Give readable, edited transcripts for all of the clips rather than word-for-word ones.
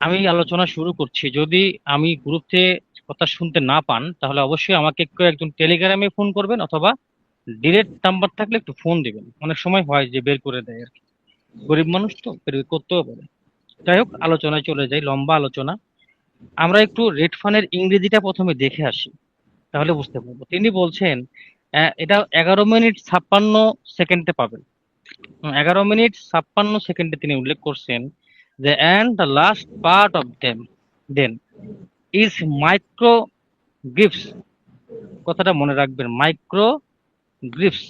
আমি আলোচনা শুরু করছি। যদি আমি গ্রুপ থেকে কথা শুনতে না পান তাহলে অবশ্যই আমাকে কেউ একজন টেলিগ্রামে ফোন করবেন, অথবা ডিরেক্ট নাম্বার থাকলে একটু ফোন দিবেন। অনেক সময় হয় যে বের করে দেয় আর কি, গরিব মানুষ তো বের করতেও পারে। যাই হোক, আলোচনায় চলে যাই, লম্বা আলোচনা। আমরা একটু রেড ফানের ইংরেজিটা প্রথমে দেখে আসি, তাহলে বুঝতে পারবো। তিনি বলছেন এটা 11 মিনিট 56 সেকেন্ডে পাবেন। 11 মিনিট 56 সেকেন্ডে তিনি উল্লেখ করছেন যে and the last part of then is micro grips. কথাটা মনে রাখবেন, micro grips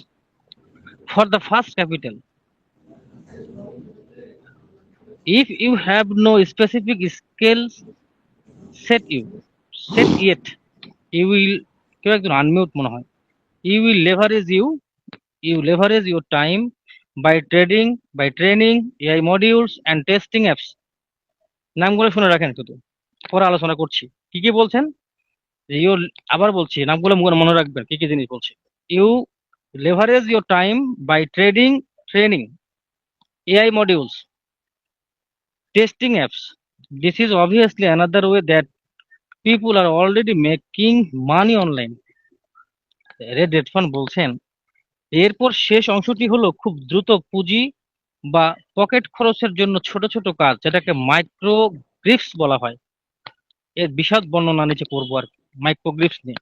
for the first capital. If you have no specific scales set yet, you will, কেউ একজন আনমিউট মনে হয়। You will leverage you leverage your time by training AI modules and testing apps. নামগুলো শুনে রাখেন শুধু, পরে আলোচনা করছি কি কি বলছেন। ইউ, আবার বলছি, নামগুলো মনে রাখবেন কি কি জিনিস বলছি। You leverage your time by training AI modules, testing apps. This is obviously another way that people are already making money online. Reid Hoffman বলছেন, এরপর শেষ অংশটি হলো খুব দ্রুত পুঁজি বা পকেট খরচের জন্য ছোট ছোট কাজ, যেটাকে মাইক্রো গ্রিপস বলা হয়। এর বিশদ বর্ণনা নিচে করবো আর মাইক্রো গ্রিপস নিয়ে।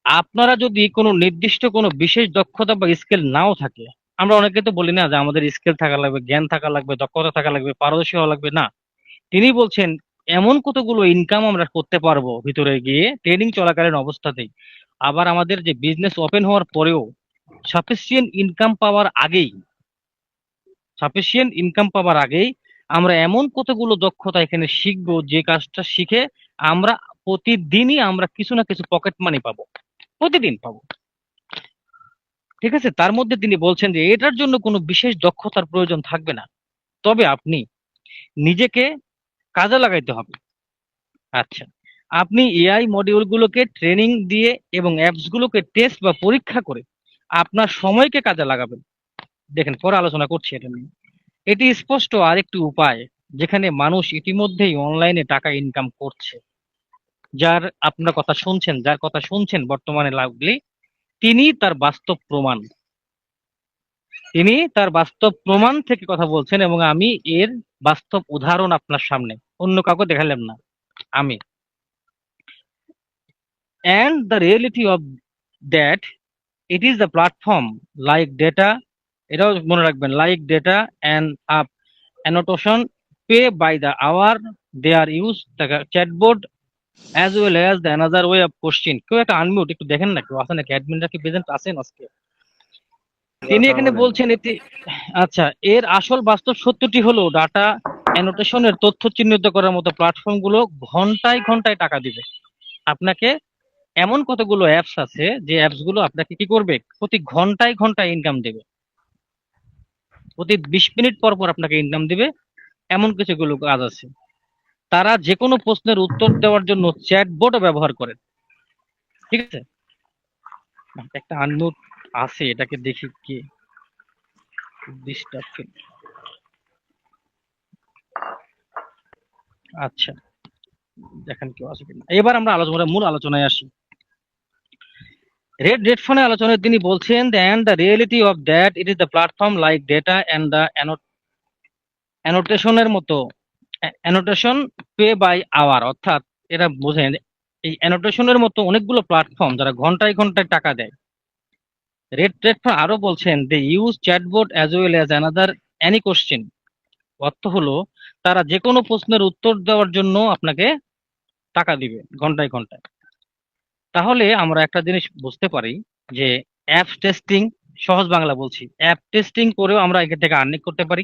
আপনারা যদি কোনো নির্দিষ্ট কোনো বিশেষ দক্ষতা বা স্কিল নাও থাকে, আমরা অনেকে তো বলি না যে আমাদের স্কিল থাকা লাগবে, জ্ঞান থাকা লাগবে, দক্ষতা থাকা লাগবে, পারদর্শী হওয়া লাগবে, না। তিনি বলছেন এমন কতগুলো ইনকাম আমরা করতে পারবো ভিতরে গিয়ে ট্রেনিং চলাকালীন অবস্থাতেই, আবার আমাদের যে বিজনেস ওপেন হওয়ার পরেও সাফিসিয়েন্ট ইনকাম পাওয়ার আগেই সাফিসিয়েন্ট ইনকাম পাওয়ার আগেই আমরা এমন কতগুলো দক্ষতা এখানে শিখবো, যে কাজটা শিখে আমরা প্রতিদিনই আমরা কিছু না কিছু পকেট মানি পাবো, প্রতিদিন পাবো। ঠিক আছে, তার মধ্যে তিনি বলছেন যে এটার জন্য কোনো বিশেষ দক্ষতার প্রয়োজন থাকবে না, তবে আপনি নিজেকে কাজে লাগাইতে হবে। আচ্ছা, আপনি এআই মডিউলগুলোকে ট্রেনিং দিয়ে এবং অ্যাপস গুলোকে টেস্ট বা পরীক্ষা করে আপনার সময়কে কাজে লাগাবেন। দেখেন, পরে আলোচনা করছি এটা নিয়ে। এটি স্পষ্ট আরেকটি উপায় যেখানে মানুষ ইতিমধ্যেই অনলাইনে টাকা ইনকাম করছে। যার কথা শুনছেন বর্তমানে লাভলি, তিনি তার বাস্তব প্রমাণ। তিনি তার বাস্তব প্রমাণ থেকে কথা বলছেন, এবং আমি এর বাস্তব উদাহরণ আপনার সামনে, অন্য কাউকে দেখালাম না, আমি। And the reality of that, it is the platform like data, এটাও মনে রাখবেন, like data and up annotation pay by the hour, they are used the chatbot as well as the another way of question। কেউ একটা unmute একটু দেখেন না, কেউ আছে নাকি, অ্যাডমিনরা কি প্রেজেন্ট আছেন আজকে? তিনি আসসালামু এখানে আলাইকুম। বলছেন এটি। আচ্ছা, এর আসল বাস্তব সত্যটি হলো ডাটা অ্যানোটেশনের তথ্য চিহ্নিত করার মতো প্ল্যাটফর্মগুলো ঘন্টায় ঘন্টায় টাকা দিবে আপনাকে। এমন কতগুলো অ্যাপস আছে যে অ্যাপস গুলো আপনাকে কি করবে, প্রতি ঘন্টায় ঘন্টায় ইনকাম দেবে, প্রতি 20 মিনিট পর পর আপনাকে ইনকাম দিবে। এমন কিছুগুলো কাজ আছে। তারা যে কোনো প্রশ্নের উত্তর দেওয়ার জন্য চ্যাটবটও ব্যবহার করে। ঠিক আছে, একটা আননোট আছে, এটাকে দেখি কি ডিস্টার্ব। আচ্ছা, দেখেন কেউ আছে কিনা। এবার আমরা মূল আলোচনায় আসি। রেড ফোনে আলোচনায় তিনি বলছেন and the reality of that, it is the platform like data and the অ্যানোটেশনের মতো, অ্যানোটেশন পে বাই আওয়ার, অর্থাৎ এরা বোঝেন এই অ্যানোটেশনের মতো অনেকগুলো প্ল্যাটফর্ম যারা ঘন্টায় ঘন্টায় টাকা দেয়। রেড আরো বলছেন they use chatbot as well as another any question. অর্থ হলো তারা যে কোনো প্রশ্নের উত্তর দেওয়ার জন্য আপনাকে টাকা দিবে ঘন্টায় ঘন্টায়। তাহলে আমরা একটা জিনিস বুঝতে পারি যে অ্যাপ টেস্টিং, সহজ বাংলা বলছি, অ্যাপ টেস্টিং করেও আমরা এখান থেকে আর্নিং করতে পারি।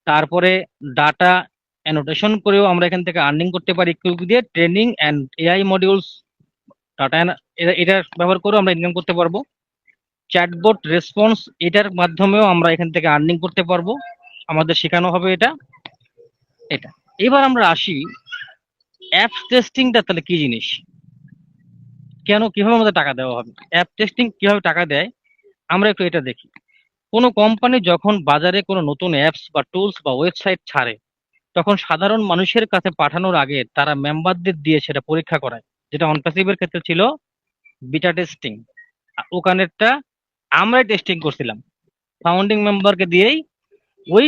তারপরে ডাটা অ্যানোটেশন করেও আমরা এখান থেকে আর্নিং করতে পারি, কুইক দিয়ে training and AI modules, data এটা ব্যবহার করেও আমরা ইনকাম করতে পারবো। চ্যাটবট রেসপন্স, এটার মাধ্যমেও আমরা এখান থেকে আর্নিং করতে পারবো, আমাদের শেখানো হবে এটা এটা। এবার আমরা আসি অ্যাপ টেস্টিংটা তাহলে কি জিনিস, কেন, কিভাবে আমাদের টাকা দেওয়া হবে, অ্যাপ টেস্টিং কিভাবে টাকা দেয়, আমরা একটু এটা দেখি। কোনো কোম্পানি যখন বাজারে কোনো নতুন অ্যাপস বা টুলস বা ওয়েবসাইট ছাড়ে, তখন সাধারণ মানুষের কাছে পাঠানোর আগে তারা মেম্বারদের দিয়ে সেটা পরীক্ষা করায়। যেটা অনপ্যাসিভের ক্ষেত্রে ছিল বিটা টেস্টিং। ওখানেরটা আমরাই টেস্টিং করছিলাম ফাউন্ডিং মেম্বারকে দিয়েই। ওই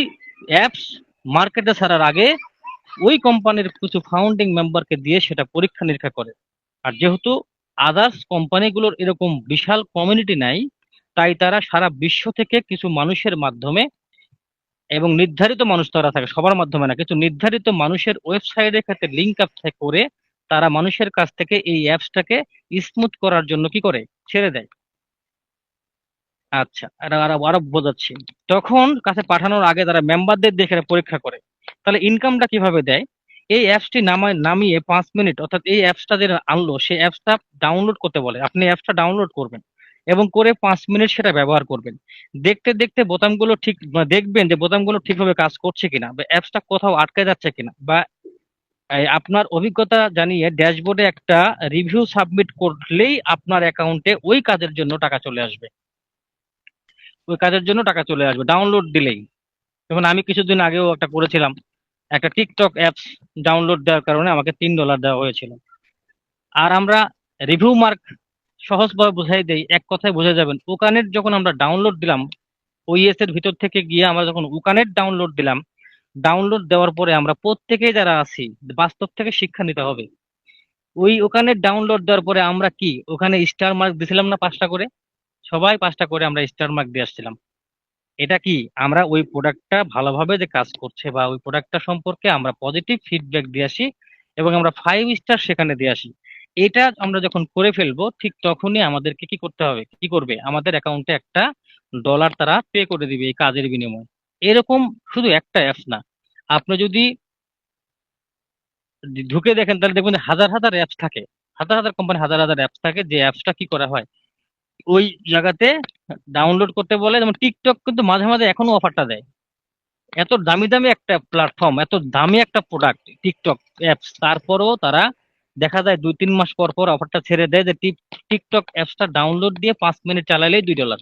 অ্যাপস মার্কেটে ছাড়ার আগে ওই কোম্পানির কিছু ফাউন্ডিং মেম্বারকে দিয়ে সেটা পরীক্ষা নিরীক্ষা করে। আর যেহেতু আদার্স কোম্পানিগুলোর এরকম বিশাল কমিউনিটি নাই, তাই তারা সারা বিশ্ব থেকে কিছু মানুষের মাধ্যমে, এবং নির্ধারিত মানুষ তারা থাকে, সবার মাধ্যমে না, কিছু নির্ধারিত মানুষের ওয়েবসাইটের ক্ষেত্রে লিঙ্ক আপ করে তারা মানুষের কাছ থেকে এই অ্যাপসটাকে স্মুথ করার জন্য কি করে, ছেড়ে দেয়। আচ্ছা, এটা আরো আরো বোঝাচ্ছি। তখন কাছে পাঠানোর আগে তারা মেম্বারদের দেখে এটা পরীক্ষা করে। তাহলে ইনকামটা কিভাবে দেয়? এই অ্যাপসটি নামিয়ে 5 মিনিট, অর্থাৎ এই অ্যাপসটা যে আনলো সেই অ্যাপসটা ডাউনলোড করতে বলে। আপনি অ্যাপসটা ডাউনলোড করবেন এবং করে 5 মিনিট সেটা ব্যবহার করবেন। দেখতে দেখতে বোতামগুলো ঠিক দেখবেন যে বোতামগুলো ঠিকভাবে কাজ করছে কিনা, বা অ্যাপসটা কোথাও আটকে যাচ্ছে কিনা, বা আপনার অভিজ্ঞতা জানিয়ে ড্যাশবোর্ডে একটা রিভিউ সাবমিট করলেই আপনার অ্যাকাউন্টে ওই কাজের জন্য টাকা চলে আসবে। ওই কাজের জন্য টাকা চলে আসবে ডাউনলোড দিলেই। যেমন আমি কিছুদিন আগেও একটা করেছিলাম, একটা টিকটক অ্যাপস ডাউনলোড দেওয়ার কারণে আমাকে $3 দেওয়া হয়েছিল। আর আমরা রিভিউ মার্ক সহজভাবে বোঝাই দেই, এক কথায় বোঝা যাবেন। ওকানেট যখন আমরা ডাউনলোড দিলাম, ওইএস এর ভিতর থেকে গিয়ে আমরা যখন ওকানেট ডাউনলোড দিলাম, ডাউনলোড দেওয়ার পরে আমরা প্রত্যেকেই যারা আছি বাস্তব থেকে শিক্ষা নিতে হবে। ওই ওখানে ডাউনলোড দেওয়ার পরে আমরা কি ওখানে স্টার মার্ক দিছিলাম না 5টা করে? সবাই 5টা করে আমরা স্টার মার্ক দিয়ে আসছিলাম। এটা কি, আমরা ওই প্রোডাক্টটা ভালোভাবে যে কাজ করছে বা ওই প্রোডাক্টটা সম্পর্কে আমরা পজিটিভ ফিডব্যাক দিয়ে আসি এবং আমরা 5 স্টার সেখানে দিয়ে আসি। এটা আমরা যখন করে ফেলবো, ঠিক তখনই আমাদেরকে কি করতে হবে, কি করবে, আমাদের অ্যাকাউন্টে একটা ডলার তারা পে করে দিবে এই কাজের বিনিময়ে। এরকম শুধু একটা অ্যাপস না, আপনি যদি ঢুকে দেখেন তাহলে দেখবেন যে হাজার হাজার অ্যাপস থাকে, হাজার হাজার কোম্পানি, হাজার হাজার অ্যাপস থাকে, যে অ্যাপসটা কি করা হয় ওই জায়গাতে ডাউনলোড করতে বলে। যেমন টিকটক কিন্তু মাঝে মাঝে এখনো অফারটা দেয়। এত দামি দামি একটা প্ল্যাটফর্ম, এত দামি একটা প্রোডাক্ট টিকটক অ্যাপস, তারপরেও তারা দেখা যায় 2-3 মাস পর পর অফারটা ছেড়ে দেয় যে টিকটক অ্যাপসটা ডাউনলোড দিয়ে 5 মিনিট চালালেই $2।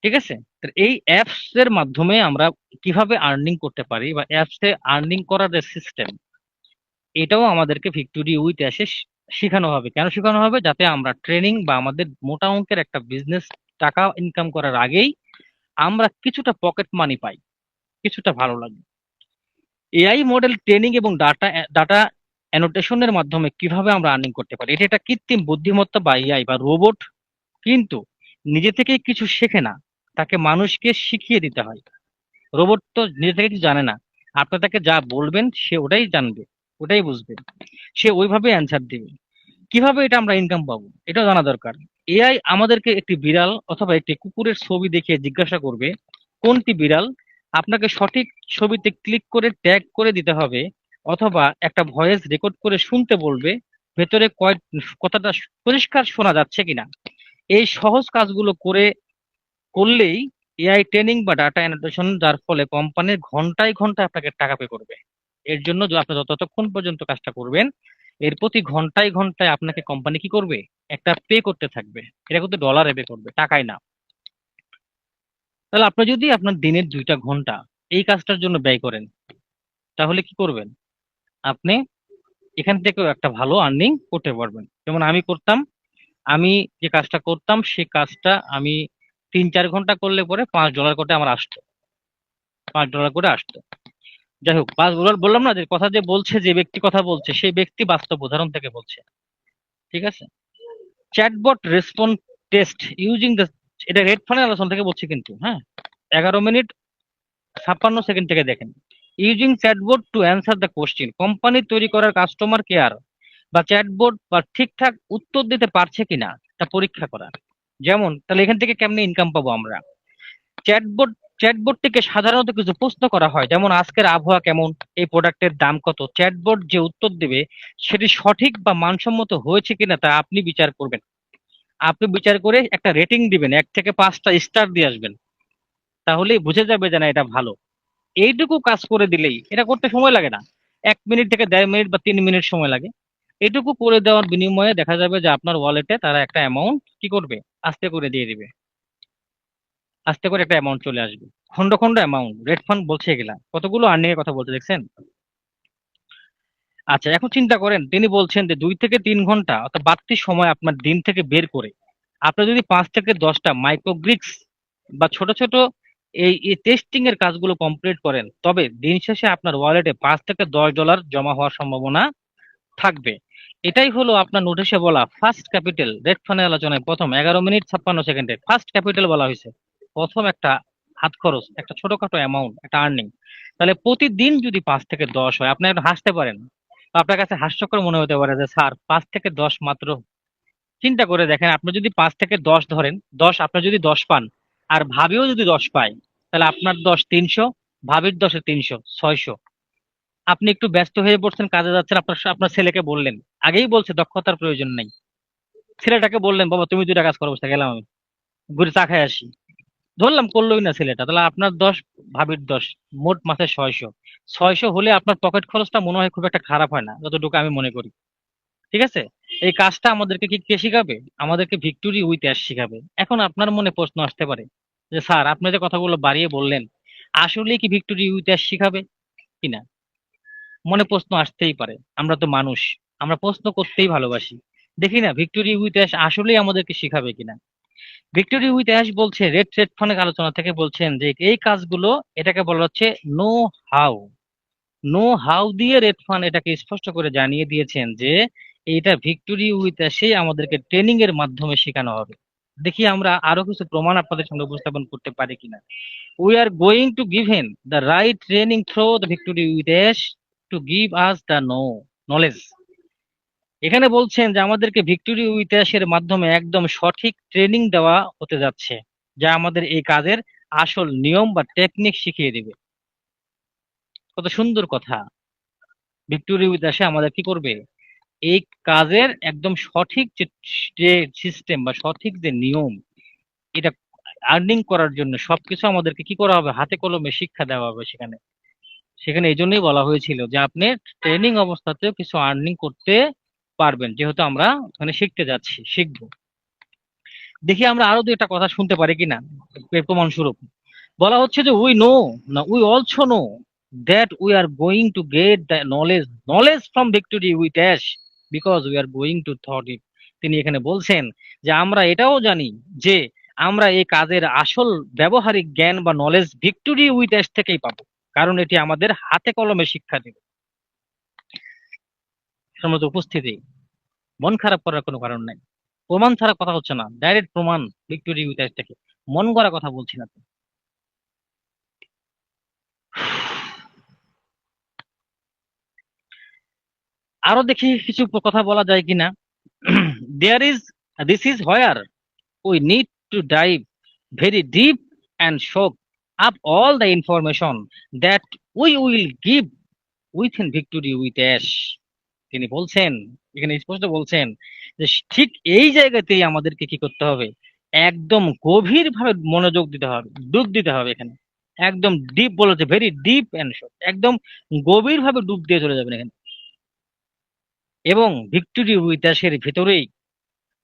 ঠিক আছে? তো এই অ্যাপস এর মাধ্যমে আমরা কিভাবে আর্নিং করতে পারি, বা অ্যাপসে আর্নিং করার যে সিস্টেম, এটাও আমাদেরকে ভিক্টোরি উইথ অ্যাসে শেখানো হবে। কেন শেখানো হবে? যাতে আমরা ট্রেনিং বা আমাদের মোটা অঙ্কের একটা বিজনেস টাকা ইনকাম করার আগেই আমরা কিছুটা পকেট মানি পাই, কিছুটা ভালো লাগে। এআই মডেল ট্রেনিং এবং ডাটা ডাটা অ্যানোটেশনের মাধ্যমে কিভাবে আমরা আর্নিং করতে পারি, এটা একটা কৃত্রিম বুদ্ধিমত্তা বা এআই বা রোবট, কিন্তু নিজে থেকেই কিছু শেখে না, তাকে মানুষকে শিখিয়ে দিতে হয়। রোবট তো নিজে থেকে কিছু জানে না, আপনি তাকে যা বলবেন সে ওটাই জানবে, ওটাই বুঝবে, সে ওইভাবে অ্যান্সার দিবে। কিভাবে এটা আমরা ইনকাম পাবো এটাও জানা দরকার। এআই আমাদেরকে একটি বিড়াল অথবা একটি কুকুরের ছবি দেখিয়ে জিজ্ঞাসা করবে কোনটি বিড়াল, আপনাকে সঠিক ছবিতে ক্লিক করে ট্যাগ করে দিতে হবে, অথবা একটা ভয়েস রেকর্ড করে শুনতে বলবে ভেতরে কথাটা পরিষ্কার শোনা যাচ্ছে কিনা। এই সহজ কাজগুলো করলেই এআই ট্রেনিং বা ডাটা অ্যানোটেশন, যার ফলে কোম্পানির ঘন্টায় ঘন্টায় আপনাকে টাকা পে করবে। এর জন্য যে আপনি যতক্ষণ পর্যন্ত কাজটা করবেন, এর প্রতি ঘন্টায় ঘন্টায় আপনাকে কোম্পানি কি করবে, একটা পে করতে থাকবে। এটা কিন্তু ডলারে পে করবে, টাকায় না। তাহলে আপনি যদি আপনার দিনের 2টা ঘন্টা এই কাজটার জন্য ব্যয় করেন, তাহলে কি করবেন, আপনি এখান থেকেও একটা ভালো আর্নিং করতে পারবেন। যেমন আমি করতাম, আমি যে কাজটা করতাম সেই কাজটা আমি 3-4 ঘন্টা করলে পরে $5 করে আমার আসতো, $5 করে আসতো। যাই হোক, বললাম না যে কথা যে বলছে, যে ব্যক্তি কথা বলছে সেই ব্যক্তি বাস্তব উদাহরণ থেকে বলছে। ঠিক আছে? Chatbot response test using the, এটা রেড ফানের আলোচনা থেকে বলছি কিন্তু, হ্যাঁ, 11 মিনিট 56 সেকেন্ড থেকে দেখেন। Using chatbot to answer the question, company তৈরি করার কাস্টমার কেয়ার বা চ্যাটবট বা ঠিকঠাক উত্তর দিতে পারছে কিনা তা পরীক্ষা করা। যেমন তাহলে এখান থেকে কেমনে ইনকাম পাবো আমরা? চ্যাটবট চ্যাটবটটিকে সাধারণত কিছু প্রশ্ন করা হয়, যেমন আজকের আবহাওয়া কেমন, এই প্রোডাক্টের দাম কত। চ্যাটবট যে উত্তর দেবে সেটি সঠিক বা মানসম্মত হয়েছে কিনা তা আপনি বিচার করবেন। আপনি বিচার করে একটা রেটিং দিবেন, 1 থেকে 5টা স্টার দিয়ে আসবেন, তাহলেই বুঝে যাবে যে না এটা ভালো। এইটুকু কাজ করে দিলেই, এটা করতে সময় লাগে না, 1 মিনিট থেকে 1.5 মিনিট বা 3 মিনিট সময় লাগে। এটুকু করে দেওয়ার বিনিময়ে দেখা যাবে যে আপনার ওয়ালেটে তারা একটা অ্যামাউন্ট কি করবে, আস্তে করে দিয়ে দিবে। আস্তে করে একটা অ্যামাউন্ট চলে আসবে, খন্ড খন্ড অ্যামাউন্ট। রেড ফান্ড বলছে এগুলা, কতগুলো আর্নিং এর কথা বলতে দেখছেন। আচ্ছা, এখন চিন্তা করেন, তিনি বলছেন যে 2 থেকে 3 ঘন্টা অর্থাৎ বাড়তি সময় আপনার দিন থেকে বের করে আপনি যদি 5 থেকে 10টা মাইক্রোগ্রিক্স বা ছোট ছোট এই টেস্টিং এর কাজগুলো কমপ্লিট করেন, তবে দিন শেষে আপনার ওয়ালেটে $5 থেকে $10 জমা হওয়ার সম্ভাবনা থাকবে। এটাই হলো আপনার নোটিশে বলা ফার্স্ট ক্যাপিটাল। রেড ফান্ডের আলোচনায় প্রথম 11 মিনিট 56 সেকেন্ডে ফার্স্ট ক্যাপিটাল বলা হয়েছে। প্রথম একটা হাত খরচ, একটা ছোটখাটো অ্যামাউন্ট, একটা আর্নিং। তাহলে প্রতিদিন যদি 5 থেকে 10 হয়, আপনি একটু হাসতে পারেন, বা আপনার কাছে হাস্যকর মনে হতে পারে যে স্যার 5 থেকে 10 মাত্র। চিন্তা করে দেখেন, আপনি যদি 5 থেকে 10 ধরেন, 10 আপনি যদি 10 পান, আর ভাবিও যদি 10 পায়, তাহলে আপনার 10 300, ভাবির 10 এ 300 600। আপনি একটু ব্যস্ত হয়ে পড়ছেন, কাজে যাচ্ছেন, আপনার আপনার ছেলেকে বললেন, আগেই বলছে দক্ষতার প্রয়োজন নেই, ছেলেটাকে বললেন বাবা তুমি 2টা কাজ করো, বসে গেলাম আমি ঘুরে চা খাই আসি, ধরলাম করলোই না ছেলেটা, তাহলে আপনার 10, ভাবির 10, মোট মাসে 600। 600 হলে আপনার পকেট খরচটা মনে হয় খুব একটা খারাপ হয় না, যতটুকু আমি মনে করি। ঠিক আছে, এই কাজটা আমাদেরকে কি কে শিখাবে? আমাদেরকে ভিক্টোরি উইথ অ্যাশ শিখাবে। এখন আপনার মনে প্রশ্ন আসতে পারে যে স্যার আপনি যে কথাগুলো বাড়িয়ে বললেন, আসলে কি ভিক্টোরি উইথ অ্যাশ শিখাবে কিনা? মনে প্রশ্ন আসতেই পারে, আমরা তো মানুষ, আমরা প্রশ্ন করতেই ভালোবাসি। দেখি না ভিক্টোরি উইথ অ্যাশ আসলেই আমাদেরকে শিখাবে কিনা। ভিক্টোরি উইথ অ্যাশ বলছে, রেড ট্রেড ফান্ডের আলোচনা থেকে বলছেন যে এই কাজগুলো, এটাকে বলা হচ্ছে নো হাউ। নো হাউ দিয়ে রেড ফান্ড এটাকে স্পষ্ট করে জানিয়ে দিয়েছেন যে এটা ভিক্টোরি উইথ অ্যাশে আমাদেরকে ট্রেনিং এর মাধ্যমে শেখানো হবে। দেখি আমরা আরো কিছু প্রমাণ আপনাদের সামনে উপস্থাপন করতে পারি কিনা। We are going to give him the right training through the victory with us to give us the knowledge. এখানে বলছেন যে আমাদেরকে ভিক্টোরি উইথ এর মাধ্যমে একদম সঠিক ট্রেনিং দেওয়া হতে যাচ্ছে, যা আমাদের এই কাজের আসল নিয়ম বা টেকনিক শিখিয়ে দিবে। কত সুন্দর কথা! ভিক্টোরি উইথ এ আমাদের কি করবে? এই কাজের একদম সঠিক যে সিস্টেম বা সঠিক যে নিয়ম, এটা আর্নিং করার জন্য সবকিছু আমাদেরকে কি করা হবে? হাতে কলমে শিক্ষা দেওয়া হবে সেখানে। সেখানে এই জন্যই বলা হয়েছিল যে আপনি ট্রেনিং অবস্থাতেও কিছু আর্নিং করতে পারবেন, যেহেতু আমরা ওখানে শিখতে যাচ্ছি, শিখবো। দেখি আমরা আরো 2টা কথা শুনতে পারি কিনা প্রমাণ স্বরূপ। বলা হচ্ছে যে উই নো, না we also know that we are going to get the knowledge from victory with ash because we are going to thought it. তিনি এখানে বলছেন যে আমরা এটাও জানি যে আমরা এই কাজের আসল ব্যবহারিক জ্ঞান বা নলেজ ভিক্টোরি উইথ অ্যাশ থেকেই পাবো, কারণ এটি আমাদের হাতে কলমে শিক্ষা দেবে। সম্মত উপস্থিতি, মন খারাপ করার কোনো কারণ নাই। প্রমাণ ছাড়া কথা হচ্ছে না, ডাইরেক্ট প্রমাণ ভিক্টোরি উইথ অ্যাশ থেকে। মন গড়া কথা বলছি না তো। আরো দেখি কিছু কথা বলা যায় কিনা। There is this is where we need to dive very deep and soak up all the information that we will give within Victory with Ash. তিনি বলছেন, এখানে স্পষ্ট বলছেন যে ঠিক এই জায়গাতেই আমাদেরকে কি করতে হবে? একদম গভীর ভাবে মনোযোগ দিতে হবে, ডুব দিতে হবে এখানে। একদম ডিপ বলেছে, ভেরি ডিপ অ্যান্ড শোক, একদম গভীর ভাবে ডুব দিয়ে চলে যাবেন এখানে। এবং ভিক্টোরি উইথ অ্যাশের ভেতরেই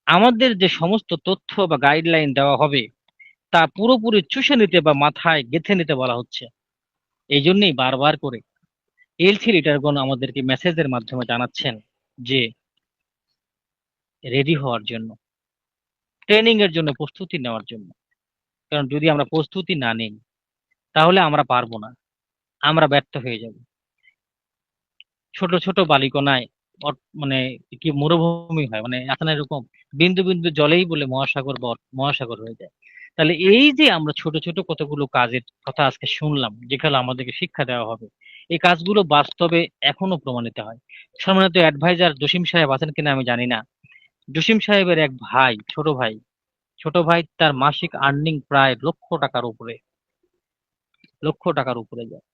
আমাদের যে সমস্ত তথ্য বা গাইডলাইন দেওয়া হবে তা পুরোপুরি চুষে নিতে বা মাথায় গেঁথে নিতে বলা হচ্ছে। এই জন্যই বারবার করে এলসি লিডারগণ আমাদেরকে মেসেজের মাধ্যমে জানাচ্ছেন যে রেডি হওয়ার জন্য, ট্রেনিং এর জন্য প্রস্তুতি নেওয়ার জন্য। কারণ যদি আমরা প্রস্তুতি না নিই, তাহলে আমরা পারবো না, আমরা ব্যর্থ হয়ে যাব। ছোট ছোট বালিকণায় মানে কি মরুভূমি হয়, মানে আছে না এরকম, বিন্দু বিন্দু জলেই বলে মহাসাগর বা মহাসাগর হয়ে যায়। তাহলে এই যে আমরা ছোট ছোট কতগুলো কাজের কথা আজকে শুনলাম, যেখানে আমাদেরকে শিক্ষা দেওয়া হবে, এই কাজগুলো বাস্তবে এখনো প্রমাণিত হয়। সম্মানিত অ্যাডভাইজার জসিম সাহেব আছেন কিনা আমি জানি না। জসিম সাহেবের এক ভাই, ছোট ভাই তার মাসিক আর্নিং প্রায় লক্ষ টাকার উপরে যায়,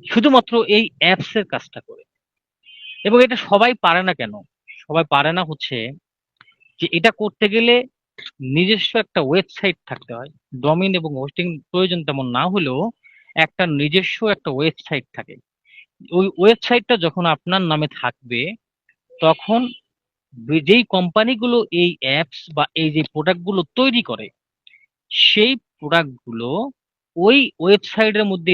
শুধুমাত্র এই অ্যাপস এর কাজটা করে। এবং এটা সবাই পারে না কেন? সবাই পারে না হচ্ছে যে এটা করতে গেলে নিজস্ব একটা ওয়েবসাইট থাকতে হয়। ডোমেইন এবং হোস্টিং প্রয়োজন তেমন না হলেও একটা নিজস্ব একটা ওয়েবসাইট থাকে। ওই ওয়েবসাইটটা যখন আপনার নামে থাকবে, তখন যেই কোম্পানিগুলো এই অ্যাপস বা এই যে প্রোডাক্ট গুলো তৈরি করে, সেই প্রোডাক্টগুলো ওই ওয়েবসাইটের মধ্যে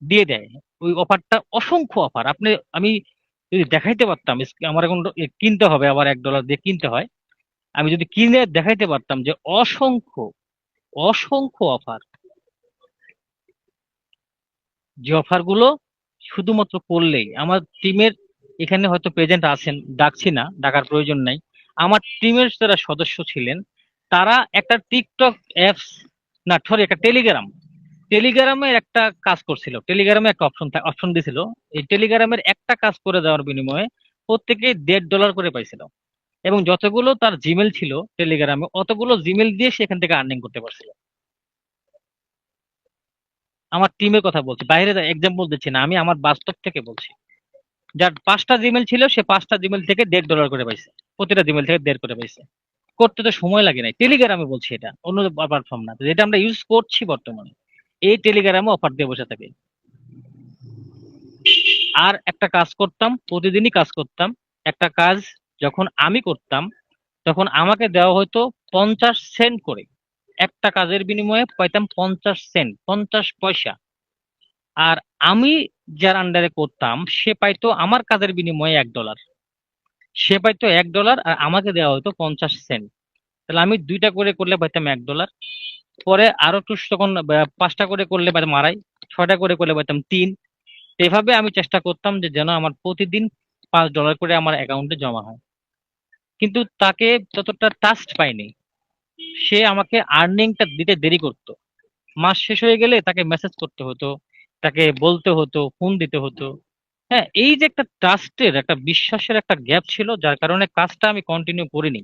দিয়ে দেয়। ওই অফারটা অসংখ্য অফার। আমি যদি দেখাইতে পারতাম, আমার এখন কিনতে হবে, আবার $1 দিয়ে কিনতে হয়। আমি যদি কিনে দেখাইতে পারতাম যে অসংখ্য অসংখ্য অফার, যে অফারগুলো শুধুমাত্র করলেই আমার টিমের এখানে হয়তো প্রেজেন্ট আছেন, ডাকছি না, ডাকার প্রয়োজন নাই। আমার টিমের যারা সদস্য ছিলেন তারা একটা টিকটক অ্যাপস, না সরি, একটা টেলিগ্রামের একটা কাজ করছিল। টেলিগ্রামে একটা অপশন দিছিল। এই টেলিগ্রামের একটা কাজ করে দেওয়ার বিনিময়ে প্রত্যেকে $1.5 করে পাইছিল, এবং যতগুলো তার জিমেল ছিল টেলিগ্রামে অতগুলো জিমেল দিয়ে সেখান থেকে আর্নিং করতে পারছিল। আমার টিমের কথা বলছি, বাইরে এক্সাম্পল দিচ্ছি না, আমি আমার বাস্তব থেকে বলছি। যার 5টা জিমেল ছিল সে 5টা জিমেল থেকে $1.5 করে পাইছে, প্রতিটা জিমেল থেকে 1.5 করে পাইছে। করতে তো সময় লাগে নাই, টেলিগ্রামে বলছি, এটা অন্য প্ল্যাটফর্ম না, যেটা আমরা ইউজ করছি বর্তমানে। এই টেলিগ্রামে অফার দিয়ে বসে থাকে। আর একটা কাজ করতাম, প্রতিদিনই কাজ করতাম। একটা কাজ যখন আমি করতাম তখন আমাকে দেওয়া হতো 50 সেন্ট করে। একটা কাজের বিনিময়ে পাইতাম 50 সেন্ট, 50 পয়সা। আর আমি যার আন্ডারে করতাম সে পাইতো আমার কাজের বিনিময়ে $1। সে পাইতো $1 আর আমাকে দেওয়া হতো 50 সেন্ট। তাহলে আমি 2টা করে করলে পাইতাম $1। পরে আরো একটু তখন 5টা করে করলে পাইতাম আড়াই, 6টা করে করলে পাইতাম 3। এভাবে আমি চেষ্টা করতাম যে যেন আমার প্রতিদিন $5 করে আমার অ্যাকাউন্টে জমা হয়। কিন্তু তাকে ততটা ট্রাস্ট পাইনি। সে আমাকে আর্নিংটা দিতে দেরি করতো। মাস শেষ হয়ে গেলে তাকে মেসেজ করতে হতো, তাকে বলতে হতো, ফোন দিতে হতো। হ্যাঁ, এই যে একটা ট্রাস্টের, একটা বিশ্বাসের একটা গ্যাপ ছিল, যার কারণে কাজটা আমি কন্টিনিউ করিনি।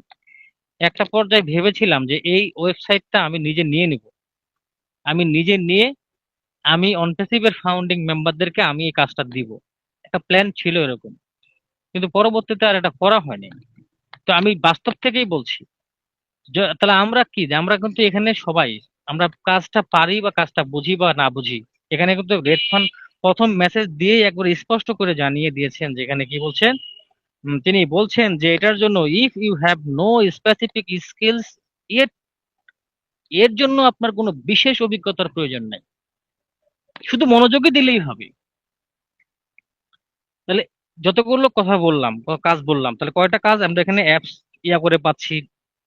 একটা পর্যায়ে ভেবেছিলাম যে এই ওয়েবসাইটটা আমি নিজে নিয়ে নিব। আমি নিজে নিয়ে আমি অনপ্যাসিভের ফাউন্ডিং মেম্বারদেরকে আমি এই কাজটা দিব। একটা প্ল্যান ছিল এরকম, কিন্তু পরবর্তীতে আর এটা করা হয়নি। তো আমি বাস্তব থেকেই বলছি। তাহলে আমরা কি, যে আমরা কিন্তু এখানে সবাই, আমরা কাজটা পারি বা কাজটা বুঝি বা না বুঝি, এখানে কিন্তু রেড ফান্ড প্রথম মেসেজ দিয়ে একবার স্পষ্ট করে জানিয়ে দিয়েছেন, যেখানে কি বলছেন, তিনি বলছেন যে এটার জন্য if you have no specific skills, এর এর জন্য আপনার কোনো বিশেষ অভিজ্ঞতার প্রয়োজন নাই, শুধু মনোযোগী দিলেই হবে। তাহলে যতগুলো কথা বললাম, কাজ বললাম, তাহলে কয়টা কাজ আমরা এখানে অ্যাপস ইয়া করে পাচ্ছি,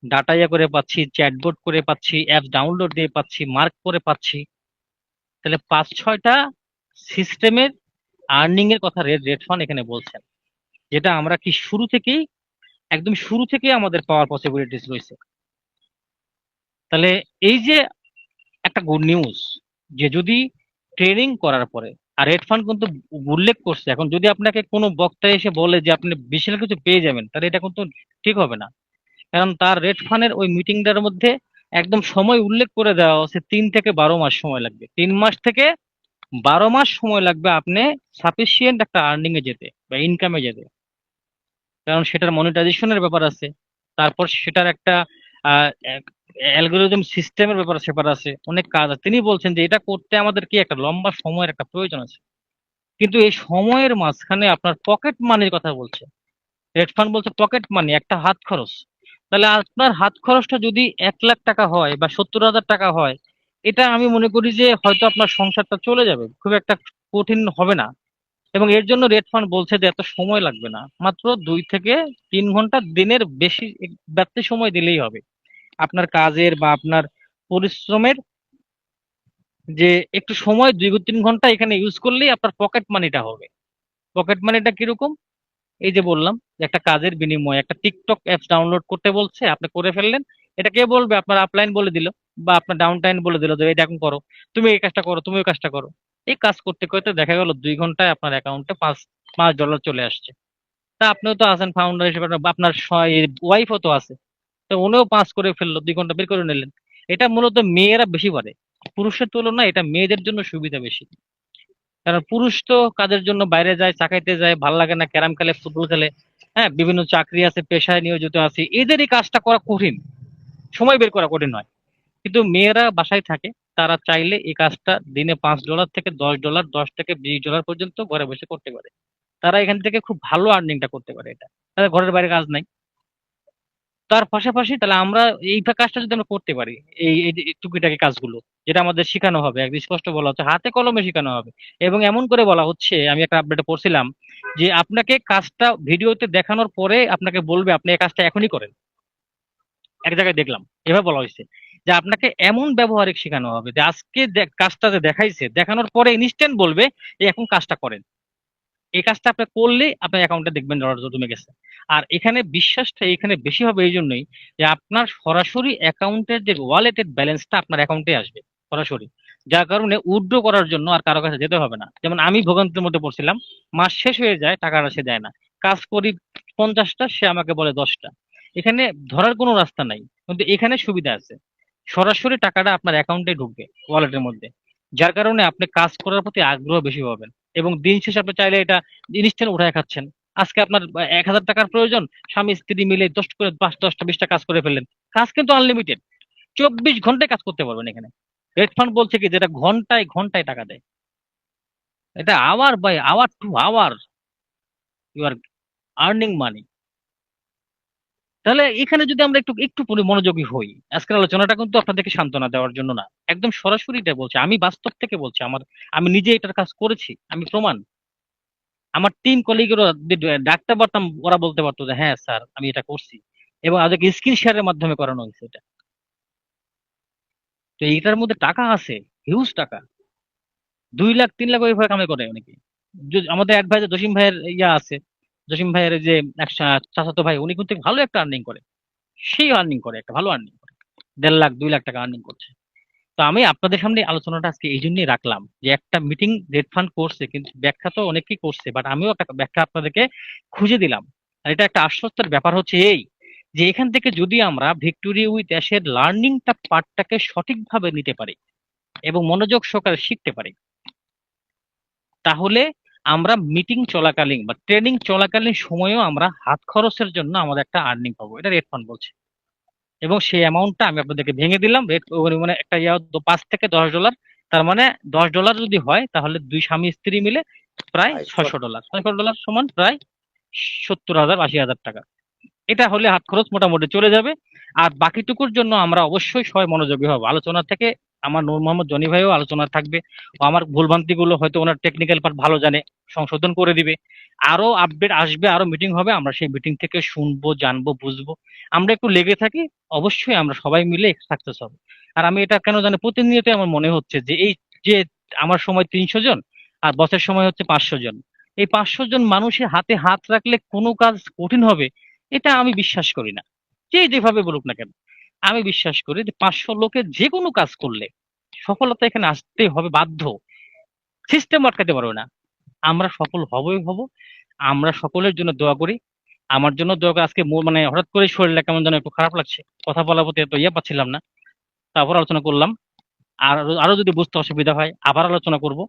ডাটা ইয়া করে পাচ্ছি, চ্যাটবট করে পাচ্ছি, অ্যাপস ডাউনলোড দিয়ে পাচ্ছি, মার্ক করে পাচ্ছি। তাহলে 5-6টা সিস্টেমের আর্নিং এর কথা রেড ফান্ড এখানে বলছেন, যেটা আমরা কি শুরু থেকেই, একদম শুরু থেকে আমাদের পাওয়ার পসিবিলিটিস রয়েছে। তাহলে এই যে একটা গুড নিউজ, যে যদি ট্রেনিং করার পরে, আর রেড ফান্ড কিন্তু উল্লেখ করছে, এখন যদি আপনাকে কোনো বক্তা এসে বলে যে আপনি বিশাল কিছু পেয়ে যাবেন, তাহলে এটা কিন্তু ঠিক হবে না। কারণ তার রেড ফান্ডের ওই মিটিংটার মধ্যে একদম সময় উল্লেখ করে দেওয়া হচ্ছে, 3 থেকে 12 মাস সময় লাগবে। 3 মাস থেকে 12 মাস সময় লাগবে আপনি সাফিসিয়েন্ট একটা আর্নিং এ যেতে বা ইনকামে যেতে। কারণ সেটার মনিটাইজেশনের ব্যাপার আছে, তারপর সেটার একটা অ্যালগোরিদম সিস্টেমের ব্যাপার আছে, অনেক কাজ আছে। তিনি বলছেন যে এটা করতে আমাদের কি একটা লম্বা সময়ের একটা প্রয়োজন আছে। কিন্তু এই সময়ের মাঝখানে আপনার পকেট মানির কথা বলছে রেড ফান্ড, বলছে পকেট মানি, একটা হাত খরচ। তাহলে আপনার হাত খরচটা যদি 1 লাখ টাকা হয় বা 70,000 টাকা হয়, এটা আমি মনে করি যে হয়তো আপনার সংসারটা চলে যাবে, খুব একটা কঠিন হবে না। এবং এর জন্য রেড ফান্ড বলছে যে এত সময় লাগবে না, মাত্র 2 থেকে 3 ঘন্টা দিনের বেশি বাড়তি সময় দিলেই হবে। আপনার কাজের বা আপনার পরিশ্রমের যে একটু সময়, 2-3 ঘন্টা এখানে ইউজ করলেই আপনার পকেট মানিটা হবে। পকেট মানিটা কিরকম? এই যে বললাম যে একটা কাজের বিনিময়ে একটা টিকটক অ্যাপস ডাউনলোড করতে বলছে, আপনি করে ফেললেন। এটা কে বলবে? আপনার আপলাইন বলে দিল বা আপনার ডাউন টাইম বলে দিল যে এটা এখন করো, তুমি এই কাজটা করো, তুমি ওই কাজটা করো। এই কাজ করতে করতে দেখা গেল 2 ঘন্টায় আপনার অ্যাকাউন্টে পাঁচ পাঁচ ডলার চলে আসছে। তা আপনিও তো আছেন ফাউন্ডার হিসেবে, আপনার ওয়াইফও তো আছে, তো উনিও 5 করে ফেললো, 2 ঘন্টা বের করে নিলেন। এটা মূলত মেয়েরা বেশি পারে, পুরুষের তুলনায় এটা মেয়েদের জন্য সুবিধা বেশি। কারণ পুরুষ তো কাজের জন্য বাইরে যায়, চাকাইতে যায়, ভাল লাগে না, ক্যারাম খেলে, ফুটবল খেলে, হ্যাঁ, বিভিন্ন চাকরি আছে, পেশায় নিয়োজিত আছে, এদেরই কাজটা করা কঠিন, সময় বের করা কঠিন হয়। কিন্তু মেয়েরা বাসায় থাকে, তারা চাইলে এই কাজটা দিনে $5 থেকে $10, $10 থেকে $20 পর্যন্ত ঘরে বসে করতে পারে। তারা এখান থেকে খুব ভালো আর্নিংটা করতে পারে। এটা তাদের ঘরের বাইরে কাজ নাই। তার পাশাপাশি তাহলে আমরা এই কাজটা যদি আমরা করতে পারি, এই যে টুকিটাকি কাজগুলো যেটা আমাদের শেখানো হবে, একদম স্পষ্ট বলা হচ্ছে হাতে কলমে শেখানো হবে। এবং এমন করে বলা হচ্ছে, আমি একটা আপডেটে পড়ছিলাম যে আপনাকে কাজটা ভিডিওতে দেখানোর পরে আপনাকে বলবে আপনি এই কাজটা এখনই করেন। এক জায়গায় দেখলাম এভাবে বলা হয়েছে যে আপনাকে এমন ব্যবহারিক শেখানো হবে যে আজকে কাজটা যে দেখাইছে দেখানোর পরে ইনস্ট্যান্ট বলবে যে এখন কাজটা করেন। এই কাজটা আপনি করলে আপনার অ্যাকাউন্টে দেখবেন ডলার জমে গেছে। আর এখানে বিশ্বাসটা এখানে বেশি হবে এই জন্যই যে আপনার সরাসরি অ্যাকাউন্টের যে ওয়ালেটেড ব্যালেন্সটা আপনার অ্যাকাউন্টে আসবে সরাসরি। যার কারণে উইথড্র করার জন্য আর কারো কাছে যেতে হবে না। যেমন আমি ভোগান্তির মধ্যে পড়ছিলাম, মাস শেষ হয়ে যায় টাকাটা সে দেয় না, কাজ করি 50টা সে আমাকে বলে 10টা। এখানে ধরার কোনো রাস্তা নাই, কিন্তু এখানে সুবিধা আছে, সরাসরি টাকাটা আপনার অ্যাকাউন্টে ঢুকবে ওয়ালেটের মধ্যে। যার কারণে আপনি কাজ করার প্রতি আগ্রহ বেশি পাবেন। এবং দিন শেষে আপনি চাইলে এটা ইনস্ট্যান্ট উঠায় খাচ্ছেন। আজকে আপনার 1000 টাকার প্রয়োজন, স্বামী স্ত্রী মিলে 10 করে 5 10টা 20টা কাজ করে ফেললেন। কাজ কিন্তু আনলিমিটেড, 24 ঘন্টায় কাজ করতে পারবেন এখানে। রেড ফান্ড বলছে কি যেটা ঘন্টায় ঘন্টায় টাকা দেয়, এটা hour by hour to hour you are earning money. তাহলে এখানে যদি আমরা একটু একটু মনোযোগী হই, আজকের আলোচনাটা কিন্তু আপনাদেরকে সান্ত্বনা দেওয়ার জন্য না, একদম সরাসরি এটা বলছি, আমি বাস্তব থেকে বলছি। আমি নিজে এটার কাজ করেছি, আমি প্রমাণ। আমার টিম কলিগেরও ডাকতে পারতাম, ওরা বলতে পারতো যে হ্যাঁ স্যার আমি এটা করছি, এবং আমাদেরকে স্ক্রিন শেয়ারের মাধ্যমে করানো হয়েছে এটা। তো এইটার মধ্যে টাকা আছে, হিউজ টাকা, 2 লাখ 3 লাখ ওইভাবে কামাই করে অনেকে। আমাদের এক ভাই যে জসিম ভাইয়ের ইয়া আছে, জসিম ভাইয়ের যে এক চাচাতো ভাই, উনি কিন্তু ভালো একটা আর্নিং করে, সেই আর্নিং করে, একটা ভালো আর্নিং করে, 1.5 লাখ 2 লাখ টাকা আর্নিং করছে। তো আমি আপনাদের সামনে আলোচনাটা আজকে এই জন্যই রাখলাম যে একটা মিটিং রেড ফান্ড করছে, কিন্তু ব্যাখ্যা তো অনেকেই করছে, বাট আমিও একটা ব্যাখ্যা আপনাদেরকে খুঁজে দিলাম। আর এটা একটা আশ্বস্তের ব্যাপার হচ্ছে এই, যে এখান থেকে যদি আমরা ভিক্টোরি উইথ অ্যাশের লার্নিংটা পার্টটাকে সঠিকভাবে নিতে পারি এবং মনোযোগ সহকারে শিখতে পারি, তাহলে আমরা মিটিং চলাকালীন বা ট্রেনিং চলাকালীন সময়েও আমরা হাত খরচের জন্য আমাদের একটা আর্নিং পাবো, এটা রেড ফান্ড বলছে। এবং সেই অ্যামাউন্টটা আমি আপনাদেরকে ভেঙে দিলাম, রেট মানে একটা 5 থেকে 10 ডলার। তার মানে $10 যদি হয় তাহলে দুই স্বামী স্ত্রী মিলে প্রায় $600। $600 সমান প্রায় 70,000 80,000 টাকা। এটা হলে হাত খরচ মোটামুটি চলে যাবে। আর বাকিটুকুর জন্য আমরা অবশ্যই সবাই মনোযোগী হব। আলোচনা থেকে আমার নূর মোহাম্মদ জনি ভাইও আলোচনা থাকবে, ও আমার ভুলভ্রান্তি গুলো হয়তো ওনার টেকনিক্যাল পার্ট ভালো জানে, সংশোধন করে দিবে। আরো আপডেট আসবে, আরো মিটিং হবে, আমরা সেই মিটিং থেকে শুনবো, জানবো, বুঝবো। আমরা একটু লেগে থাকি, অবশ্যই আমরা সবাই মিলে সাকসেস হবে। আর আমি এটা কেন জানি প্রতিনিয়ত আমার মনে হচ্ছে যে এই যে আমার সময় 300 জন আর বসের সময় হচ্ছে 500 জন, এই 500 জন মানুষের হাতে হাত রাখলে কোনো কাজ কঠিন হবে এটা আমি বিশ্বাস করি না। যে যেভাবে বলুক না কেন, আমি বিশ্বাস করি যে 500 লোকের যে কোনো কাজ করলে সফলতা এখানে আসতে হবে বাধ্য, সিস্টেম আটকাতে পারবে না। আমরা সফল হবই হব। আমরা সকলের জন্য দোয়া করি। আমার জন্য দোয়া করে। আজকে মানে হঠাৎ করে শরীরটা কেমন যেন একটু খারাপ লাগছে, কথা বলার প্রতি এত ইয়ে পাচ্ছিলাম না, তারপর আলোচনা করলাম। আর আরো যদি বুঝতে অসুবিধা হয় আবার আলোচনা করব।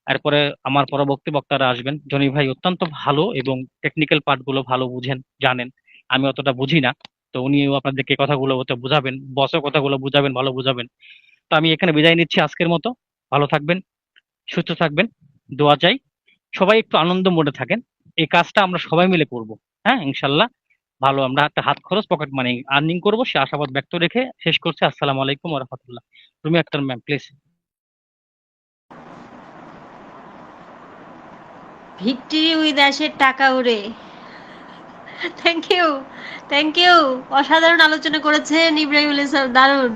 এরপরে আমার পরবর্তী বক্তারা আসবেন। জনি ভাই অত্যন্ত ভালো এবং টেকনিক্যাল পার্ট গুলো ভালো বুঝেন, জানেন, আমি অতটা বুঝি না। তো উনিও আপনাদেরকে কথাগুলো হতে বুঝাবেন, বসও কথাগুলো বুঝাবেন, ভালো বুঝাবেন। তো আমি এখানে বিদায় নিচ্ছি আজকের মতো। ভালো থাকবেন, সুস্থ থাকবেন, দোয়া চাই। সবাই একটু আনন্দ মোডে থাকেন। এই কাজটা আমরা সবাই মিলে করব। হ্যাঁ, ইনশাল্লাহ ভালো আমরা একটা হাত খরচ পকেট মানি আর্নিং করবো, সে আশাবাদ ব্যক্ত রেখে শেষ করছি। আসসালামু আলাইকুম ওয়া রাহমাতুল্লাহ। Rumi Akter ma'am please. Victory with অ্যাশের টাকা উড়ে। Thank you, thank you. অসাধারণ আলোচনা করেছেন ইব্রাহিমুল ইসলাম, দারুণ।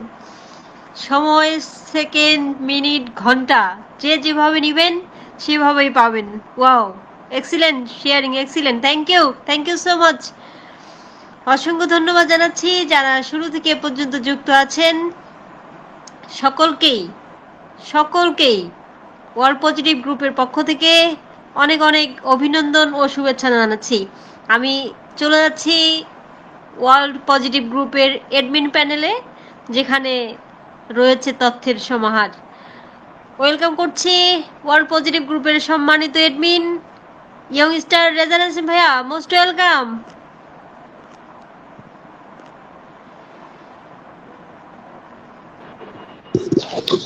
সময়, সেকেন্ড, মিনিট, ঘন্টা, যে যেভাবে নেবেন সেভাবেই পাবেন। Wow, excellent sharing, excellent. Thank you so much. অসংখ্য ধন্যবাদ জানাচ্ছি যারা শুরু থেকে এ পর্যন্ত যুক্ত আছেন। সকলকেই সকলকেই ওয়ার্ল্ড পজিটিভ গ্রুপের পক্ষ থেকে অনেক অনেক অভিনন্দন ও শুভেচ্ছা জানাচ্ছি। আমি চলে যাচ্ছি ওয়ার্ল্ড পজিটিভ গ্রুপের অ্যাডমিন প্যানেলে, যেখানে রয়েছে তথ্যের সমাহার। ওয়েলকাম করছি ওয়ার্ল্ড পজিটিভ গ্রুপের সম্মানিত অ্যাডমিন ইয়ংস্টার রেজান হাসিম ভাইয়া, মোস্ট ওয়েলকাম।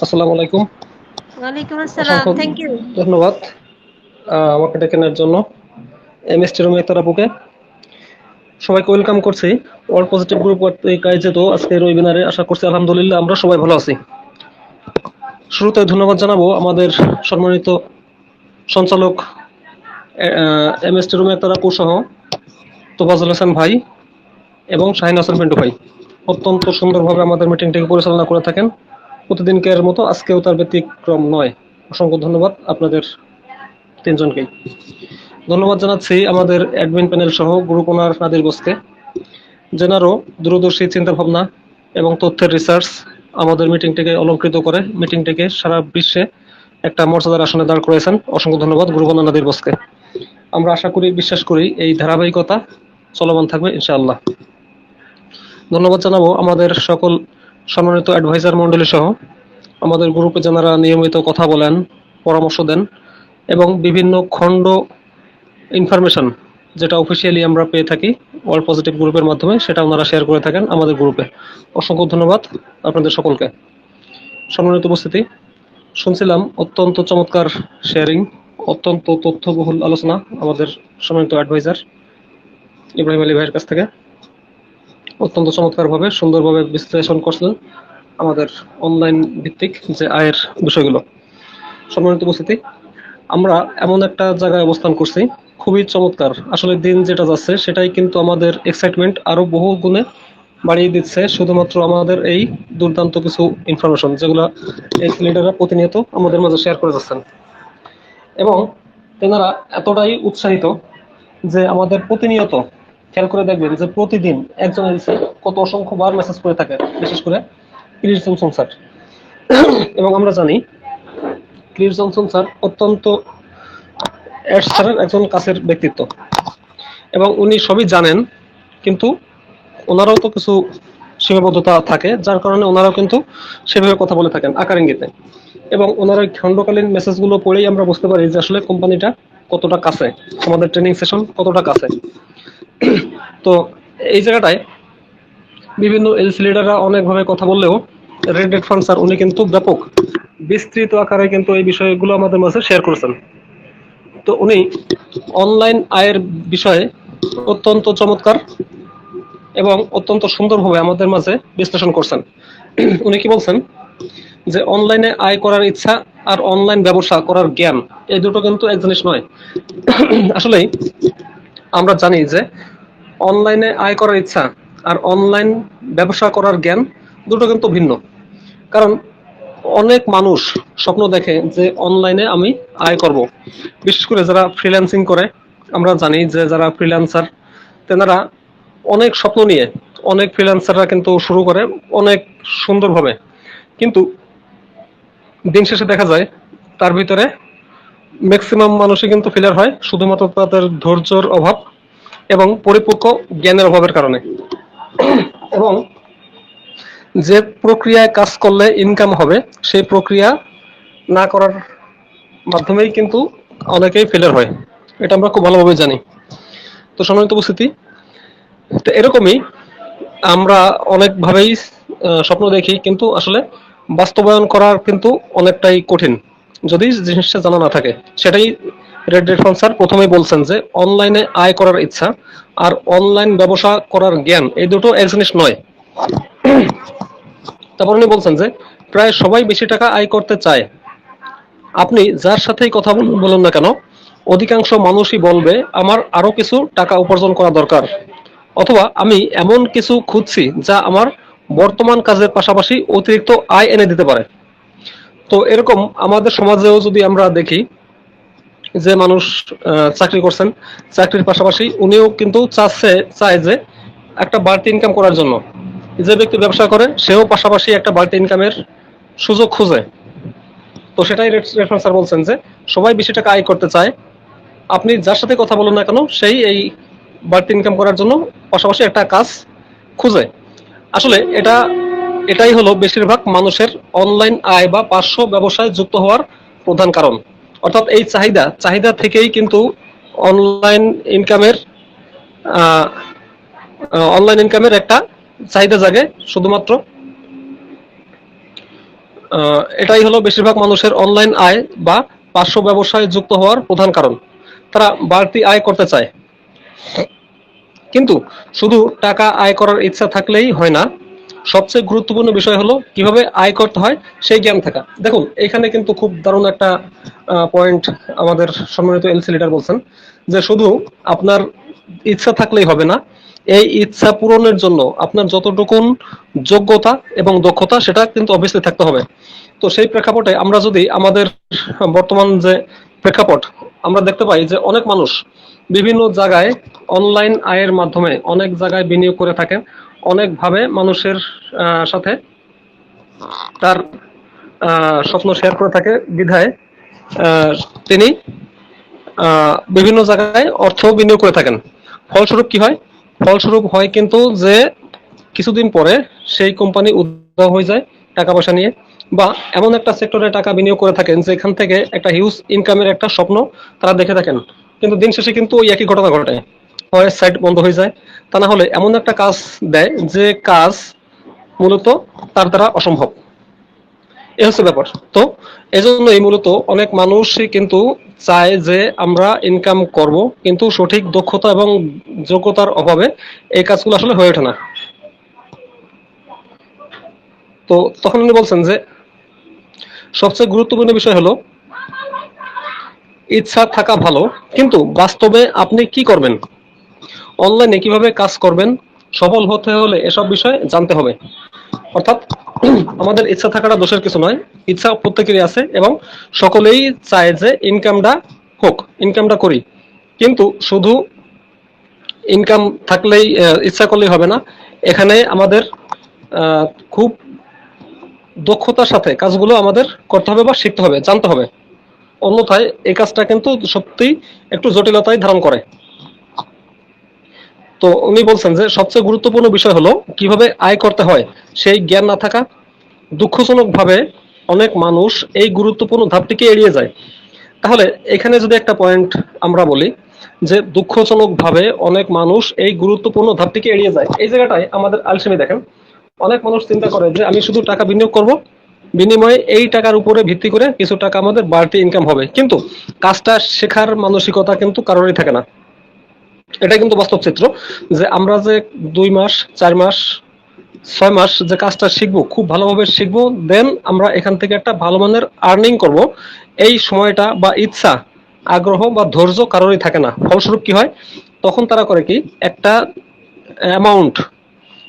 আসসালামু আলাইকুম। ওয়ালাইকুম আসসালাম, অসংখ্য থ্যাংক ইউ। ধন্যবাদ আমাকে ডেকে নেওয়ার জন্য, M S T Rumi Akter আপুকে। সবাইকে ওয়েলকাম করছি অল পজিটিভ গ্রুপ তো আজকের ওয়েবিনারে। আশা করছি আলহামদুলিল্লাহ আমরা সবাই ভালো আছি। শুরুতে ধন্যবাদ জানাবো আমাদের সম্মানিত সঞ্চালক এমএসটি রুমে তারা সহ তোফাজুল হাসান ভাই এবং শাহিন হাসান পিন্টু ভাই অত্যন্ত সুন্দরভাবে আমাদের মিটিংটিকে পরিচালনা করে থাকেন। প্রতিদিনকের মতো আজকেও তার ব্যতিক্রম নয়। অসংখ্য ধন্যবাদ আপনাদের তিনজনকেই। ধন্যবাদ জানাচ্ছি আমাদের অ্যাডমিন প্যানেল সহ গ্রুপ ওনার নাদির বোসকে, যেনারও দূরদর্শী চিন্তাভাবনা এবং তথ্যের রিসার্চ আমাদের মিটিংটিকে অলঙ্কৃত করে মিটিংটিকে সারা বিশ্বে একটা মর্যাদার আসনে দাঁড় করেছেন। অসংখ্য ধন্যবাদ গ্রুপ ওনার নাদির বোসকে। আমরা আশা করি, বিশ্বাস করি এই ধারাবাহিকতা চলমান থাকবে ইনশাআল্লাহ। ধন্যবাদ জানাবো আমাদের সকল সম্মানিত অ্যাডভাইজার মন্ডলী সহ আমাদের গ্রুপে যারা নিয়মিত কথা বলেন, পরামর্শ দেন এবং বিভিন্ন খণ্ড ইনফরমেশন যেটা অফিসিয়ালি আমরা পেয়ে থাকি অল পজিটিভ গ্রুপের মাধ্যমে, সেটা ওনারা শেয়ার করে থাকেন আমাদের গ্রুপে। অসংখ্য ধন্যবাদ আপনাদের সকলকে। সম্মানিত উপস্থিতি, শুনছিলাম অত্যন্ত চমৎকার শেয়ারিং, অত্যন্ত তথ্যবহুল আলোচনা আমাদের সম্মানিত অ্যাডভাইজার ইব্রাহিম আলী ভাইয়ের কাছ থেকে। অত্যন্ত চমৎকারভাবে সুন্দরভাবে বিশ্লেষণ করছিলেন আমাদের অনলাইন ভিত্তিক যে আয়ের বিষয়গুলো। সম্মানিত উপস্থিতি, আমরা এমন একটা জায়গায় অবস্থান করছি খুবই চমৎকার। আসলে দিন যেটা যাচ্ছে সেটাই কিন্তু আমাদের এক্সাইটমেন্ট আরো বহু গুণে বাড়িয়ে দিচ্ছে, শুধুমাত্র আমাদের এই দুর্দান্ত কিছু ইনফরমেশন যেগুলো এই লিডাররা প্রতিনিয়ত আমাদের মাঝে শেয়ার করে যাচ্ছেন। এবং তেনারা এতটাই উৎসাহিত যে আমাদের প্রতিনিয়ত খেয়াল করে দেখবেন যে প্রতিদিন একজন কত অসংখ্যবার মেসেজ করে থাকে, বিশেষ করে ক্রিস জনসন স্যার। এবং আমরা জানি ক্রিস জনসন স্যার অত্যন্ত অ্যাডস স্যারের একজন কাছের ব্যক্তিত্ব এবং উনি সবই জানেন, কিন্তু ওনারাও তো কিছু সীমাবদ্ধতা থাকে, যার কারণে ওনারাও কিন্তু সেভাবে কথা বলে থাকেন আকার ইঙ্গিতে। এবং ওনার ওই খণ্ডকালীন মেসেজগুলো পড়েই আমরা বুঝতে পারি যে আসলে কোম্পানিটা কতটা কাছে, আমাদের ট্রেনিং সেশন কতটা কাছে। তো এই জায়গাটায় বিভিন্ন এলসি লিডাররা অনেকভাবে কথা বললেও রেড ফান্ড স্যার উনি কিন্তু ব্যাপক বিস্তৃত আকারে কিন্তু এই বিষয়গুলো আমাদের মাঝে শেয়ার করেছেন। তো উনি অনলাইন আয়ের বিষয়ে অত্যন্ত চমৎকার এবং অত্যন্ত সুন্দরভাবে আমাদের মাঝে বিশ্লেষণ করছেন। উনি কি বলছেন যে অনলাইনে আয় করার ইচ্ছা আর অনলাইন ব্যবসা করার জ্ঞান এই দুটো কিন্তু এক জিনিস নয়। আসলেই আমরা জানি যে অনলাইনে আয় করার ইচ্ছা আর অনলাইন ব্যবসা করার জ্ঞান দুটো কিন্তু ভিন্ন। কারণ অনেক মানুষ স্বপ্ন দেখে যে অনলাইনে আমি আয় করব, বিশেষ করে যারা ফ্রিল্যান্সিং করে। আমরা জানি যে যারা ফ্রিল্যান্সার তেনারা অনেক স্বপ্ন নিয়ে অনেক ফ্রিল্যান্সাররা কিন্তু শুরু করে অনেক সুন্দরভাবে, কিন্তু দিন শেষে দেখা যায় তার ভিতরে ম্যাক্সিমাম মানুষই কিন্তু ফেলিয়ার হয় শুধুমাত্র তাদের ধৈর্যের অভাব এবং পরিপক্ক জ্ঞানের অভাবের কারণে। এবং যে প্রক্রিয়ায় কাজ করলে ইনকাম হবে সেই প্রক্রিয়া না করার মাধ্যমেই কিন্তু অনেকেই ফেলিয়ার হয়, এটা আমরা খুব ভালোভাবে জানি। তো সম্মানিত উপস্থিতি, তো এরকমই আমরা অনেকভাবেই স্বপ্ন দেখি, কিন্তু আসলে বাস্তবায়ন করা কিন্তু অনেকটাই কঠিন যদি জিনিসটা জানা না থাকে। সেটাই রেড ফান্ড স্যার প্রথমেই বলছেন যে অনলাইনে আয় করার ইচ্ছা আর অনলাইন ব্যবসা করার জ্ঞান এই দুটো এক জিনিস নয়। তারপর উনি বলছেন যে প্রায় সবাই বেশি টাকা আয় করতে চায়। আপনি যার সাথেই কথা বলুন না কেন, অধিকাংশ মানুষই বলবে আমার আরো কিছু টাকা উপার্জন করা দরকার, অথবা আমি এমন কিছু খুঁজছি যা আমার বর্তমান কাজের পাশাপাশি অতিরিক্ত আয় এনে দিতে পারে। তো এরকম আমাদের সমাজেও যদি আমরা দেখি যে মানুষ চাকরি করছেন, চাকরির পাশাপাশি উনিও কিন্তু চায় যে একটা বাড়তি ইনকাম করার জন্য। যে ব্যক্তি ব্যবসা করে সেও পাশাপাশি একটা বাড়তি ইনকামের সুযোগ খুঁজে। তো সেটাই রেফারেন্স স্যার বলছেন যে সবাই বেশি টাকা আয় করতে চায়, আপনি যার সাথে কথা বলুন না কেন সেই এই বাড়তি ইনকাম করার জন্য পাশাপাশি একটা কাজ খুঁজে। আসলে এটাই হলো বেশিরভাগ মানুষের অনলাইন আয় বা পার্শ্ব ব্যবসায় যুক্ত হওয়ার প্রধান কারণ। অর্থাৎ এই চাহিদা থেকেই কিন্তু অনলাইন ইনকামের একটা চাহিদা জাগে। শুধুমাত্র এটাই হলো বেশিরভাগ মানুষের অনলাইন আয় বা পার্শ্ব ব্যবসায় যুক্ত হওয়ার প্রধান কারণ। তারা বাড়তি আয় করতে চায়, কিন্তু শুধু টাকা আয় করার ইচ্ছা থাকলেই হয় না, সবচেয়ে গুরুত্বপূর্ণ বিষয় হলো কিভাবে আয় করতে হয় সেই জ্ঞান থাকা। দেখুন এখানে কিন্তু খুব দারুণ একটা পয়েন্ট আমাদের সম্মানিত এলসি লিডার বলছেন, যে শুধু আপনার ইচ্ছা থাকলেই হবে না, এই ইচ্ছা পূরণের জন্য আপনার যতটুকুন যোগ্যতা এবং দক্ষতা সেটা কিন্তু অবভিয়াসলি থাকতে হবে। তো সেই প্রেক্ষাপটে আমরা যদি আমাদের বর্তমান যে প্রেক্ষাপট, আমরা দেখতে পাই যে অনেক মানুষ বিভিন্ন জায়গায় অনলাইন আয়ের মাধ্যমে অনেক জায়গায় বিনিয়োগ করে থাকেন, অনেকভাবে মানুষের সাথে তার স্বপ্ন শেয়ার করে থাকে বিধায় তিনি বিভিন্ন জায়গায় অর্থ বিনিয়োগ করে থাকেন। ফলস্বরূপ কি হয়? ফলস্বরূপ হয় কিন্তু যে কিছুদিন পরে সেই কোম্পানি উধাও হয়ে যায় টাকা পয়সা নিয়ে, বা এমন একটা সেক্টরে টাকা বিনিয়োগ করে থাকেন যেখান থেকে একটা হিউজ ইনকামের একটা স্বপ্ন তারা দেখে থাকেন, কিন্তু দিন শেষে কিন্তু ওই একই ঘটনা ঘটে, হয় সাইট বন্ধ হয়ে যায়, তা না হলে এমন একটা কাজ দেয় যে কাজ মূলত তার দ্বারা অসম্ভব। এ হচ্ছে ব্যাপার। তো এজন্যই মূলত অনেক মানুষই কিন্তু চায় যে আমরা ইনকাম করব, কিন্তু সঠিক দক্ষতা এবং যোগ্যতার অভাবে এই কাজগুলো আসলে হয়ে ওঠে না। তো তখন উনি বলছেন যে সবচেয়ে গুরুত্বপূর্ণ বিষয় হলো ইচ্ছা থাকা ভালো, কিন্তু বাস্তবে আপনি কি করবেন, অনলাইনে কিভাবে কাজ করবেন, সফল হতে হলে এসব বিষয় জানতে হবে। অর্থাৎ আমাদের ইচ্ছা থাকাটা দোষের কিছু নয়, ইচ্ছা প্রত্যেকেরই আছে এবং সকলেই চায় যে ইনকামটা হোক, ইনকামটা করি, কিন্তু শুধু ইনকাম থাকলেই ইচ্ছা করলেই হবে না, এখানে আমাদের খুব দক্ষতার সাথে কাজগুলো আমাদের করতে হবে বা শিখতে হবে, জানতে হবে। অন্যথায় এই কাজটা কিন্তু সত্যিই একটু জটিলতায় ধারণ করে। তো উনি বলছেন যে সবচেয়ে গুরুত্বপূর্ণ বিষয় হলো কিভাবে আয় করতে হয় সেই জ্ঞান না থাকা। দুঃখজনকভাবে অনেক মানুষ এই গুরুত্বপূর্ণ ধাপটিকে এড়িয়ে যায়। তাহলে এখানে যদি একটা পয়েন্ট আমরা বলি যে দুঃখজনকভাবে অনেক মানুষ এই গুরুত্বপূর্ণ ধাপটিকে এড়িয়ে যায়, এই জায়গাটায় আমাদের আলসেমি দেখেন। অনেক মানুষ চিন্তা করে যে আমি শুধু টাকা বিনিয়োগ করব, বিনিময়ে এই টাকার উপরে ভিত্তি করে কিছু টাকা আমাদের বাড়তি ইনকাম হবে, কিন্তু কাজটা শেখার মানসিকতা কিন্তু কারোরই থাকে না। এটা কিন্তু বাস্তব চিত্র যে আমরা যে 2 মাস 4 মাস 6 মাস যে কাজটা শিখবো, খুব ভালোভাবে শিখবো, দেন আমরা এখান থেকে একটা ভালো মানের আর্নিং করব, এই সময়টা বা ইচ্ছা আগ্রহ বা ধৈর্য কারোরই থাকে না। ফলস্বরূপ কি হয়, তখন তারা করে কি একটা অ্যামাউন্ট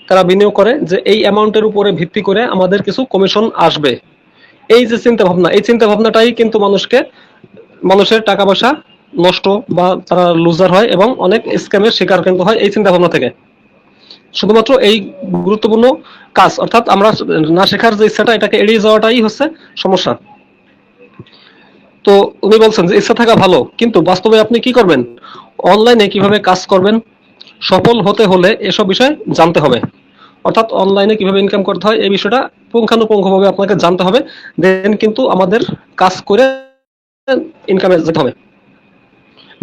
তারা বিনিয়োগ করে যে এই অ্যামাউন্টের উপরে ভিত্তি করে আমাদের কিছু কমিশন আসবে। এই যে চিন্তা ভাবনা, এই চিন্তা ভাবনাটাই কিন্তু মানুষের টাকা পয়সা নষ্ট বা তারা লুজার হয় এবং অনেক স্ক্যামের শিকার কিন্তু হয় এই চিন্তা ভাবনা থেকে। শুধুমাত্র এই গুরুত্বপূর্ণ কাজ অর্থাৎ আমরা না শেখার যে ইচ্ছাটা, এটাকে এড়িয়ে যাওয়াটাই হচ্ছে সমস্যা। তো উনি বলছেন যে ইচ্ছা থাকা ভালো, কিন্তু বাস্তবে আপনি কি করবেন, অনলাইনে কিভাবে কাজ করবেন, সফল হতে হলে এসব বিষয় জানতে হবে। অর্থাৎ অনলাইনে কিভাবে ইনকাম করতে হয় এই বিষয়টা পুঙ্খানুপুঙ্খভাবে আপনাকে জানতে হবে, দেন কিন্তু আমাদের কাজ করে ইনকামে যেতে হবে।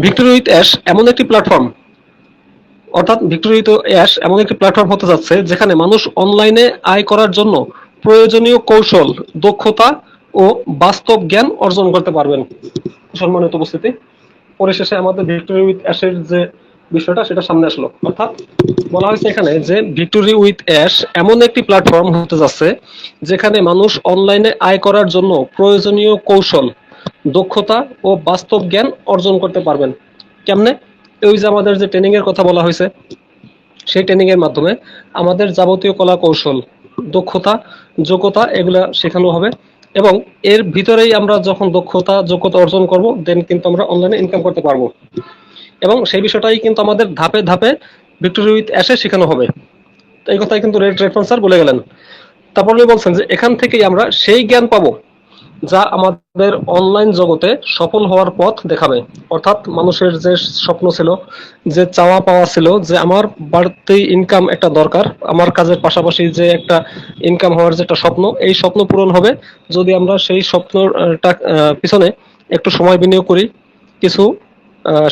ভিক্টোরি উইথ অ্যাশ এমন একটি প্ল্যাটফর্ম, অর্থাৎ ভিক্টোরি উইথ অ্যাশ এমন একটি প্ল্যাটফর্ম হতে যাচ্ছে যেখানে মানুষ অনলাইনে আয় করার জন্য প্রয়োজনীয় কৌশল, দক্ষতা ও বাস্তব জ্ঞান অর্জন করতে পারবেন। সম্মানিত উপস্থিতি, পরিশেষে আমাদের ভিক্টোরি উইথ অ্যাশের যে বিষয়টা সেটা সামনে আসলো। অর্থাৎ বলা হয়েছে এখানে যে ভিক্টোরি উইথ অ্যাশ এমন একটি প্ল্যাটফর্ম হতে যাচ্ছে যেখানে মানুষ অনলাইনে আয় করার জন্য প্রয়োজনীয় কৌশল, দক্ষতা ও বাস্তব জ্ঞান অর্জন করতে পারবেন। কেমনে? ওই যে আমাদের যে ট্রেনিং এর কথা বলা হয়েছে, সেই ট্রেনিং এর মাধ্যমে আমাদের যাবতীয় কলা কৌশল, দক্ষতা, যোগ্যতা এগুলা শেখানো হবে এবং এর ভিতরেই আমরা যখন দক্ষতা যোগ্যতা অর্জন করব, দেন কিন্তু আমরা অনলাইনে ইনকাম করতে পারবো এবং সেই বিষয়টাই কিন্তু আমাদের ধাপে ধাপে ভিক্টোরি উইথ অ্যাশে শেখানো হবে। এই কথাই কিন্তু রেড স্যার বলে গেলেন। তারপর উনি বলছেন যে এখান থেকেই আমরা সেই জ্ঞান পাবো যা আমাদের অনলাইন জগতে সফল হওয়ার পথ দেখাবে। অর্থাৎ মানুষের যে স্বপ্ন ছিল, যে চাওয়া পাওয়া ছিল যে আমার বাড়তি ইনকাম একটা দরকার, আমার কাজের পাশাপাশি যে একটা ইনকাম হওয়ার যে একটা স্বপ্ন, এই স্বপ্ন পূরণ হবে যদি আমরা সেই স্বপ্নটা পিছনে একটু সময় বিনিয়োগ করি, কিছু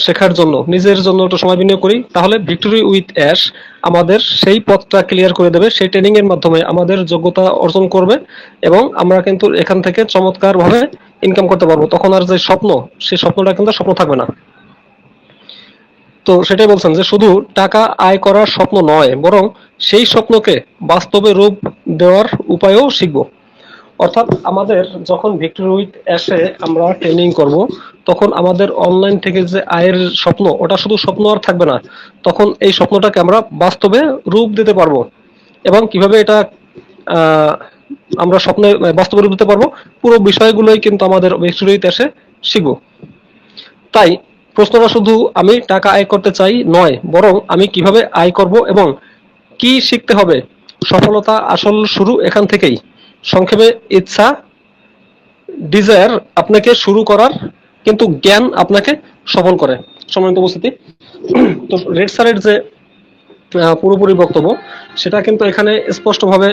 শেখার জন্য, নিজের জন্য একটু সময় বিনিয়োগ করি, তাহলে ভিক্টোরি উইথ অ্যাশ আমাদের সেই পথটা ক্লিয়ার করে দেবে। সেই ট্রেনিং এর মাধ্যমে আমাদের যোগ্যতা অর্জন করবে এবং আমরা কিন্তু এখান থেকে চমৎকার ভাবে ইনকাম করতে পারবো। তখন আর যে স্বপ্ন, সেই স্বপ্নটা কিন্তু স্বপ্ন থাকবে না। তো সেটাই বলছেন যে শুধু টাকা আয় করার স্বপ্ন নয়, বরং সেই স্বপ্নকে বাস্তবে রূপ দেওয়ার উপায়ও শিখব। অর্থাৎ আমাদের যখন ভিক্টরি উইথ অ্যাশে আমরা ট্রেনিং করব, তখন আমাদের অনলাইন থেকে যে আয়ের স্বপ্ন, ওটা শুধু স্বপ্ন আর থাকবে না, তখন এই স্বপ্নটাকে আমরা বাস্তবে রূপ দিতে পারবো। এবং কিভাবে এটা আহ, আমরা স্বপ্নে বাস্তবে রূপ দিতে পারবো, পুরো বিষয়গুলোই কিন্তু আমাদের ভিক্টরি উইথ অ্যাশে শিখবো। তাই প্রশ্নটা শুধু আমি টাকা আয় করতে চাই নয়, বরং আমি কিভাবে আয় করব এবং কি শিখতে হবে। সফলতা আসল শুরু এখান থেকেই। সংক্ষেপে, ইচ্ছা, ডিজায়ার আপনাকে শুরু করার, কিন্তু জ্ঞান আপনাকে সফল করে। সম্মানিত উপস্থিতি, তো রেড স্যারের যে পুরোপুরি বক্তব্য, সেটা কিন্তু এখানে স্পষ্টভাবে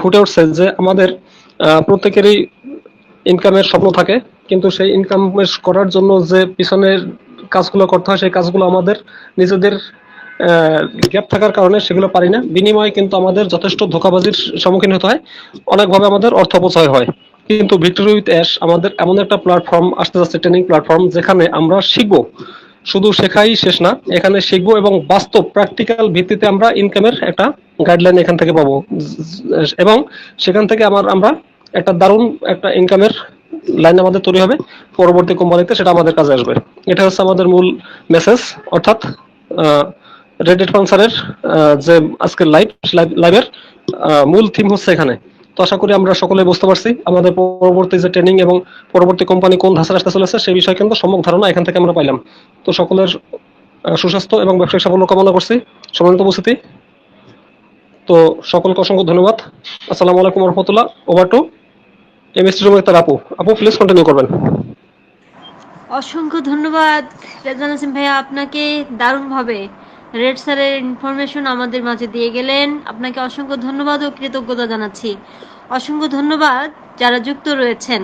ফুটে উঠছে যে আমাদের প্রত্যেকেরই ইনকামের স্বপ্ন থাকে, কিন্তু সেই ইনকাম করার জন্য যে পিছনের কাজগুলো করতে হয়, সেই কাজগুলো আমাদের নিজেদের গ্যাপ থাকার কারণে সেগুলো পারি না। বিনিময়ে কিন্তু আমাদের যথেষ্ট ধোঁকাবাজির সম্মুখীন হতে হয়, অনেকভাবে আমাদের অর্থ অপচয় হয়। কিন্তু ভিক্টরি উইথ অ্যাশ আমাদের এমন একটা প্ল্যাটফর্ম আসতে যাচ্ছে, ট্রেনিং প্ল্যাটফর্ম, যেখানে আমরা শিখবো। শুধু শেখাই শেষ না, এখানে শিখবো এবং বাস্তব প্র্যাকটিক্যাল ভিত্তিতে আমরা ইনকামের একটা গাইডলাইন এখান থেকে পাবো। এবং সেখান থেকে আমরা একটা দারুণ একটা ইনকামের লাইন আমাদের তৈরি হবে, পরবর্তী কোম্পানিতে সেটা আমাদের কাজে আসবে। এটা হচ্ছে আমাদের মূল মেসেজ। অর্থাৎ রেড স্পন্সরের যে আজকের লাইভের মূল থিম হচ্ছে এখানে। তো আশা করি আমরা সকলে বুঝতে পারছি আমাদের পরবর্তী যে ট্রেনিং এবং পরবর্তী কোম্পানি কোন ধাঁচে আসতে চলেছে, সেই বিষয়ে কিন্তু সম্যক ধারণা এখান থেকে আমরা পাইলাম। তো সকলের সুস্বাস্থ্য এবং ব্যবসায়িক সাফল্য কামনা করছি। সম্মানিত উপস্থিতি, তো সকলকে অসংখ্য ধন্যবাদ। আসসালামু আলাইকুম রহমতুল্লাহ। ওভার টু এমএসটি রুমের তার আপু। আপু প্লিজ কন্টিনিউ করবেন। অসংখ্য ধন্যবাদ রেজওয়ান হাসান ভাইয়া, আপনাকে দারুণভাবে রেড স্যারের ইনফরমেশন আমাদের মাঝে দিয়ে গেলেন। আপনাকে অসংখ্য ধন্যবাদ ও কৃতজ্ঞতা জানাচ্ছি। অসংখ্য ধন্যবাদ যারা যুক্ত রয়েছেন।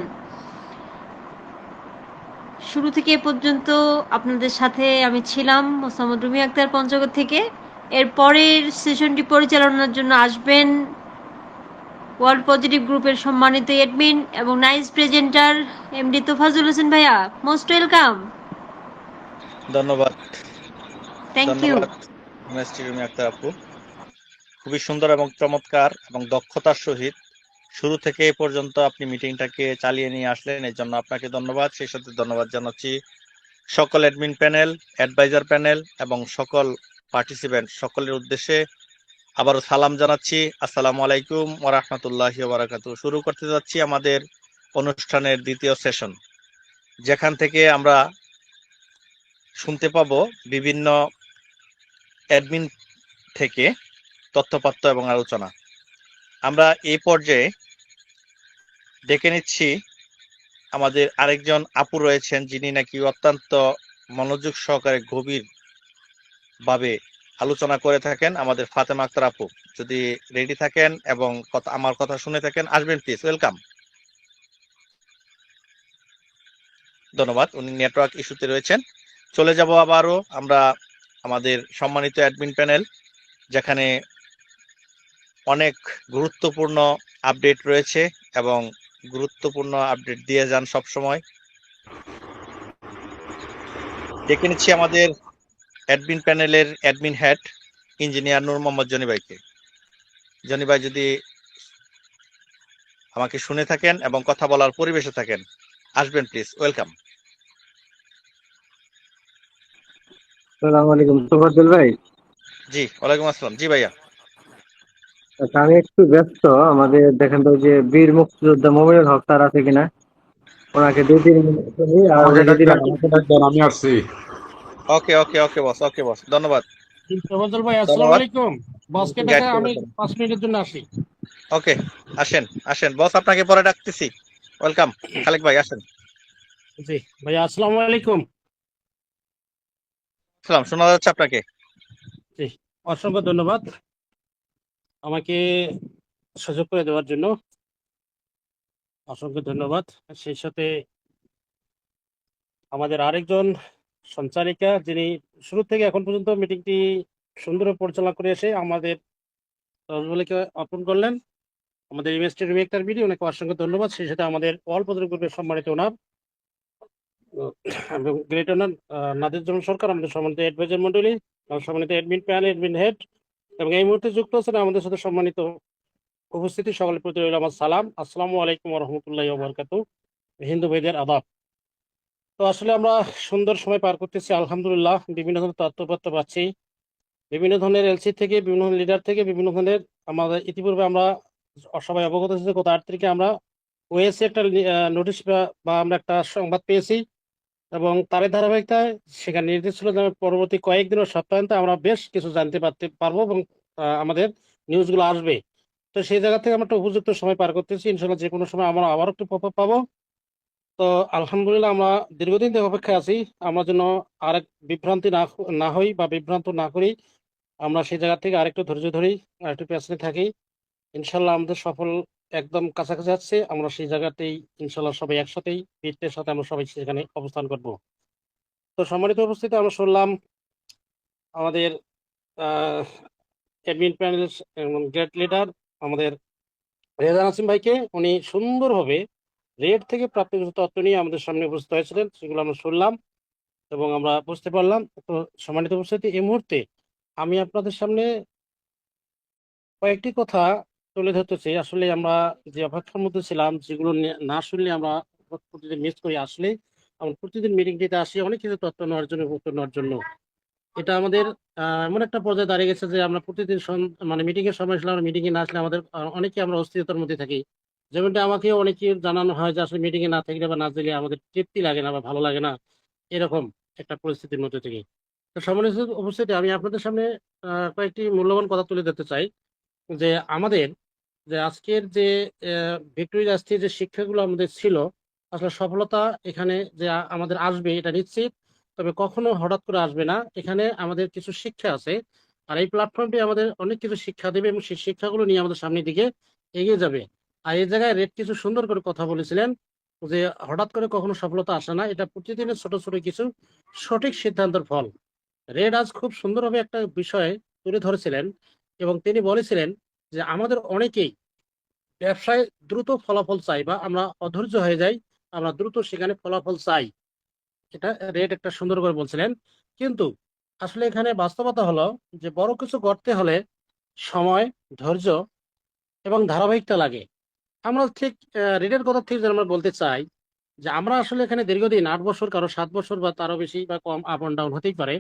শুরু থেকে এ পর্যন্ত আপনাদের সাথে আমি ছিলাম মোসাম্মদ রুমি আক্তার পঞ্চগড় থেকে। এর পরের সেশনটি পরিচালনার জন্য আসবেন ওয়ার্ল্ড পজিটিভ গ্রুপের সম্মানিত অ্যাডমিন এবং nice presenter MD Tofazul Hossain ভাইয়া। Most welcome. ধন্যবাদ। Thank you. ধন্যবাদ মিষ্টি রুমি আক্তার আপু, খুবই সুন্দর এবং চমৎকার এবং দক্ষতার সহিত শুরু থেকে এ পর্যন্ত আপনি মিটিংটাকে চালিয়ে নিয়ে আসলেন, এর জন্য আপনাকে ধন্যবাদ। সেই সাথে ধন্যবাদ জানাচ্ছি সকল অ্যাডমিন প্যানেল, অ্যাডভাইজার প্যানেল এবং সকল পার্টিসিপেন্ট, সকলের উদ্দেশ্যে আবারও সালাম জানাচ্ছি। আসসালামু আলাইকুম ওয়া রাহমাতুল্লাহি ওয়া বারাকাতুহু। শুরু করতে যাচ্ছি আমাদের অনুষ্ঠানের দ্বিতীয় সেশন, যেখান থেকে আমরা শুনতে পাবো বিভিন্ন অ্যাডমিন থেকে তথ্যপাত্র এবং আলোচনা। আমরা এই পর্যায়ে ডেকে নিচ্ছি আমাদের আরেকজন আপু রয়েছেন, যিনি নাকি অত্যন্ত মনোযোগ সহকারে গভীর ভাবে আলোচনা করে থাকেন, আমাদের ফাতেমা আক্তার আপু। যদি রেডি থাকেন এবং আমার কথা শুনে থাকেন, আসবেন প্লিজ। ওয়েলকাম। ধন্যবাদ, উনি নেটওয়ার্ক ইস্যুতে রয়েছেন। চলে যাব আবারও আমরা আমাদের সম্মানিত অ্যাডমিন প্যানেল, যেখানে অনেক গুরুত্বপূর্ণ আপডেট রয়েছে এবং গুরুত্বপূর্ণ আপডেট দিয়ে যান সব সময়। ডেকে নিচ্ছি আমাদের অ্যাডমিন প্যানেলের অ্যাডমিন হেড ইঞ্জিনিয়ার নূর মোহাম্মদ জনি ভাইকে। জনি ভাই যদি আমাকে শুনে থাকেন এবং কথা বলার পরিবেশে থাকেন, আসবেন প্লিজ। ওয়েলকাম। আসসালামু আলাইকুম তোফাজ্জল ভাই। জি, ওয়ালাইকুম আসসালাম। জি ভাইয়া। আচ্ছা, আমি একটু ব্যস্ত। আমাদের দেখেন তো যে বীর মুক্তিযোদ্ধা মোবাইল হক স্যার আছে কিনা, ওনাকে 2-3 মিনিট বলি আর আমাকে উনি ডাক যদি দেন, আমাকে ডাক দেন, আমি আসছি। ওকে ওকে ওকে বস, ওকে বস, ধন্যবাদ। তোফাজ্জল ভাই আসসালামু ধন্যবাদ। আলাইকুম। বসকে গাইড ডাকা, আমি করার জন্য। 5 মিনিটের জন্য আসি। ওকে, আসেন আসেন বস, আপনাকে পরে ডাকতেছি। ওয়েলকাম। খালেক ভাই আসেন। জি ভাইয়া আসসালামু আলাইকুম। সালাম, শোনা যাচ্ছে আপনাকে? জি, অসংখ্য ধন্যবাদ আমাকে সুযোগ করে দেওয়ার জন্য। অসংখ্য ধন্যবাদ। সেই সাথে আমাদের আরেকজন সঞ্চালিকা, যিনি শুরু থেকে এখন পর্যন্ত মিটিংটি সুন্দরভাবে পরিচালনা করে এসে আমাদের দলগুলিকে অর্পণ করলেন, আমাদের ইনভেস্টার রিমেক্টার ভিডিও, অনেক অসংখ্য ধন্যবাদ। সেই সাথে আমাদের অল পদের গ্রুপের সম্মানিত ওনার এবং গ্রেট অনার নাদির জামান সরকার, আমাদের সম্মানিত অ্যাডভাইজার মন্ডলী, সম্মানিত অ্যাডমিন প্যানেল, অ্যাডমিন হেড, এবং এই মুহূর্তে যুক্ত আছেন আমাদের সাথে সম্মানিত উপস্থিতি, সকলের প্রতি রইল আমার সালাম। আসসালামু আলাইকুম ওয়া রাহমাতুল্লাহি ওয়া বারাকাতুহু। হিন্দু ভাইদের আদাব। তো আসলে আমরা সুন্দর সময় পার করতেছি আলহামদুলিল্লাহ। বিভিন্ন ধরনের তথ্যপত্র পাচ্ছি, বিভিন্ন ধরনের এলসি থেকে, বিভিন্ন ধরনের লিডার থেকে, বিভিন্ন ধরনের আমাদের ইতিপূর্বে আমরা সবাই অবগত হচ্ছে গত 8 তারিখে আমরা ওএসএ একটা নোটিশ বা আমরা একটা সংবাদ পেয়েছি, এবং তার ধারাবাহিকতায় সেখানে নির্দেশ ছিল যে পরবর্তী কয়েকদিনের সপ্তাহান্তে আমরা বেশ কিছু জানতে পারবো, এবং আমাদের নিউজগুলো আসবে। তো সেই জায়গা থেকে আমরা একটা উপযুক্ত সময় পার করতেছি। ইনশাল্লাহ যে কোনো সময় আমরা আবার একটু পপ পাবো। তো আলহামদুলিল্লাহ আমরা দীর্ঘদিন থেকে অপেক্ষায় আছি। আমরা যেন আরেক বিভ্রান্তি না হই বা বিভ্রান্ত না করি, আমরা সেই জায়গা থেকে আরেকটু ধৈর্য ধরি, আরেকটু পেছনে থাকি। ইনশাল্লাহ আমাদের সফল একদম কাছাকাছি আসছে। আমরা সেই জায়গাতেই ইনশাল্লাহ সবাই একসাথেই বীরদের সাথে আমরা সবাই সেখানে অবস্থান করব। তো সম্মানিত উপস্থিতি, আমরা শুনলাম আমাদের অ্যাডমিন প্যানেল গ্রেট লিডার আমাদের রেজা নাসিম ভাইকে। উনি সুন্দরভাবে রেড থেকে প্রাপ্ত কিছু তথ্য নিয়ে আমাদের সামনে উপস্থিত হয়েছিলেন, সেগুলো আমরা শুনলাম এবং আমরা বুঝতে পারলাম। তো সম্মানিত উপস্থিতি, এই মুহূর্তে আমি আপনাদের সামনে কয়েকটি কথা তুলে ধরতে চাই। আসলে আমরা যে অপেক্ষার মধ্যে ছিলাম, যেগুলো না শুনলে আমরা প্রতিদিন মিস করি। আসলে আমরা প্রতিদিন মিটিং দিতে আসি অনেক কিছু তথ্য নেওয়ার জন্য, উত্তর নেওয়ার জন্য। এটা আমাদের এমন একটা পর্যায়ে দাঁড়িয়ে গেছে যে আমরা প্রতিদিন মানে মিটিং এর সময় আসলে আমরা মিটিং এ না আসলে আমাদের অনেকে আমরা অস্থিরতার মধ্যে থাকি। যেমনটা আমাকে অনেকে জানানো হয় যে আসলে মিটিং এ না থাকলে বা না দিলে আমাদের তৃপ্তি লাগে না বা ভালো লাগে না, এরকম একটা পরিস্থিতির মধ্যে থেকে। তো সম্মানিত উপস্থিতি, আমি আপনাদের সামনে কয়েকটি মূল্যবান কথা তুলে ধরতে চাই। যে আমাদের যে আজকের যে ভিক্টোরি রাষ্ট্রের যে শিক্ষাগুলো আমাদের ছিল, আসলে সফলতা এখানে যে আমাদের আসবে এটা নিশ্চিত। তবে কখনো হঠাৎ করে আসবে না। এখানে আমাদের কিছু শিক্ষা আছে, আর এই প্ল্যাটফর্মটি আমাদের অনেক কিছু শিক্ষা দেবে এবং সেই শিক্ষাগুলো নিয়ে আমাদের সামনের দিকে এগিয়ে যাবে। আর এই জায়গায় রেড কিছু সুন্দর করে কথা বলেছিলেন যে হঠাৎ করে কখনো সফলতা আসে না, এটা প্রতিদিনের ছোট ছোট কিছু সঠিক সিদ্ধান্তের ফল। রেড আজ খুব সুন্দরভাবে একটা বিষয় তুলে ধরেছিলেন, এবং তিনি বলেছিলেন যে আমাদের অনেকেই ব্যবসায় দ্রুত ফলাফল চাই বা আমরা অধৈর্য হয়ে যাই, আমরা দ্রুত সেখানে ফলাফল চাই। এটা রেড একটা সুন্দর করে বলছিলেন। কিন্তু আসলে এখানে বাস্তবতা হলো যে বড় কিছু করতে হলে সময়, ধৈর্য এবং ধারাবাহিকতা লাগে। আমরা ঠিক রেডের কথা ঠিক যেন আমরা বলতে চাই যে আমরা আসলে এখানে দীর্ঘদিন 8 বছর, কারো 7 বছর বা তারও বেশি বা কম আপ অ্যান্ড ডাউন হতেই পারে,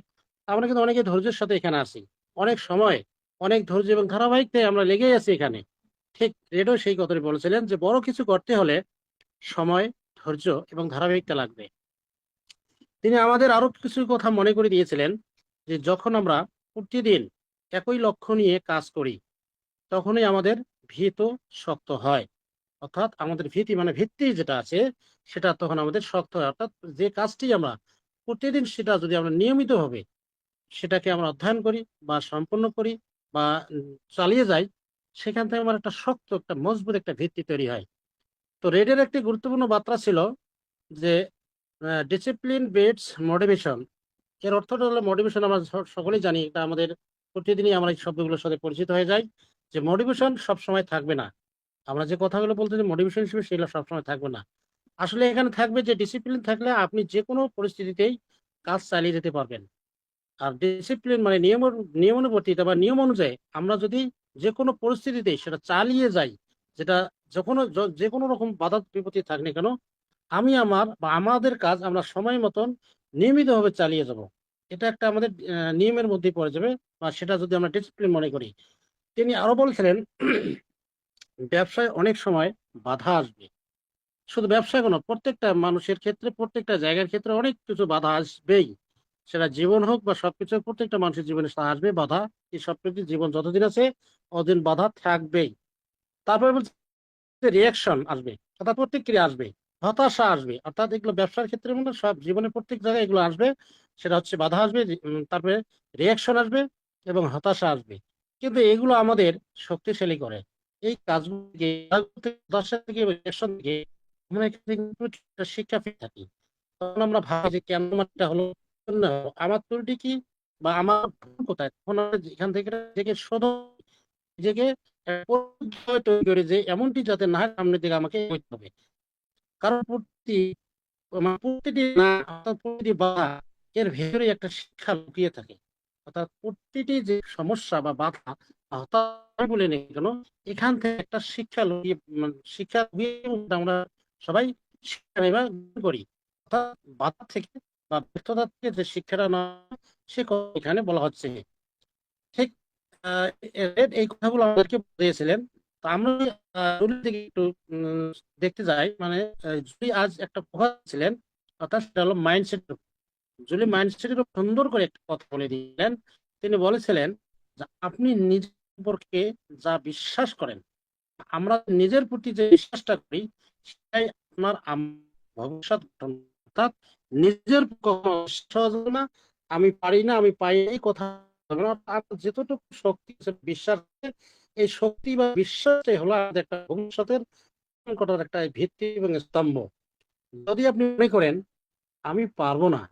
আমরা কিন্তু অনেকে ধৈর্যের সাথে এখানে আছি। অনেক সময় অনেক ধৈর্য এবং ধারাবাহিকতায় আমরা লেগেই আছি এখানে। ঠিক রেডও সেই কথাই বলেছিলেন যে বড় কিছু করতে হলে সময়, ধৈর্য এবং ধারাবাহিকতা লাগবে। তিনি আমাদের আরো কিছু কথা মনে করে দিয়েছিলেন যে যখন আমরা প্রতিদিন একই লক্ষ্য নিয়ে কাজ করি, তখনই আমাদের ভিত শক্ত হয়। অর্থাৎ আমাদের ভীতি মানে ভিত্তি যেটা আছে সেটা তখন আমাদের শক্ত হয়। অর্থাৎ যে কাজটি আমরা প্রতিদিন, সেটা যদি আমরা নিয়মিত ভাবে সেটাকে আমরা অধ্যয়ন করি বা সম্পন্ন করি বা চালিয়ে যাই, সেখান থেকে আমার একটা শক্ত, একটা মজবুত একটা ভিত্তি তৈরি হয়। তো রেডের একটি গুরুত্বপূর্ণ বার্তা ছিল যে ডিসিপ্লিন বিটস মোটিভেশন। এর অর্থটা হলো মোটিভেশন। আমরা সকলেই জানি, এটা আমাদের প্রতিদিনই আমরা এই শব্দগুলোর সাথে পরিচিত হয়ে যাই যে মোটিভেশন সবসময় থাকবে না। আমরা যে কথাগুলো বলতে যে মোটিভেশন হিসেবে, সেগুলো সবসময় থাকবে না। আসলে এখানে থাকবে যে ডিসিপ্লিন থাকলে আপনি যে কোনো পরিস্থিতিতেই কাজ চালিয়ে যেতে পারবেন। আর ডিসিপ্লিন মানে নিয়মানুবর্তিতা বা নিয়ম অনুযায়ী আমরা যদি যে কোনো পরিস্থিতিতে সেটা চালিয়ে যাই, যেটা যখন যে কোনো রকম বাধা বিপত্তি থাক না কেন, আমি আমার বা আমাদের কাজ আমরা সময় মতন নিয়মিতভাবে চালিয়ে যাব। এটা একটা আমাদের নিয়মের মধ্যে পড়ে যাবে, বা সেটা যদি আমরা ডিসিপ্লিন মনে করি। তিনি আরো বলছিলেন ব্যবসায় অনেক সময় বাধা আসবে। শুধু ব্যবসায় কোনো, প্রত্যেকটা মানুষের ক্ষেত্রে, প্রত্যেকটা জায়গার ক্ষেত্রে অনেক কিছু বাধা আসবেই। সেটা জীবন হোক বা সবকিছু, প্রত্যেকটা মানুষের জীবনে আসবে বাধা। এই সবকিছু জীবন যতদিন আছে অতদিন বাধা থাকবেই। তারপরে বলছে রিয়াকশন আসবে, অর্থাৎ প্রতিক্রিয়া আসবে, হতাশা আসবে। অর্থাৎ এগুলো ব্যবসার ক্ষেত্রে মানে সব জীবনের প্রত্যেক জায়গায় এগুলো আসবে। সেটা হচ্ছে বাধা আসবে, তারপরে রিয়াকশন আসবে এবং হতাশা আসবে। কিন্তু এগুলো আমাদের শক্তিশালী করে। এই কাজগুলোকে, হতাশা থেকে রিয়াকশন থেকে আমরা এখান থেকে কিন্তু একটা শিক্ষা পেয়ে থাকি। তখন আমরা ভাবি যে কেন এটা হলো, কেন হলো? আমার ত্রুটি কি বা আমার ভুল কোথায়, তখন আমরা এখান থেকে নিজেকে শোধন, নিজেকে তৈরি করে যে এমনটি যাতে না হয়, সামনের দিকে আমাকে এগোতে হবে। কারণ প্রতি মানে প্রতিটি না অর্থাৎ প্রতিটি বাধা এর ভেতরে একটা শিক্ষা লুকিয়ে থাকে। অর্থাৎ প্রতিটি যে সমস্যা বা বাধা বা হতাশা বলে নেই কেন, এখান থেকে একটা শিক্ষা লুকিয়ে শিক্ষা লুকিয়ে আমরা সবাই শিক্ষা নেবার করি। অর্থাৎ বাধা থেকে বা ব্যর্থতা থেকে যে শিক্ষাটা না সে এখানে বলা হচ্ছে। ঠিক এই কথাগুলো আমাদেরকে বুঝিয়েছিলেন। তো আমরা জুলি থেকে একটু দেখতে যাই, মানে জুলি আজ একটা প্রভাব ছিলেন, অর্থাৎ সেটা হলো মাইন্ডসেট। জুলি মাইন্ডসেটের উপর সুন্দর করে একটা কথা বলে দিলেন। তিনি বলেছিলেন যে আপনি নিজের সম্পর্কে যা বিশ্বাস করেন, আমরা নিজের প্রতি যে বিশ্বাসটা করি, সেটাই আপনার ভবিষ্যৎ গঠন। অর্থাৎ নিজের কখনো বিশ্বাস হবে না, আমি পারি না, আমি পাই এই কথা হবে না। আপনার যতটুকু শক্তি আছে, বিশ্বাস আছে, এই শক্তি বা বিশ্বাসটাই হলো আমাদের একটা ভবিষ্যতের করার একটা ভিত্তি এবং স্তম্ভ। যদি আপনি মনে করেন আমি পারবো না,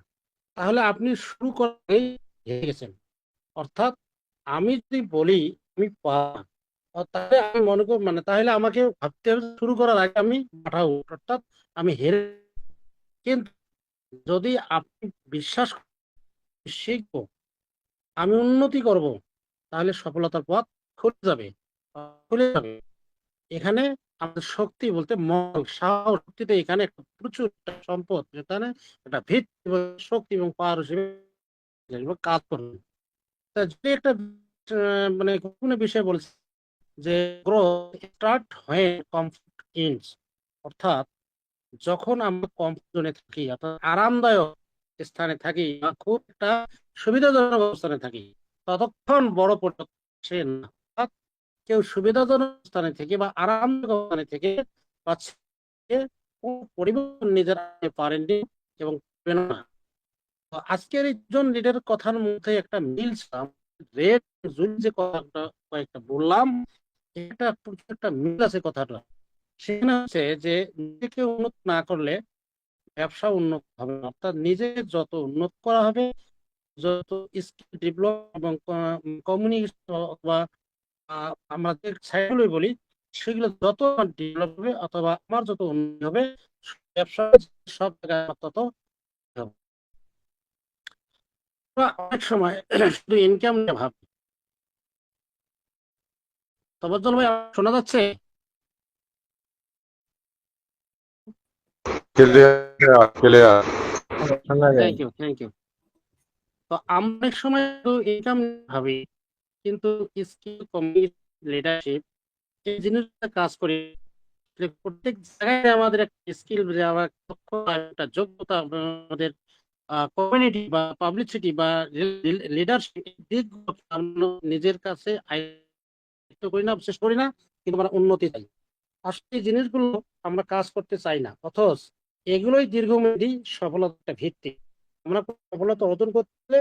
তাহলে আপনি শুরু করেই হেরে গেছেন। অর্থাৎ আমি যদি বলি আমি পারবো না, তাহলে আমি মনে করি মানে তাহলে আমাকে ভাবতে হবে শুরু করার আগে আমি মাথা উঠ, অর্থাৎ আমি হেরে। কিন্তু যদি আপনি বিশ্বাস করেন, শিখবো, আমি উন্নতি করব, তাহলে সফলতার পথ খুলে যাবে, খুলে যাবে। এখানে আমাদের শক্তি বলতে মন সাহস শক্তিতে এখানে একটা প্রচুর একটা সম্পদ, যেখানে একটা ভিত্তি এবং শক্তি এবং পাওয়ার হিসেবে কাজ করবে। তা যদি একটা মানে কোনো বিষয় বলছে যে গ্রোথ স্টার্ট হয়ে কমফোর্ট ইন্স, অর্থাৎ যখন আমরা কমফোর্ট জোনে থাকি, অর্থাৎ আরামদায়ক স্থানে থাকি বা খুব একটা সুবিধাজনক অবস্থানে থাকি, ততক্ষণ বড় পরিবর্তন আসে না। অর্থাৎ কেউ সুবিধাজনক স্থানে থেকে বা আরামদায়ক স্থানে থেকে পাচ্ছে, কোনো পরিবর্তন নিজের আনতে পারেননি এবং পারবেন না। তো আজকের এই দুজন লিডারের কথার মধ্যে একটা মিল ছিল। রেড জুন যে কথাটা কয়েকটা বললাম, এটা প্রচুর একটা মিল আছে কথাটা। সেখানে হচ্ছে যে নিজেকে উন্নত না করলে ব্যবসা উন্নত হবে না। অর্থাৎ নিজে যত উন্নত করা হবে, যত স্কিল ডেভেলপ এবং কমিউনিকেশন অথবা আমরা যে সাইডগুলোই বলি, সেগুলো যত ডেভেলপ হবে অথবা আমার যত উন্নতি হবে, ব্যবসা সব জায়গায় তত হবে। অনেক সময় শুধু ইনকাম নিয়ে ভাবি। তবজ্জল ভাই, শোনা যাচ্ছে? Clear clear. শোনা যায়। Thank you, thank you. তো আমরা অনেক সময় শুধু ইনকাম ভাবি, কিন্তু স্কিল, কমিউনিকেশন, লিডারশিপ এই জিনিসটা কাজ করি। প্রত্যেক জায়গায় আমাদের একটা স্কিল, আমার দক্ষতা, একটা যোগ্যতা, আমাদের কমিউনিটি বা পাবলিসিটি বা লিডারশিপ দিকগুলো আমরা নিজের কাছে আয়ত্ত করি না, শেষ করি না, কিন্তু আমরা উন্নতি চাই। আসলে এই জিনিসগুলো আমরা কাজ করতে চাই না, অথচ এগুলোই দীর্ঘমেয়াদী সফলতার একটা ভিত্তি। আমরা সফলতা অর্জন করতে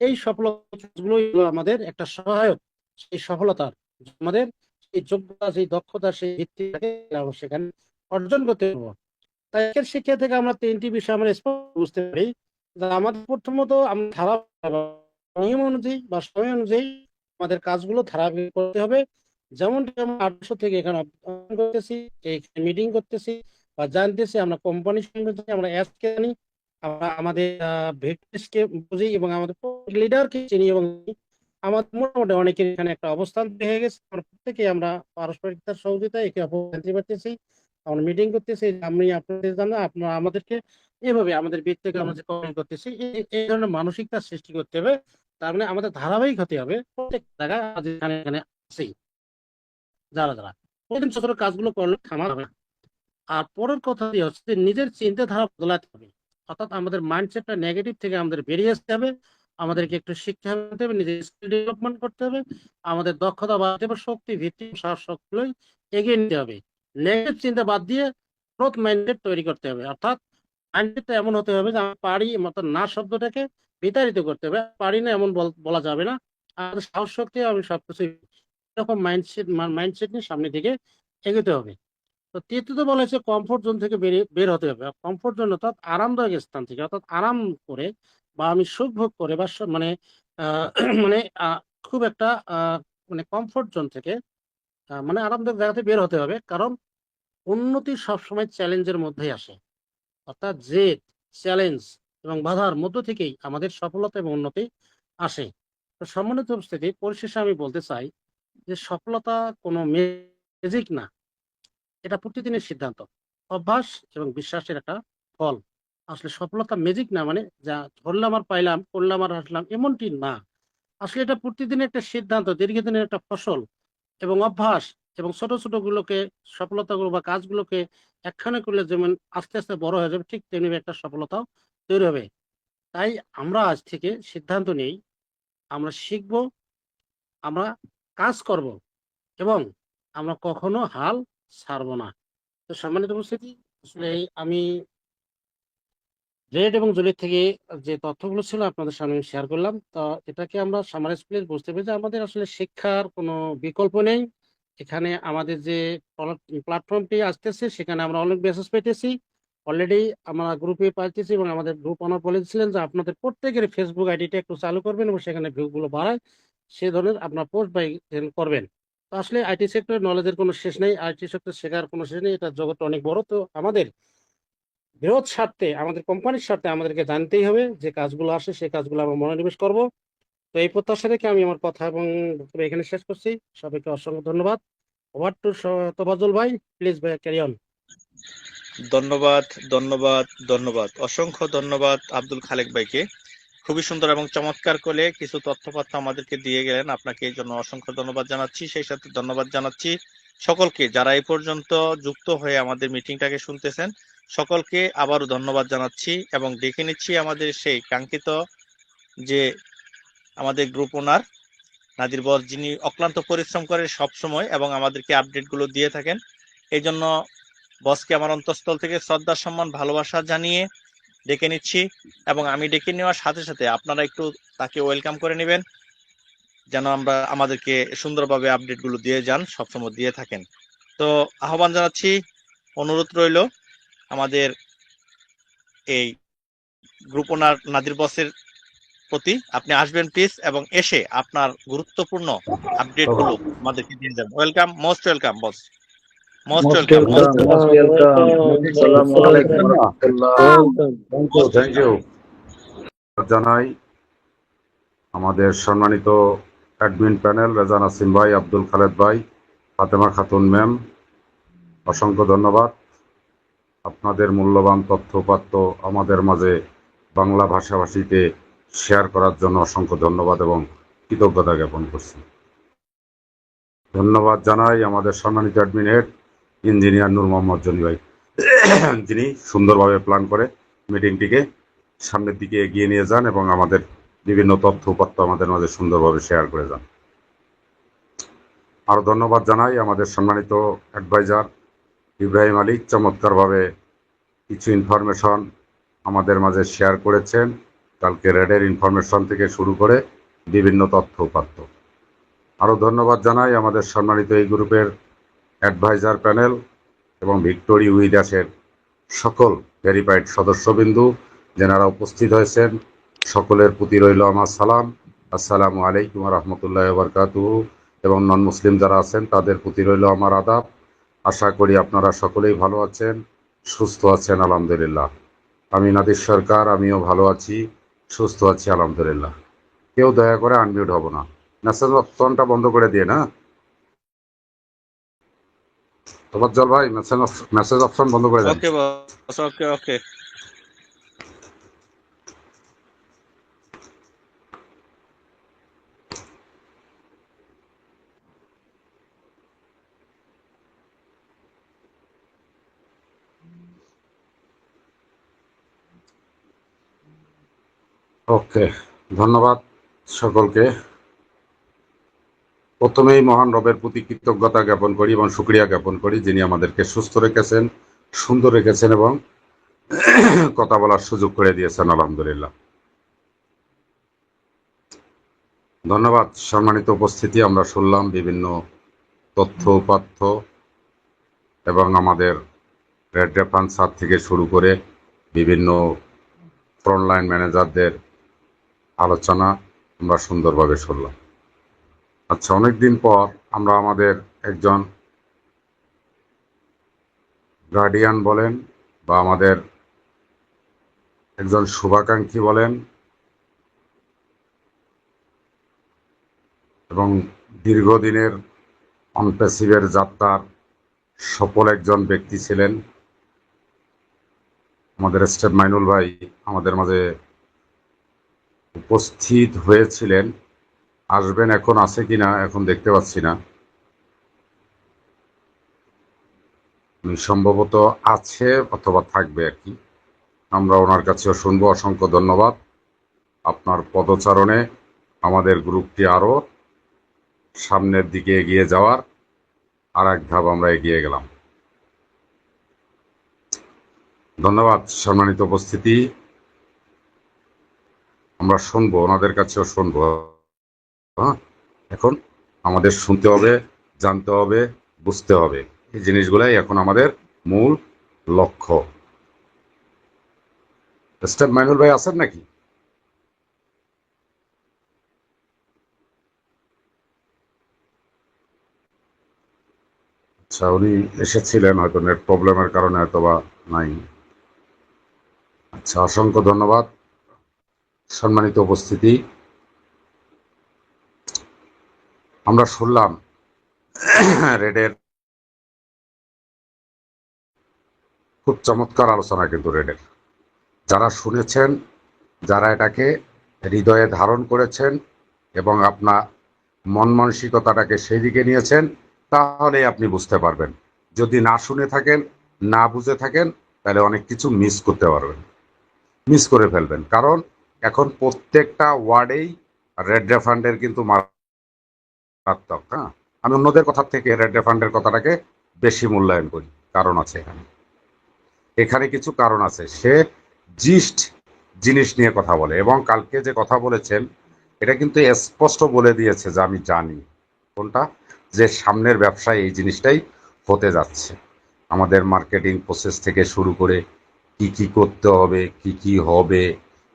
এই সফলতাগুলোই হলো আমাদের একটা সহায়ক, সেই সফলতার আমাদের সেই যোগ্যতা, সেই দক্ষতা, সেই ভিত্তিটাকে আমরা সেখানে অর্জন করতে পারবো। তাই এর শিক্ষা থেকে আমরা তিনটি বিষয় আমরা স্পষ্ট বুঝতে পারি যে আমাদের প্রথমত আমরা নিয়ম অনুযায়ী বা সময় অনুযায়ী আমাদের কাজগুলো ধারাবাহিক করতে হবে। যেমনটি আমরা 800 থেকে এখানে অবস্থান করতেছি, মিটিং করতেছি বা জানতেছি, আমরা কোম্পানি সম্বন্ধে আমরা অ্যাসকে জানি, আমরা আমাদের ভিক্টিমসকে বুঝি এবং আমাদের লিডারকে চিনি এবং আমাদের মোটামুটি অনেকের এখানে একটা অবস্থান হয়ে গেছে। আমরা প্রত্যেকে আমরা পারস্পরিকতার সহযোগিতা একে অপর জানতে পারতেছি, আমরা মিটিং করতেছি, আমি আপনাদের জানা আপনারা আমাদেরকে, এভাবে আমাদের ভিত্তিকে আমরা যে কমেন্ট করতেছি, এই ধরনের মানসিকতা সৃষ্টি করতে হবে। তার মানে আমাদের ধারাবাহিক হতে হবে প্রত্যেক জায়গায় এখানে এখানে আছি যারা যারা প্রতিদিন ছোট ছোট কাজগুলো করলে থামা হবে না। আর পরের কথা হচ্ছে যে নিজের চিন্তাধারা বদলাতে হবে। অর্থাৎ আমাদের মাইন্ডসেটটা নেগেটিভ থেকে আমাদের বেরিয়ে আসতে হবে, আমাদেরকে একটু শিক্ষা নিতে হবে, নিজের স্কিল ডেভেলপমেন্ট করতে হবে, আমাদের দক্ষতা বাড়াতে হবে, শক্তি ভিত্তি সাহস শক্তিগুলোই এগিয়ে নিতে হবে। নেগেটিভ চিন্তা বাদ দিয়ে গ্রোথ মাইন্ডসেট তৈরি করতে হবে। অর্থাৎ মাইন্ডসেটটা এমন হতে হবে যে আমি পারি, অর্থাৎ না শব্দটাকে বিতাড়িত করতে হবে। পারি না এমন বলা যাবে না, আমাদের সাহস শক্তি আমি সবকিছু, এরকম মাইন্ডসেট নিয়ে সামনে দিকে এগোতে হবে। তো তৃতীয়ত বলা হয়েছে কমফোর্ট জোন থেকে বের হতে হবে। কমফোর্ট জোন অর্থাৎ আরামদায়ক স্থান থেকে, অর্থাৎ আরাম করে বা আমি সুখ ভোগ করে বা মানে মানে খুব একটা মানে কমফোর্ট জোন থেকে মানে আরামদায়ক জায়গাতে বের হতে হবে। কারণ উন্নতি সবসময় চ্যালেঞ্জের মধ্যেই আসে। অর্থাৎ জেদ, চ্যালেঞ্জ এবং বাধার মধ্য থেকেই আমাদের সফলতা এবং উন্নতি আসে। তো সম্মানিত উপস্থিতি, পরিশেষে আমি বলতে চাই যে সফলতা কোনো ম্যাজিক না, এটা প্রতিদিনের সিদ্ধান্ত, অভ্যাস এবং বিশ্বাসের একটা ফল। আসলে সফলতা ম্যাজিক না, মানে যা ধরলাম আর পাইলাম, করলাম আর হাসলাম, এমনটি না। আসলে এটা প্রতিদিনের একটা সিদ্ধান্ত, দীর্ঘদিনের একটা ফসল এবং অভ্যাস, এবং ছোট ছোট গুলোকে, সফলতাগুলো বা কাজগুলোকে একখানে করলে যেমন আস্তে আস্তে বড় হয়ে যাবে, ঠিক তেমনি একটা সফলতাও তৈরি হবে। তাই আমরা আজ থেকে সিদ্ধান্ত নেই, আমরা শিখব, আমরা কাজ করব এবং আমরা কখনো হাল ছাড়বো না। তো সম্মানিত উপস্থিতি, আসলে আমি রেড এবং জলির থেকে যে তথ্যগুলো ছিল আপনাদের সামনে শেয়ার করলাম। তো এটাকে আমরা সামারাইজ করে বুঝতে পেরেছি যে আমাদের আসলে শিক্ষার কোনো বিকল্প নেই। এখানে আমাদের যে প্ল্যাটফর্মটি আসতেছে, সেখানে আমরা অনেক মেসেজ পেতেছি অলরেডি, আমরা গ্রুপে পাইতেছি, এবং আমাদের গ্রুপ ওনার বলেছিলেন যে আপনাদের প্রত্যেকের ফেসবুক আইডিটা একটু চালু করবেন এবং সেখানে ভিউগুলো বাড়ায় সে ধরনের আপনার পোস্ট বাই করবেন। তো আসলে আইটি সেক্টরের নলেজের কোনো শেষ নেই, আইটি সেক্টর শেখার কোনো শেষ নেই, এটা জগৎটা অনেক বড়। তো আমাদের বৃহৎ স্বার্থে, আমাদের কোম্পানির স্বার্থে আমাদেরকে জানতেই হবে যে কাজগুলো আসে, সেই কাজগুলো আমরা মনোনিবেশ করব। তো এই প্রত্যাশা রেখে আমি আমার কথা এবং বক্তব্য এখানে শেষ করছি। সবাইকে অসংখ্য ধন্যবাদ। ওভার টু তোফাজ্জল ভাই, প্লিজ ভাই ক্যারি অন। ধন্যবাদ, ধন্যবাদ, ধন্যবাদ, অসংখ্য ধন্যবাদ আব্দুল খালেক ভাইকে। খুবই সুন্দর এবং চমৎকার করে কিছু তথ্যপত্র আমাদেরকে দিয়ে গেলেন, আপনাকে এই জন্য অসংখ্য ধন্যবাদ জানাচ্ছি। সেই সাথে ধন্যবাদ জানাচ্ছি সকলকে যারা এই পর্যন্ত যুক্ত হয়ে আমাদের মিটিংটাকে শুনতেছেন। সকলকে আবারও ধন্যবাদ জানাচ্ছি এবং দেখে নিচ্ছি আমাদের সেই কাঙ্ক্ষিত যে আমাদের গ্রুপ ওনার নাদির বস, যিনি অক্লান্ত পরিশ্রম করে সব সময় এবং আমাদেরকে আপডেটগুলো দিয়ে থাকেন। এই জন্য বসকে আমার অন্তঃস্থল থেকে শ্রদ্ধা, সম্মান, ভালোবাসা জানিয়ে ডেকে নিচ্ছি, এবং আমি ডেকে নেওয়ার সাথে সাথে আপনারা একটু তাকে ওয়েলকাম করে নেবেন, যেন আমরা আমাদেরকে সুন্দরভাবে আপডেটগুলো দিয়ে যান, সবসময় দিয়ে থাকেন। তো আহ্বান জানাচ্ছি, অনুরোধ রইল আমাদের এই গ্রুপ ওনার নাদির বসের প্রতি, আপনি আসবেন প্লিজ, এবং এসে আপনার গুরুত্বপূর্ণ আপডেটগুলো আমাদেরকে দিয়ে যাবেন। Welcome, most welcome boss, most most welcome, most welcome, most welcome. আসসালামু আলাইকুম ওয়া রাহমাতুল্লাহ। থ্যাংক ইউ জানাই আমাদের সম্মানিত অ্যাডমিন প্যানেল, রেজা নাসিম ভাই, আব্দুল খালেদ ভাই, ফাতেমা খাতুন ম্যাম, অসংখ্য ধন্যবাদ। আপনাদের মূল্যবান তথ্যপাত্র আমাদের মাঝে বাংলা ভাষাভাষীতে শেয়ার করার জন্য অসংখ্য ধন্যবাদ এবং কৃতজ্ঞতা জ্ঞাপন করছি। ধন্যবাদ জানাই আমাদের সম্মানিত অ্যাডমিন হেড ইঞ্জিনিয়ার নূর মোহাম্মদ জনি ভাই, যিনি সুন্দরভাবে প্ল্যান করে মিটিংটিকে সামনের দিকে এগিয়ে নিয়ে যান এবং আমাদের বিভিন্ন তথ্য উপাত্ত আমাদের মাঝে সুন্দরভাবে শেয়ার করে যান। আরও ধন্যবাদ জানাই আমাদের সম্মানিত অ্যাডভাইজার ইব্রাহিম আলী, চমৎকারভাবে কিছু ইনফরমেশন আমাদের মাঝে শেয়ার করেছেন, কালকে রেডের ইনফরমেশন থেকে শুরু করে বিভিন্ন তথ্য উপাত্ত। আরও ধন্যবাদ জানাই আমাদের সম্মানিত এই গ্রুপের অ্যাডভাইজার প্যানেল এবং ভিক্টোরি উইদাসের সকল ভেরিফাইড সদস্যবিন্দু যেনারা উপস্থিত হয়েছেন, সকলের প্রতি রইল আমার সালাম, আসসালামু আলাইকুম রহমতুল্লাহ বারকাতুহু। এবং নন মুসলিম যারা আছেন তাদের প্রতি রইল আমার আদাব। আশা করি আপনারা সকলেই ভালো আছেন, সুস্থ আছেন, আলহামদুলিল্লাহ। আমি নাদির সরকার, আমিও ভালো আছি, সুস্থ আছি, আলহামদুলিল্লাহ। কেউ দয়া করে আনমিউট হব না, মেসেজ অপশনটা বন্ধ করে দিয়ে না। তোফাজ্জল ভাই, মেসেজ অপশন বন্ধ করে দেন। ওকে বস, ওকে ওকে। ওকে, ধন্যবাদ সকলকে। প্রথমেই মহান রবের প্রতি কৃতজ্ঞতা জ্ঞাপন করি এবং শুকরিয়া জ্ঞাপন করি, যিনি আমাদেরকে সুস্থ রেখেছেন, সুন্দর রেখেছেন এবং কথা বলার সুযোগ করে দিয়েছেন, আলহামদুলিল্লাহ। ধন্যবাদ সম্মানিত উপস্থিতি। আমরা শুনলাম বিভিন্ন তথ্য উপাত্ত এবং আমাদের রেড রেফারেন্স স্যার থেকে শুরু করে বিভিন্ন ফ্রন্টলাইন ম্যানেজারদের আলোচনা আমরা সুন্দরভাবে শুনলাম। আচ্ছা, অনেকদিন পর আমরা আমাদের একজন গার্ডিয়ান বলেন বা আমাদের একজন শুভাকাঙ্ক্ষী বলেন এবং দীর্ঘদিনের অনপ্যাসিভের যাত্রার সফল একজন ব্যক্তি ছিলেন আমাদের স্টেপ মাইনুল ভাই আমাদের মাঝে উপস্থিত হয়েছিলেন। আসবেন, এখন আছে কিনা এখন দেখতে পাচ্ছি না, সম্ভবত আছে অথবা থাকবে আর কি। আমরা ওনার কাছেও শুনবো। অসংখ্য ধন্যবাদ আপনার পদচারণে আমাদের গ্রুপটি আরো সামনের দিকে এগিয়ে যাওয়ার আর এক ধাপ আমরা এগিয়ে গেলাম। ধন্যবাদ সম্মানিত উপস্থিতি। আমরা শুনবো, ওনাদের কাছেও শুনবো। হ্যাঁ, এখন আমাদের শুনতে হবে, জানতে হবে, বুঝতে হবে, এই জিনিসগুলাই এখন আমাদের মূল লক্ষ্য। স্টেপ মাইনুল ভাই আছেন নাকি? আচ্ছা, উনি এসেছিলেন, হয়তো নেট প্রবলেমের কারণে হয়তোবা নাই। আচ্ছা, অসংখ্য ধন্যবাদ সম্মানিত উপস্থিতি। আমরা শুনলাম রেডের খুব চমৎকার আলোচনা, কিন্তু রেডের যারা শুনেছেন, যারা এটাকে হৃদয়ে ধারণ করেছেন এবং আপনার মন মানসিকতাটাকে সেই দিকে নিয়েছেন, তাহলে আপনি বুঝতে পারবেন। যদি না শুনে থাকেন, না বুঝে থাকেন, তাহলে অনেক কিছু মিস করতে পারবেন, মিস করে ফেলবেন। কারণ এখন প্রত্যেকটা ওয়ার্ডেই রেড রেফান্ডের কিন্তু মারাত্মক। হ্যাঁ, আমি অন্যদের কথা থেকে রেড রেফান্ডের কথাটাকে বেশি মূল্যায়ন করি, কারণ আছে এখানে। এখানে কিছু কারণ আছে। সে জিস্ট জিনিস নিয়ে কথা বলে এবং কালকে যে কথা বলেছেন এটা কিন্তু স্পষ্ট বলে দিয়েছে যে আমি জানি কোনটা, যে সামনের ব্যবসায় এই জিনিসটাই হতে যাচ্ছে। আমাদের মার্কেটিং প্রসেস থেকে শুরু করে কি কি করতে হবে, কি কি হবে,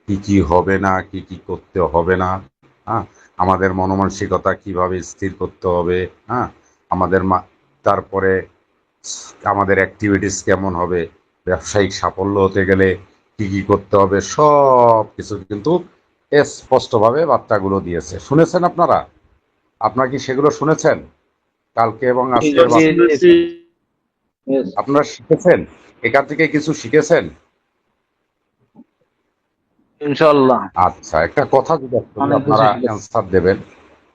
কি কি হবে না, কি কি করতে হবে না, হ্যাঁ, আমাদের মনমানসিকতা কিভাবে স্থির করতে হবে, হ্যাঁ, আমাদের তারপরে আমাদের অ্যাক্টিভিটিস কেমন হবে, ব্যবসায়িক সাফল্য হতে গেলে কি কি করতে হবে, সব কিছু কিন্তু স্পষ্টভাবে বার্তাগুলো দিয়েছে। শুনেছেন আপনারা? আপনারা কি সেগুলো শুনেছেন কালকে এবং আজকের আপনারা শিখেছেন? এখান থেকে কিছু শিখেছেন ইনশাআল্লাহ? আচ্ছা, একটা কথা জিজ্ঞাসা করি, অনেক কিছু আপনারা শিখেছি। অ্যান্সার দেবেন।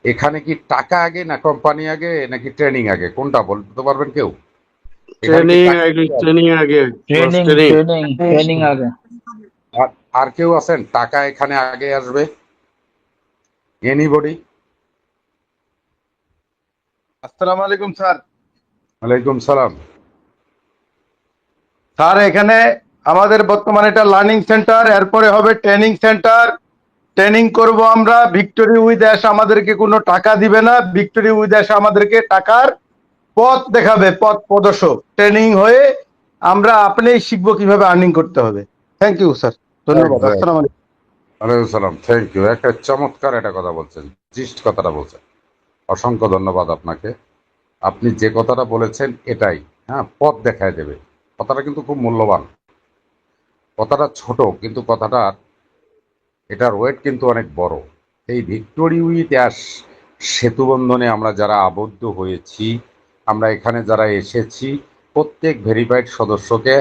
এখানে কি টাকা আগে না কোম্পানি আগে নাকি ট্রেনিং আগে, কোনটা বলতে পারবেন কেউ? এখানে কি ট্রেনিং আগে। ট্রেনিং আগে। আর কেউ আছেন টাকা এখানে আগে আসবে? এনিবডি? আসসালামু আলাইকুম স্যার। ওয়ালাইকুম সালাম। স্যার এখানে আমাদের বর্তমানে এটা লার্নিং সেন্টার, এরপরে হবে ট্রেনিং সেন্টার। ট্রেনিং করব আমরা। ভিক্টোরি উইথ অ্যাশ আমাদেরকে কোনো টাকা দিবে না, ভিক্টোরি উইথ অ্যাশ আমাদেরকে টাকার পথ দেখাবে, পথ প্রদর্শক। ট্রেনিং হয়ে আমরা আপনিই শিখবো কিভাবে আর্নিং করতে হবে। থ্যাংক ইউ স্যার, ধন্যবাদ। আসসালামু আলাইকুম। ওয়ালাইকুম সালাম, থ্যাংক ইউ। একটা চমৎকার একটা কথা বলছেন, জিস্ট কথাটা বলছেন। অসংখ্য ধন্যবাদ আপনাকে। আপনি যে কথাটা বলেছেন এটাই, হ্যাঁ, পথ দেখায় দেবে। কথাটা কিন্তু খুব মূল্যবান। কথাটা ছোট কিন্তু কথাটার এটার ওয়েট কিন্তু অনেক বড়। এই ভিক্টোরি উইথ অ্যাশ সেতু বন্ধনে আমরা যারা আবদ্ধ হয়েছি, আমরা এখানে যারা এসেছি, প্রত্যেক ভেরিফাইড সদস্যকে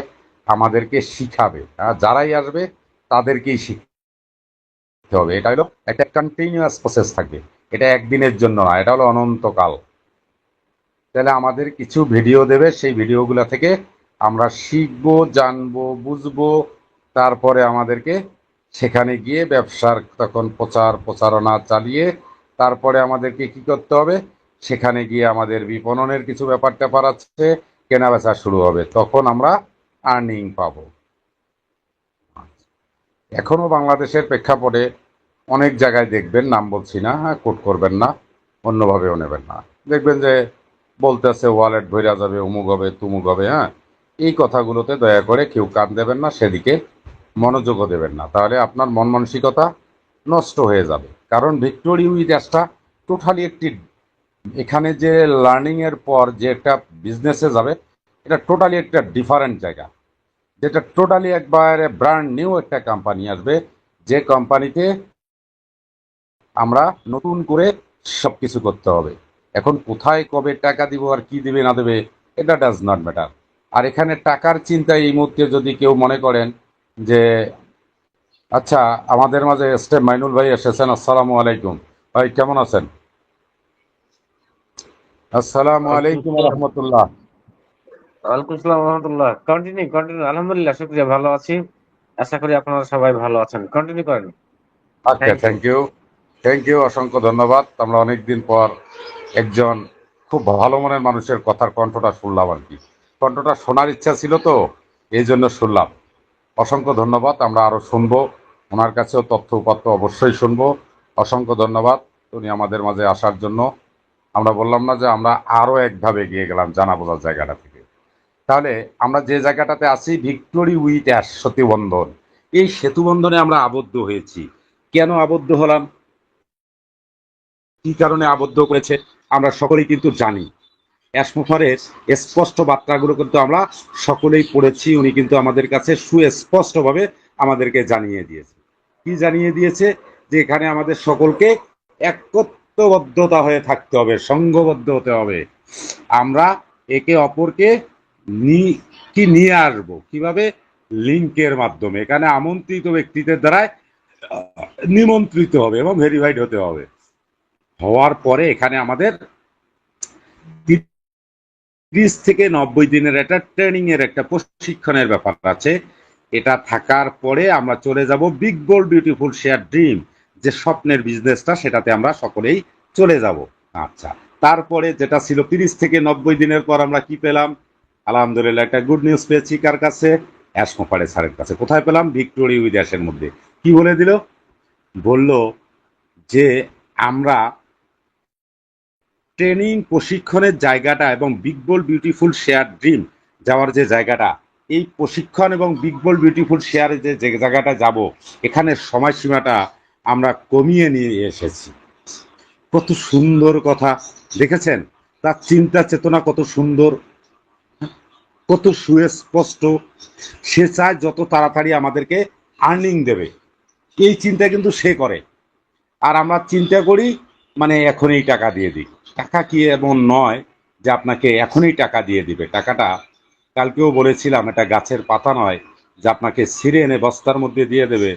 আমাদেরকে শিখাবে। যারাই আসবে তাদেরকেই শিখতে হবে। এটা হলো একটা কন্টিনিউয়াস প্রসেস থাকবে, এটা একদিনের জন্য না, এটা হলো অনন্তকাল। তাহলে আমাদের কিছু ভিডিও দেবে, সেই ভিডিওগুলো থেকে আমরা শিখবো, জানবো, বুঝবো। তারপরে আমাদেরকে সেখানে গিয়ে ব্যবসার তখন প্রচারণা চালিয়ে তারপরে আমাদেরকে কি করতে হবে, সেখানে গিয়ে আমাদের বিপণনের কিছু ব্যাপার ট্যাপার আছে, কেনা বেচা শুরু হবে, তখন আমরা আর্নিং পাবো। এখনো বাংলাদেশের প্রেক্ষাপটে অনেক জায়গায় দেখবেন, নাম বলছি না, কোট করবেন না, অন্যভাবেও নেবেন না, দেখবেন যে বলতেছে ওয়ালেট ভইরা যাবে, অমুক হবে, তুমুক হবে। হ্যাঁ, এই কথাগুলোতে দয়া করে কেউ কান দেবেন না, সেদিকে মনোযোগও দেবেন না, তাহলে আপনার মন মানসিকতা নষ্ট হয়ে যাবে। কারণ ভিক্টোরি উইথ অ্যাশটা টোটালি একটি, এখানে যে লার্নিং এর পর যে একটা বিজনেসে যাবে, এটা টোটালি একটা ডিফারেন্ট জায়গা। যেটা টোটালি একবারে ব্র্যান্ড নিউ একটা কোম্পানি আসবে, যে কোম্পানিতে আমরা নতুন করে সবকিছু করতে হবে। এখন কোথায় কবে টাকা দিব আর কি দিবে না দেবে এটা ডাজ নট ম্যাটার। আর এখানে টাকার চিন্তা এই মুহূর্তে যদি কেউ মনে করেন যে আচ্ছা, আমাদের মাঝে স্টেপ মাইনুল ভাই এসেছেন। আসসালামু আলাইকুম ভাই, কেমন আছেন? আসসালামু আলাইকুম রহমতুল্লাহ। ওয়ালাইকুম আসসালাম রহমতুল্লাহ। কন্টিনিউ। আলহামদুলিল্লাহ, শুকরিয়া, ভালো আছি। আশা করি আপনারা সবাই ভালো আছেন। কন্টিনিউ করেন। আচ্ছা, থ্যাংক ইউ, অসংখ্য ধন্যবাদ। আমরা অনেকদিন পর একজন খুব ভালো মনের মানুষের কথার কণ্ঠটা শুনলাম আর কি। কণ্ঠটা শোনার ইচ্ছা ছিল তো, এই জন্য শুনলাম। অসংখ্য ধন্যবাদ। আমরা আরো শুনবো, ওনার কাছেও তথ্য উপাত্ত অবশ্যই শুনবো। অসংখ্য ধন্যবাদ উনি আমাদের মাঝে আসার জন্য। আমরা বললাম না যে আমরা আরো একভাবে এগিয়ে গেলাম জানা বোঝার জায়গাটা থেকে। তাহলে আমরা যে জায়গাটাতে আছি, ভিক্টোরি উইথ অ্যাশ সেতুবন্ধন, এই সেতুবন্ধনে আমরা আবদ্ধ হয়েছি। কেন আবদ্ধ হলাম, কি কারণে আবদ্ধ করেছে আমরা সকলেই কিন্তু জানি। অ্যাশমোফারের স্পষ্ট বার্তাগুলো কিন্তু আমরা সকলেই পড়েছি। উনি কিন্তু আমাদের কাছে সুস্পষ্টভাবে আমাদেরকে জানিয়ে দিয়েছে। কি জানিয়ে দিয়েছে? যে এখানে আমাদের সকলকে একত্রবদ্ধতা হয়ে থাকতে হবে, সংঘবদ্ধ হতে হবে। আমরা একে অপরকে নিয়ে আসবো কিভাবে? লিঙ্কের মাধ্যমে। এখানে আমন্ত্রিত ব্যক্তিদের দ্বারা নিমন্ত্রিত হবে এবং ভেরিফাইড হতে হবে। হওয়ার পরে এখানে আমাদের 30 থেকে 90 দিনের একটা ট্রেনিং এর একটা প্রশিক্ষণের ব্যাপার আছে। এটা থাকার পরে আমরা চলে যাব big bold beautiful share dream, যে স্বপ্নের বিজনেসটা, সেটাতে আমরা সকলেই চলে যাব। আচ্ছা, তারপরে যেটা ছিল 30 থেকে 90 দিনের পর আমরা কি পেলাম? আলহামদুলিল্লাহ একটা গুড নিউজ পেয়েছি। কার কাছে? অ্যাশমোফারে স্যারের কাছে। কোথায় পেলাম? ভিক্টোরি উইথ অ্যাশের মধ্যে। কি বলে দিল? বলল যে আমরা ট্রেনিং প্রশিক্ষণের জায়গাটা এবং big bold beautiful share dream যাওয়ার যে জায়গাটা, এই প্রশিক্ষণ এবং বিগ বোল্ড বিউটিফুল শেয়ারে যে জায়গাটা যাব, এখানের সময়সীমাটা আমরা কমিয়ে নিয়ে এসেছি। কত সুন্দর কথা দেখেছেন? তার চিন্তা চেতনা কত সুন্দর, কত সুস্পষ্ট। সে চায় যত তাড়াতাড়ি আমাদেরকে আর্নিং দেবে, এই চিন্তা কিন্তু সে করে। আর আমরা চিন্তা করি মানে এখনই টাকা দিয়ে দিই। টাকা কি এমন নয় যে আপনাকে এখনই টাকা দিয়ে দিবে। টাকাটা, কালকেও বলেছিলাম, এটা গাছের পাতা নয় যে আপনাকে ছিঁড়ে এনে বস্তার মধ্যে দিয়ে দেবে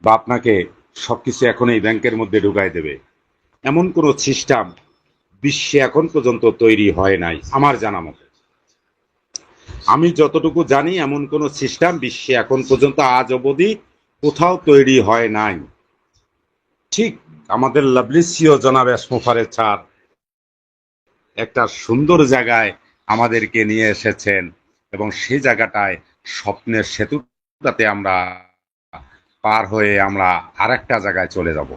বা আপনাকে সবকিছু এখনই ব্যাংকের মধ্যে ঢুকাই দেবে। এমন কোনো সিস্টেম বিশ্বে এখন পর্যন্ত তৈরি হয় নাই আমার জানা মতে। আমি যতটুকু জানি এমন কোনো সিস্টেম বিশ্বে এখন পর্যন্ত আজ অবধি কোথাও তৈরি হয় নাই। ঠিক আমাদের লাভলি সিও জনাব অ্যাশমোফারের স্যার একটা সুন্দর জায়গায় আমাদেরকে নিয়ে এসেছেন এবং সেই জায়গাটায় স্বপ্নের সেতুটাতে আমরা পার হয়ে আমরা আর একটা জায়গায় চলে যাব।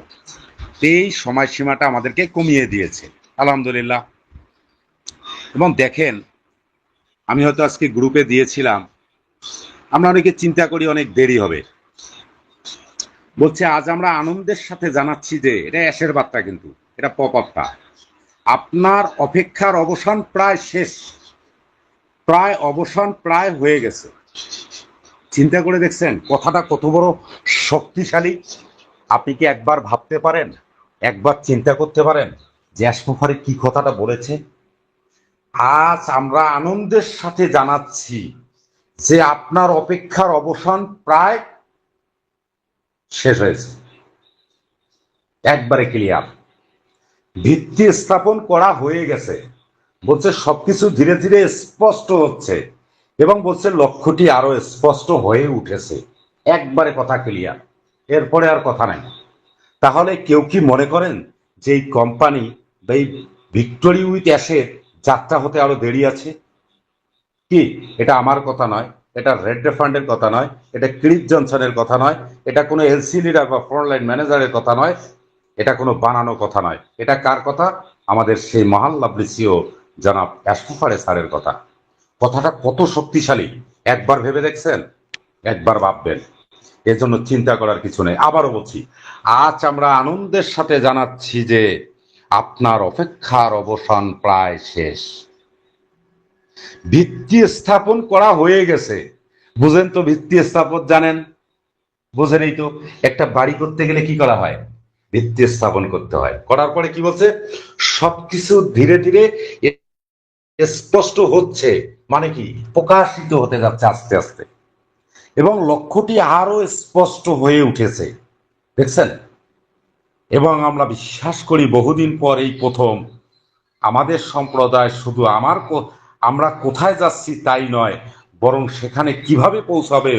এই সময়সীমাটা আমাদেরকে কমিয়ে দিয়েছে আলহামদুলিল্লাহ। এবং দেখেন, আমি হয়তো আজকে গ্রুপে দিয়েছিলাম, আমরা অনেকে চিন্তা করি অনেক দেরি হবে। বলছে আজ আমরা আনন্দের সাথে জানাচ্ছি যে এটা অ্যাশের বার্তা, কিন্তু এটা পপআপটা। আপনার অপেক্ষার অবসান প্রায় শেষ, প্রায় হয়ে গেছে। চিন্তা করে দেখছেন কথাটা কত বড় শক্তিশালী? আপনি কি একবার ভাবতে পারেন, একবার চিন্তা করতে পারেন যে অ্যাশমোফারে কি কথাটা বলেছে? আজ আমরা আনন্দের সাথে জানাচ্ছি যে আপনার অপেক্ষার অবসান প্রায় শেষ হয়েছে, একবারে ক্লিয়ার। ভিত্তি স্থাপন করা হয়ে গেছে। বলছে সবকিছু ধীরে ধীরে স্পষ্ট হচ্ছে এবং বলছে লক্ষ্যটি আরো স্পষ্ট হয়ে উঠেছে। একবারে কথা ক্লিয়ার, এরপরে আর কথা নাই। তাহলে কেউ কি মনে করেন যে এই কোম্পানি বা এই ভিক্টোরি উইথ অ্যাশের যাত্রা হতে আরো দেরি আছে? কি এটা আমার কথা নয়, এটা রেড ফান্ডের কথা নয়, এটা ক্লিফ জনসনের কথা নয়, এটা কোনো এলসি লিডার বা ফ্রন্টলাইন ম্যানেজারের কথা নয়, এটা কোনো বানানো কথা নয়। এটা কার কথা? আমাদের সেই মহান লাভলি সিও জনাব অ্যাশমোফারে স্যারের কথা। কথাটা কত শক্তিশালী একবার ভেবে দেখছেন? একবার ভাববেন। এজন্য চিন্তা করার কিছু নেই। আবারও বলছি, আজ আমরা আনন্দের সাথে জানাচ্ছি যে আপনার অপেক্ষার অবসান প্রায় শেষ। ভিত্তি স্থাপন করা হয়ে গেছে। বুঝেন তো ভিত্তি স্থাপন জানেন? বুঝেনই তো। একটা বাড়ি করতে গেলে কি করা হয়? ভিত্তি স্থাপন করতে হয়। করার পরে কি বলছে? সবকিছু ধীরে ধীরে স্পষ্ট হচ্ছে, মানে কি প্রকাশিত হতে যাচ্ছে আস্তে আস্তে, এবং লক্ষ্যটি আরো স্পষ্ট হয়ে উঠেছে, দেখছেন? এবং আমরা বিশ্বাস করি বহুদিন পর এই প্রথম আমাদের সম্প্রদায় শুধু আমরা কোথায় যাচ্ছি তাই নয়, বরং সেখানে কিভাবে পৌঁছাবে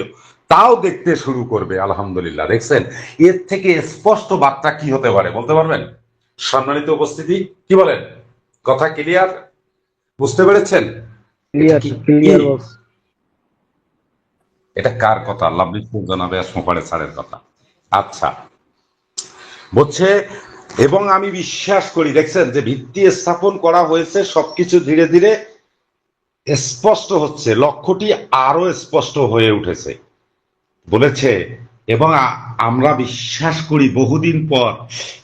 তাও দেখতে শুরু করবে। আলহামদুলিল্লাহ। দেখছেন, এর থেকে স্পষ্ট বার্তা কি হতে পারে বলতে পারবেন? সম্মানিত উপস্থিতি, কি বলেন? কথা ক্লিয়ার? বুঝতে পেরেছেন? ক্লিয়ার বস। এটা কার কথা? লাভলি জানাবে সোপারে স্যারের কথা। আচ্ছা, বলছে এবং আমি বিশ্বাস করি, দেখছেন যে ভিত্তি স্থাপন করা হয়েছে, সবকিছু ধীরে ধীরে স্পষ্ট হচ্ছে, লক্ষ্যটি আরো স্পষ্ট হয়ে উঠেছে বলেছে। এবং আমরা বিশ্বাস করি বহুদিন পর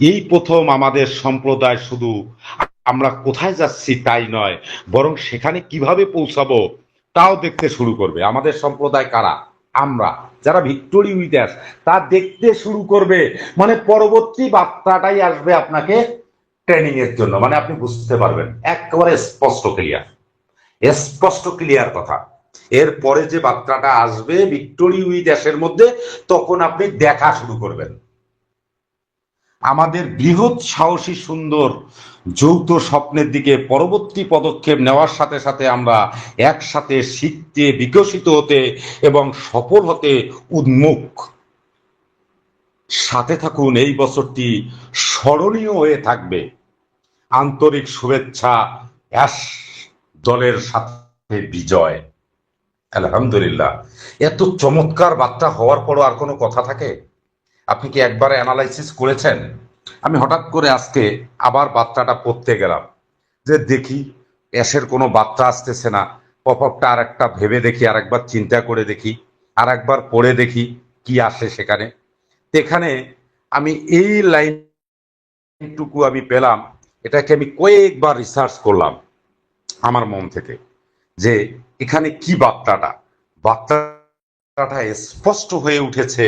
এই প্রথম আমাদের সম্প্রদায় শুধু আমরা কোথায় যাচ্ছি তাই নয়, বরং সেখানে কিভাবে পৌঁছাবো তাও দেখতে শুরু করবে। আমাদের সম্প্রদায় কারা? আমরা যারা ভিক্টোরি উইথ অ্যাশ, তা দেখতে শুরু করবে। মানে পরবর্তী বার্তাটাই আসবে আপনাকে ট্রেনিং এর জন্য, মানে আপনি বুঝতে পারবেন একেবারে স্পষ্ট ক্লিয়ার, স্পষ্ট ক্লিয়ার কথা। এরপরে যে বার্তাটা আসবে ভিক্টোরি উইথ অ্যাশের মধ্যে, তখন আপনি দেখা শুরু করবেন। আমাদের বৃহৎ সাহসী সুন্দর যৌথ স্বপ্নের দিকে পরবর্তী পদক্ষেপ নেওয়ার সাথে সাথে আমরা একসাথে শিখতে, বিকশিত হতে এবং সফল হতে উন্মুখ। সাথে থাকুন, এই বছরটি স্মরণীয় হয়ে থাকবে। আন্তরিক শুভেচ্ছা, অ্যাশ দলের সাথে বিজয়। আলহামদুলিল্লাহ। এত চমৎকার বার্তা হওয়ার পরও আর কোনো কথা থাকে? আপনি কি একবার অ্যানালাইসিস করেছেন? আমি হঠাৎ করে আজকে আবার বার্তাটা পড়তে গেলাম, যে দেখি অ্যাশের কোনো বার্তা আসতেছে না, পপ আপটা আর একটা ভেবে দেখি, আর একবার চিন্তা করে দেখি, আর একবার পড়ে দেখি কি আসে সেখানে। এখানে আমি এই লাইনটুকু আমি পেলাম, এটাকে আমি কয়েকবার রিসার্চ করলাম আমার মন থেকে, যে এখানে কি বার্তাটা স্পষ্ট হয়ে উঠেছে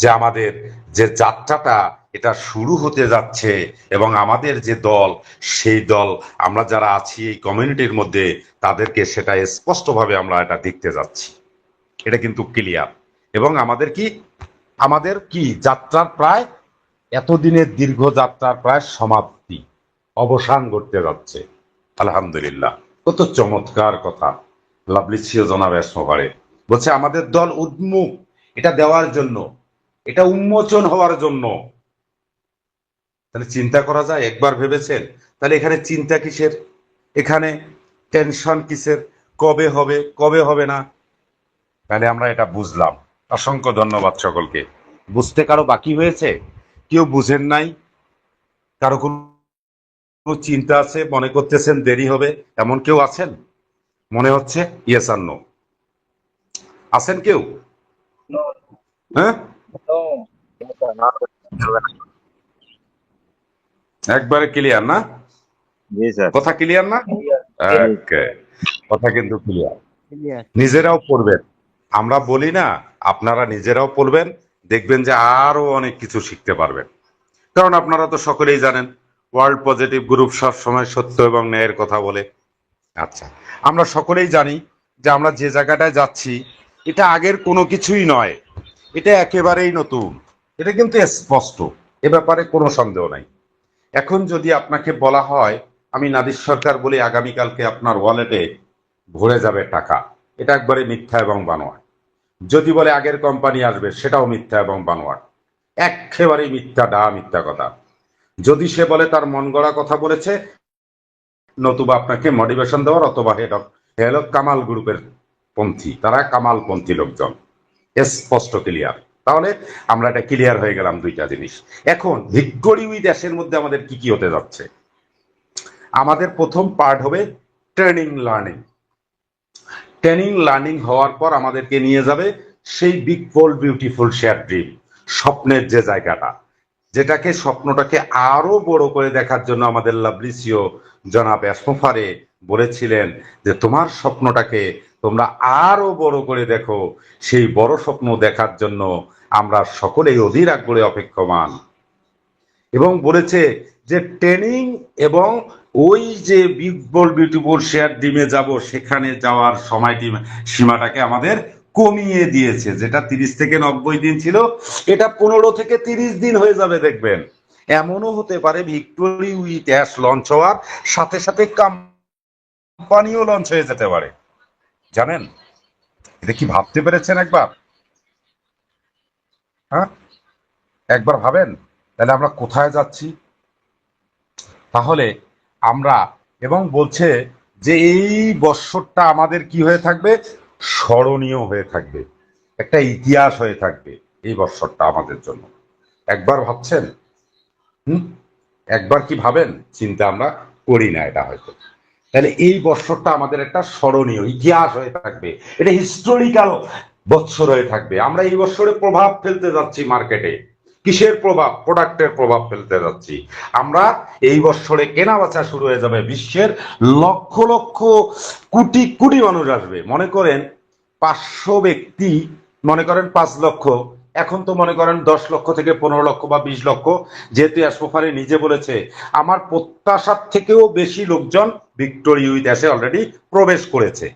যে আমাদের যে যাত্রাটা এটা শুরু হতে যাচ্ছে, এবং আমাদের যে দল, সেই দল আমরা যারা আছি এই কমিউনিটির মধ্যে, তাদেরকে সেটা স্পষ্টভাবে আমরা এটা দেখতে যাচ্ছি। এটা কিন্তু ক্লিয়ার। এবং আমাদের কি যাত্রার প্রায় এতদিনের দীর্ঘ যাত্রার প্রায় সমাপ্তি, অবসান ঘটতে যাচ্ছে। আলহামদুলিল্লাহ। কত চমৎকার কথা লাভলি ছিল জনাব এসমোভারে। বলছে আমাদের দল উন্মুখ এটা দেওয়ার জন্য, এটা উন্মোচন হওয়ার জন্য। তাহলে চিন্তা করা যায়, একবার ভেবেছেন? তাহলে এখানে চিন্তা কিসের? এখানে টেনশন কিসের? কবে হবে কবে হবে না? তাহলে আমরা এটা বুঝলাম। অসংখ্য ধন্যবাদ সকলকে। বুঝতে কারো বাকি হয়েছে? কেউ বুঝেন নাই? কারো কোনো চিন্তা আছে, মনে করতেছেন দেরি হবে, এমন কেউ আছেন? মনে হচ্ছে ইয়েস আর নো? আছেন কেউ? হ্যাঁ, একবারে ক্লিয়ার না? কথা ক্লিয়ার না? ওকে, কথা কিন্তু ক্লিয়ার। নিজেরাও পড়বেন, আমরা বলি না, আপনারা নিজেরাও পড়বেন, দেখবেন যে আরো অনেক কিছু শিখতে পারবেন। কারণ আপনারা তো সকলেই জানেন ওয়ার্ল্ড পজিটিভ গ্রুপ সব সময় সত্য এবং ন্যায়ের কথা বলে। আচ্ছা, আমরা সকলেই জানি যে আমরা যে জায়গাটায় যাচ্ছি এটা আগের কোনো কিছুই নয়, এটা একেবারেই নতুন। এটা কিন্তু স্পষ্ট, এ ব্যাপারে কোনো সন্দেহ নাই। এখন যদি আপনাকে বলা হয় আমি নাদির সরকার বলে আগামীকালকে আপনার ওয়ালেটে ভরে যাবে টাকা, এটা একবারে মিথ্যা এবং বানোয়াট। যদি বলে আগের কোম্পানি আসবে, সেটাও মিথ্যা এবং বানোয়াট, একেবারেই মিথ্যা কথা। যদি সে বলে তার মন গড়া কথা বলেছে, নতুবা আপনাকে মোটিভেশন দেওয়ার, অথবা হেড অফ কামাল গ্রুপের পন্থী, তারা কামালপন্থী লোকজন। স্পষ্ট ক্লিয়ার। তাহলে আমরা এটা ক্লিয়ার হয়ে গেলাম দুইটা জিনিস। এখন ভিক্টোরি উইথ অ্যাশের মধ্যে আমাদের কি কি হতে যাচ্ছে? আমাদের প্রথম পার্ট হবে ট্রেনিং লার্নিং হওয়ার পর আমাদেরকে নিয়ে যাবে সেই big bold beautiful share dream, স্বপ্নের যে জায়গাটা, যেটাকে স্বপ্নটাকে আরো বড় করে দেখার জন্য আমাদের লাভলি সিও জনাব এসমোফারে বলেছিলেন যে তোমার স্বপ্নটাকে তোমরা আরো বড় করে দেখো। সেই বড় স্বপ্ন দেখার জন্য আমরা সকলেই অধীর আগ্রহে অপেক্ষমান। এবং বলেছে যে ট্রেনিং এবং ওই যে বিগ বল বিউটিফুল শেয়ার ডিমে যাব, সেখানে যাওয়ার সময়টি সীমাটাকে আমাদের কমিয়ে দিয়েছে। যেটা 30 থেকে 90 দিন ছিল, এটা 15 থেকে 30 দিন হয়ে যাবে। দেখবেন এমনও হতে পারে ভিক্টোরি উইথ অ্যাশ লঞ্চ হওয়ার সাথে সাথে কোম্পানিও লঞ্চ হয়ে যেতে পারে। জানেন এটা কি ভাবতে পেরেছেন একবার? হ্যাঁ, একবার ভাবেন তাহলে আমরা কোথায় যাচ্ছি। তাহলে আমরা, এবং বলছে যে এই বৎসরটা আমাদের কি হয়ে থাকবে, স্মরণীয় হয়ে থাকবে, একটা ইতিহাস হয়ে থাকবে এই বৎসরটা আমাদের জন্য। একবার ভাবছেন? একবার কি ভাবেন? চিন্তা আমরা করি না এটা হয়তো। তাহলে এই বৎসরটা আমাদের একটা স্মরণীয় ইতিহাস হয়ে থাকবে, এটা হিস্টোরিক্যাল বৎসর হয়ে থাকবে। আমরা এই বৎসরে প্রভাব ফেলতে যাচ্ছি মার্কেটে। কিসের প্রভাব? প্রোডাক্টের প্রভাব ফেলতে যাচ্ছি আমরা। এই বৎসরে কেনা বেচা শুরু হয়ে যাবে। বিশ্বের লক্ষ লক্ষ কোটি কোটি মানুষ আসবে। মনে করেন 500 ব্যক্তি, মনে করেন 5 লক্ষ, এখন তো মনে করেন 10 লক্ষ থেকে 15 লক্ষ বা 20 লক্ষ। যেহেতু অ্যাশমোফারে নিজে বলেছে আমার প্রত্যাশার থেকেও বেশি লোকজন ভিক্টোরি উইথ অ্যাশে অলরেডি প্রবেশ করেছে।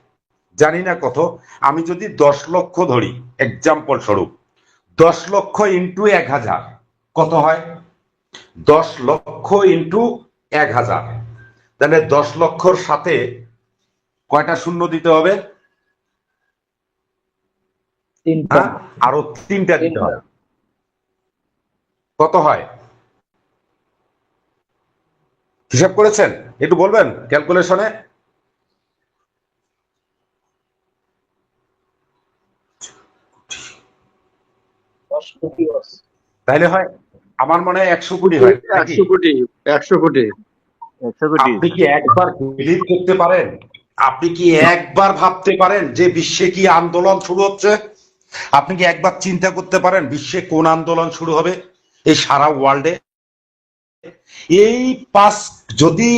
জানি না কত, আমি যদি 10 লক্ষ ধরি এক্সাম্পল স্বরূপ, 10 লক্ষ ইন্টু 1000 কত হয়? 10 লক্ষ ইন্টু 1000, তাহলে 10 লক্ষর সাথে কয়টা শূন্য দিতে হবে? আরো 3টা দিতে হবে। কত হয় হিসাব করেছেন? একটু বলবেন ক্যালকুলেশনে। তাহলে হয় আমার মনে হয় 100 কোটি হয়। 100 কোটি 100 কোটি। আপনি কি একবার বিলিভ করতে পারেন? আপনি কি একবার ভাবতে পারেন যে বিশ্বে কি আন্দোলন শুরু হচ্ছে? আপনি কি একবার চিন্তা করতে পারেন বিশ্বে কোন আন্দোলন শুরু হবে এই সারা ওয়ার্ল্ডে? এই যদি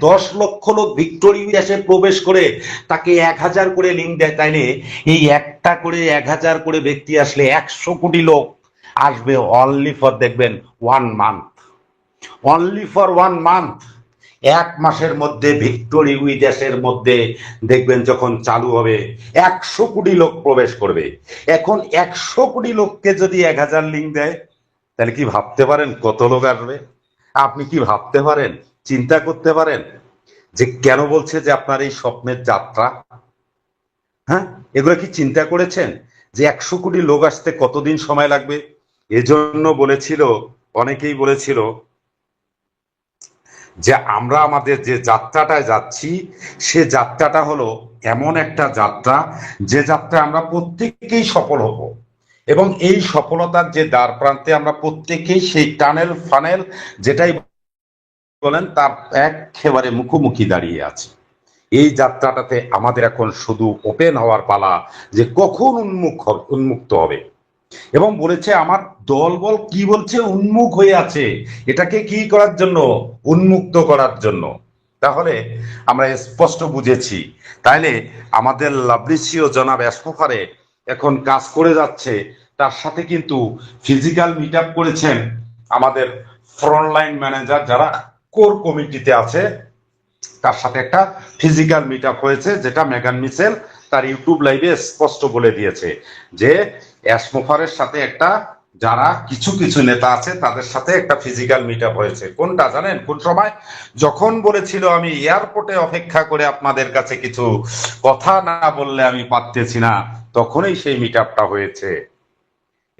10 লক্ষ লোক ভিক্টোরি দেশে প্রবেশ করে তাকে 1000 করে লিঙ্ক দেয়, তাইলে এই একটা করে 1000 করে ব্যক্তি আসলে 100 কোটি লোক আসবে অনলি ফর, দেখবেন 1 মান্থ, অনলি ফর 1 মান্থ। 1 মাসের মধ্যে ভিক্টোরি উইথ অ্যাশের মধ্যে দেখবেন যখন চালু হবে 100 কোটি লোক প্রবেশ করবে। এখন 100 কোটি লোককে যদি 1000 লিঙ্ক দেয়, তাহলে কি ভাবতে পারেন কত লোক আসবে? আপনি কি ভাবতে পারেন, চিন্তা করতে পারেন যে কেন বলছে যে আপনার এই স্বপ্নের যাত্রা? হ্যাঁ, এগুলো কি চিন্তা করেছেন যে 100 কোটি লোক আসতে কতদিন সময় লাগবে? এজন্য বলেছিল, অনেকেই বলেছিল যে আমরা আমাদের যে যাত্রাটায় যাচ্ছি সে যাত্রাটা হলো এমন একটা যাত্রা যে যাত্রা আমরা প্রত্যেকেই সফল হব, এবং এই সফলতার যে দ্বার প্রান্তে আমরা প্রত্যেকেই সেই টানেল ফানেল যেটাই বলেন তার একেবারে মুখোমুখি দাঁড়িয়ে আছে। এই যাত্রাটাতে আমাদের এখন শুধু ওপেন হওয়ার পালা, যে কখন উন্মুক্ত হবে। এবং বলেছে আমার দলবল কি বলছে, উন্মুখ হয়ে আছে। এটাকে কি করার জন্য? উন্মুক্ত করার জন্য। তাহলে আমরা স্পষ্ট বুঝেছি। তাইলে আমাদের লাভলিসিও জনাব অ্যাশমোফারে এখন কাজ করে যাচ্ছে। তার সাথে কিন্তু ফিজিক্যাল মিট আপ করেছেন আমাদের ফ্রন্টলাইন ম্যানেজার যারা কোর কমিটিতে আছে, তার সাথে একটা ফিজিক্যাল মিট আপ হয়েছে, যেটা মেগান মিচেল তার ইউটিউব লাইভে স্পষ্ট বলে দিয়েছে যে অ্যাশমোফারের সাথে একটা, যারা কিছু কিছু নেতা আছে তাদের সাথে একটা ফিজিক্যাল মিট আপ হয়েছে। কোনটা জানেন? কোন সময়? যখন বলেছিল আমি এয়ারপোর্টে অপেক্ষা করে আপনাদের কাছে কিছু কথা না বললে আমি পারতেছি না, তখনই সেই মিট আপটা হয়েছে।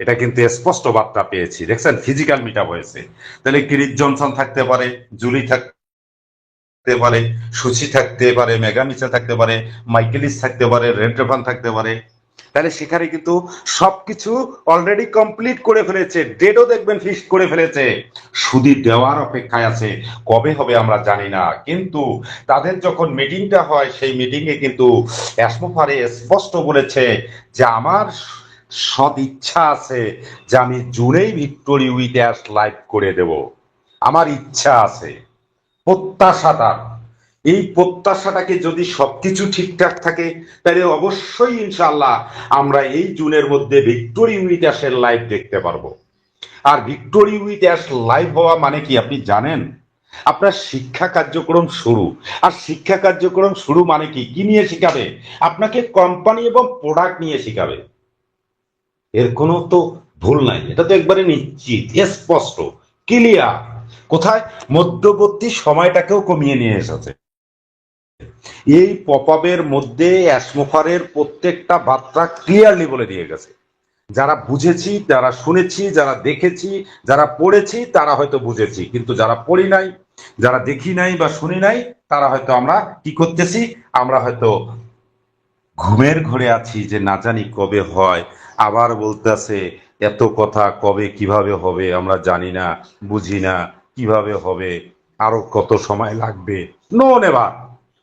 এটা কিন্তু স্পষ্ট বার্তা পেয়েছি। দেখছেন, ফিজিক্যাল মিট আপ হয়েছে। তাহলে ক্রিস জনসন থাকতে পারে, জুলি থাকতে পারে, সুচি থাকতে পারে, মেগান মিচেল থাকতে পারে, মাইকেলিস থাকতে পারে, রেড রেভান থাকতে পারে। তাহলে সেখানে কিন্তু সবকিছু অলরেডি কমপ্লিট করে ফেলেছে। ডেটও দেখবেন ফিক্সড করে ফেলেছে, শুধু দেওয়ার অপেক্ষায় আছে। কবে হবে আমরা জানি না, কিন্তু তাদের যখন মিটিংটা হয় সেই মিটিং এ কিন্তু অ্যাশমোফারে স্পষ্ট বলেছে যে আমার সদ ইচ্ছা আছে যে আমি জুনেই ভিক্টোরি উইথ অ্যাশ লাইভ করে দেব। আমার ইচ্ছা আছে, প্রত্যাশাটা। এই প্রত্যাশাটাকে যদি সবকিছু ঠিকঠাক থাকে তাহলে অবশ্যই ইনশাআল্লাহ আমরা এই জুনের মধ্যে ভিক্টোরি উইথ অ্যাশের লাইভ দেখতে পারবো। আর ভিক্টোরি উইথ অ্যাশ লাইভ হওয়া মানে কি আপনি জানেন? আপনার শিক্ষা কার্যক্রম শুরু। আর শিক্ষা কার্যক্রম শুরু মানে কি কি নিয়ে শিখাবে? আপনাকে কোম্পানি এবং প্রোডাক্ট নিয়ে শিখাবে। এর কোনো তো ভুল নাই, এটা তো একবারে নিশ্চিত, স্পষ্ট, ক্লিয়ার। কোথায়? মধ্যবর্তী সময়টাকেও কমিয়ে নিয়ে এসেছে। এই পপআপের মধ্যে অ্যাসমোফারের প্রত্যেকটা বার্তা ক্লিয়ারলি বলে দিয়ে গেছে। যারা বুঝেছি, যারা শুনেছি, যারা দেখেছি, যারা পড়েছি তারা হয়তো বুঝেছি, কিন্তু যারা পড়ি নাই, যারা দেখি নাই বা শুনি নাই, তারা হয়তো আমরা কি করতেছি, আমরা হয়তো ঘুমের ঘরে আছি যে না জানি কবে হয়। আবার বলতেছে এত কথা কবে কিভাবে হবে আমরা জানি না, বুঝি না, কিভাবে হবে, আরো কত সময় লাগবে। নো নেভার,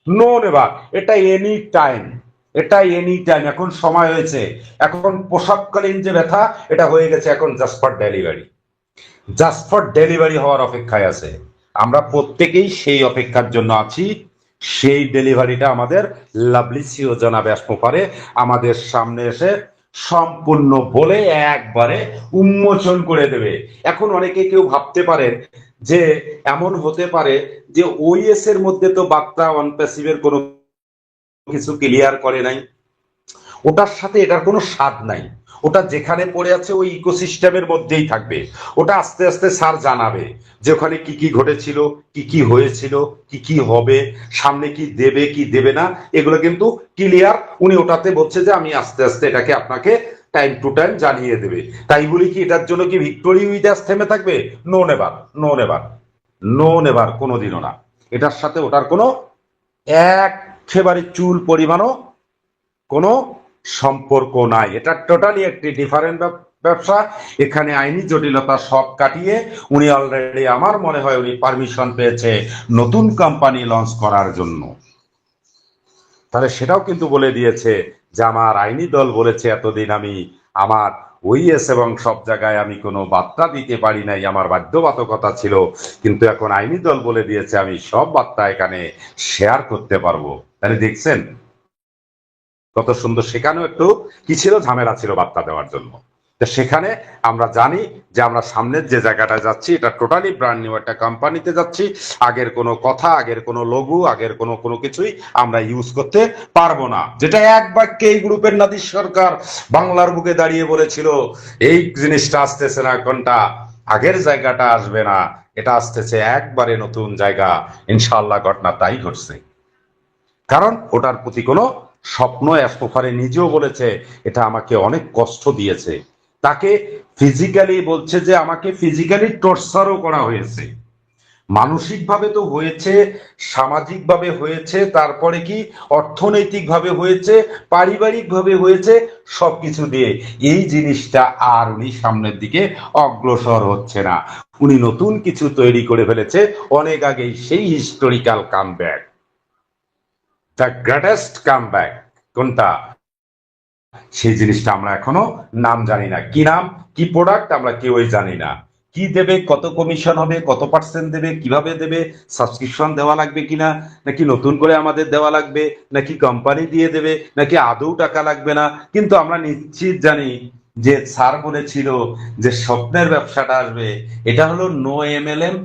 নো নেভার, এটা এনি টাইম, এটা এনি টাইম। এখন সময় হয়েছে, এখন প্রসবকালীন যে ব্যথা এটা হয়ে গেছে এখন just for delivery, just for delivery হওয়ার অপেক্ষায় আছে। আমরা প্রত্যেকেই সেই অপেক্ষার জন্য আছি। সেই ডেলিভারিটা আমাদের লাভলি সিও জনাব অ্যাসমোফারে আমাদের সামনে এসে সম্পূর্ণ বলে একবারে উন্মোচন করে দেবে। এখন অনেকে কেউ ভাবতে পারেন যে এমন হতে পারে যে ওইএস এর মধ্যে তো বার্তা অন প্যাসিভের কোনো কিছু ক্লিয়ার করে নাই, ওটার সাথে এটার কোনো স্বাদ নাই। ওটা যেখানে পড়ে আছে ওই ইকোসিস্টেমের মধ্যেই থাকবে। ওটা আস্তে আস্তে স্যার জানাবে যে ওখানে কি কি ঘটেছিল, কি কি হয়েছিল, কি কি হবে, সামনে কি দেবে কি দেবে না, এগুলো কিন্তু ক্লিয়ার। উনি ওটাতে বলছে যে আমি আস্তে আস্তে এটাকে আপনাকে টাইম টু টাইম জানিয়ে দেবে। তাই বলি কি এটার জন্য কি ভিক্টোরি উইথ অ্যাশ থেমে থাকবে? No never, no never, no never, কোনোদিনও না। এটার সাথে ওটার কোনো একেবারে চুল পরিমাণও কোনো সম্পর্ক নাই। এটা টোটালি একটি ডিফারেন্ট ব্যবসা। এখানে আইনি জটিলতা সব কাটিয়ে উনি অলরেডি, আমার মনে হয় উনি পারমিশন পেয়েছে নতুন কোম্পানি লঞ্চ করার জন্য। তাহলে সেটাও কিন্তু বলে দিয়েছে যে আমার আইনি দল বলেছে এতদিন আমি আমার ওইএস এবং সব জায়গায় আমি কোনো বার্তা দিতে পারি নাই, আমার বাধ্যবাধকতা ছিল, কিন্তু এখন আইনি দল বলে দিয়েছে আমি সব বার্তা এখানে শেয়ার করতে পারবো। তাহলে দেখছেন কত সুন্দর। সেখানেও একটু কি ছিল, ঝামেলা ছিল বার্তা দেওয়ার জন্য। তো সেখানে আমরা জানি যে আমরা সামনের যে জায়গাটায় যাচ্ছি এটা টোটালি ব্র্যান্ড নিউ একটা কোম্পানিতে যাচ্ছি। আগের কোনো কথা, আগের কোনো লোগো, আগের কোনো কিছুই আমরা ইউজ করতে পারবো না। যেটা এক বাক্যে এই গ্রুপের নাদির সরকার বাংলার বুকে দাঁড়িয়ে বলেছিল এই জিনিসটা আসতেছে না, কোনটা আগের জায়গাটা আসবে না, এটা আসতেছে একবারে নতুন জায়গা। ইনশাআল্লাহ ঘটনা তাই ঘটছে। কারণ ওটার প্রতি কোনো স্বপ্ন অ্যাসমোফারে নিজেও বলেছে এটা আমাকে অনেক কষ্ট দিয়েছে। তাকে ফিজিক্যালি বলছে যে আমাকে ফিজিক্যালি টর্চারও করা হয়েছে, মানসিকভাবে তো হয়েছে, সামাজিকভাবে হয়েছে, তারপরে কি অর্থনৈতিকভাবে হয়েছে, পারিবারিকভাবে হয়েছে, সবকিছু দিয়ে এই জিনিসটা আর উনি সামনের দিকে অগ্রসর হচ্ছে না। উনি নতুন কিছু তৈরি করে ফেলেছে অনেক আগেই, সেই historical comeback, the greatest comeback. কোনটা? সেই জিনিসটা আমরা এখনো নাম জানি না। কি নাম, কি প্রোডাক্ট আমরা কেউই জানি না। কি দেবে, কত কমিশন হবে, কত পার্সেন্ট দেবে, কিভাবে দেবে, সাবস্ক্রিপশন দেওয়া লাগবে কিনা, নাকি নতুন করে আমাদের দেওয়া লাগবে, নাকি কোম্পানি দিয়ে দেবে, নাকি আদৌ টাকা লাগবে না। কিন্তু আমরা নিশ্চিত জানি যে স্যার বলেছিল যে স্বপ্নের ব্যবসাটা আসবে। এটা হলো no MLM,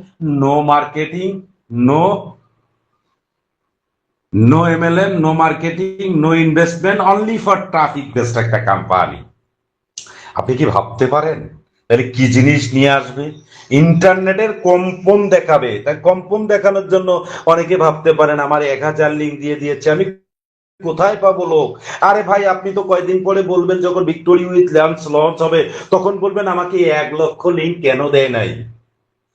no marketing, no no MLM, no marketing, no investment, only for traffic based একটা কোম্পানি। আপনি কি ভাবতে পারেন তাহলে কি জিনিস নিয়ে আসবে? ইন্টারনেটের কম্পন দেখাবে। তাই কম্পন দেখানোর জন্য অনেকে ভাবতে পারেন আমার 1000 লিঙ্ক দিয়ে দিয়েছে, আমি কোথায় পাবো লোক? আরে ভাই আপনি তো কয়দিন পরে বলবেন যখন ভিক্টোরি উইথ লঞ্চ হবে তখন বলবেন আমাকে 1 লক্ষ লিঙ্ক কেন দেয় নাই।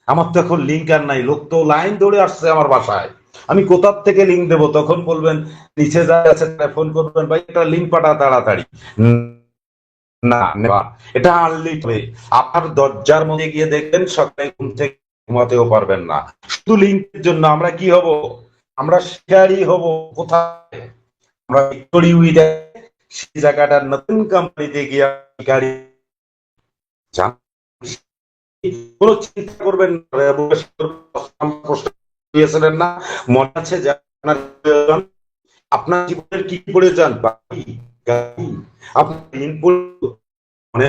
আমার তো এখন লিঙ্ক আর নাই, লোক তো লাইন ধরে আসছে আমার বাসায়, আমি কোথার থেকে লিঙ্ক দেবো? তখন বলবেন নিচে যা আছে ফোন করবেন ভাই একটা লিঙ্ক পাঠা তাড়াতাড়ি। না, এটা আনলি হবে। আপনার দরজার মধ্যে গিয়ে দেখবেন সকালে ঘুম থেকে ঘুমাতেও পারবেন না। শুধু লিঙ্কের জন্য আমরা কি হব? আমরা শেয়ারই হব। কোথায়? আমরা ভিক্টোরি উইথ সেই জায়গাটার নতুন কোম্পানিতে গিয়ে গাড়ি কোনো চিন্তা করবেন না। মনে আছে আপনার প্রয়োজন, আপনার জীবনের কি কি প্রয়োজন, বাড়ি, গাড়ি, আপনার ঋণ মানে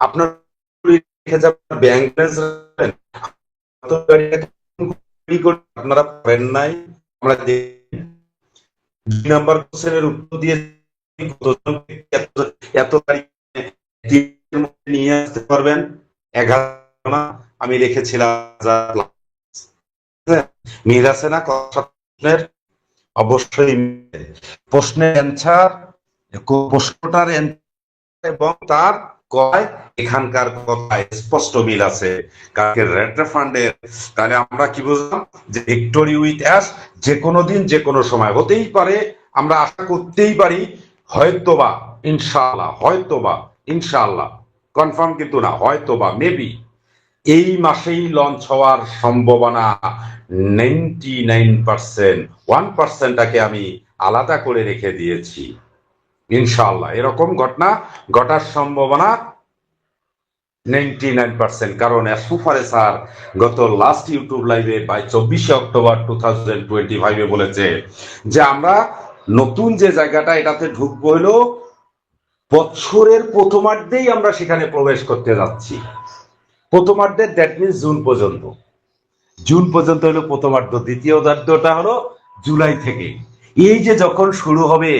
আপনার রেখে যাবেন ব্যাংক ব্যালেন্স রাখবেন, আপনারা পারেন নাই। আমরা 2 নাম্বার কোশ্চেনের উত্তর দিয়ে এত নিয়ে আসতে পারবেন 11 না, আমি রেখেছিলাম মিল আছে না প্রশ্নের? অবশ্যই প্রশ্নের অ্যান্সার, প্রশ্নটার এবং তার কয় এখানকার কথায় স্পষ্ট মিল আছে কালকে রেড ফান্ডের। তাহলে আমরা কি বুঝলাম যে ভিক্টোরি উইথ অ্যাশ যে কোনো দিন যে কোনো সময় হতেই পারে, আমরা আশা করতেই পারি, হয়তোবা ইনশাআল্লাহ কনফার্ম কিন্তু না, হয়তোবা মেবি এই মাসেই লঞ্চ হওয়ার সম্ভাবনা 99%। 1%টাকে আমি আলাদা করে রেখে দিয়েছি। ইনশাআল্লাহ এরকম ঘটনা ঘটার সম্ভাবনা 99%। কারণ সুফারে স্যার গত লাস্ট ইউটিউব লাইভে 24 অক্টোবর 2025 বলেছে যে আমরা নতুন যে জায়গাটা এটাতে ঢুকবো হলো বছরের প্রথমার্ধেই আমরা সেখানে প্রবেশ করতে যাচ্ছি। প্রথমার্ধে দ্যাট মিনস জুন পর্যন্ত হলো প্রথমার্ধ, দ্বিতীয় অর্ধটা হলো জুলাই থেকে। এই যে যখন শুরু হবে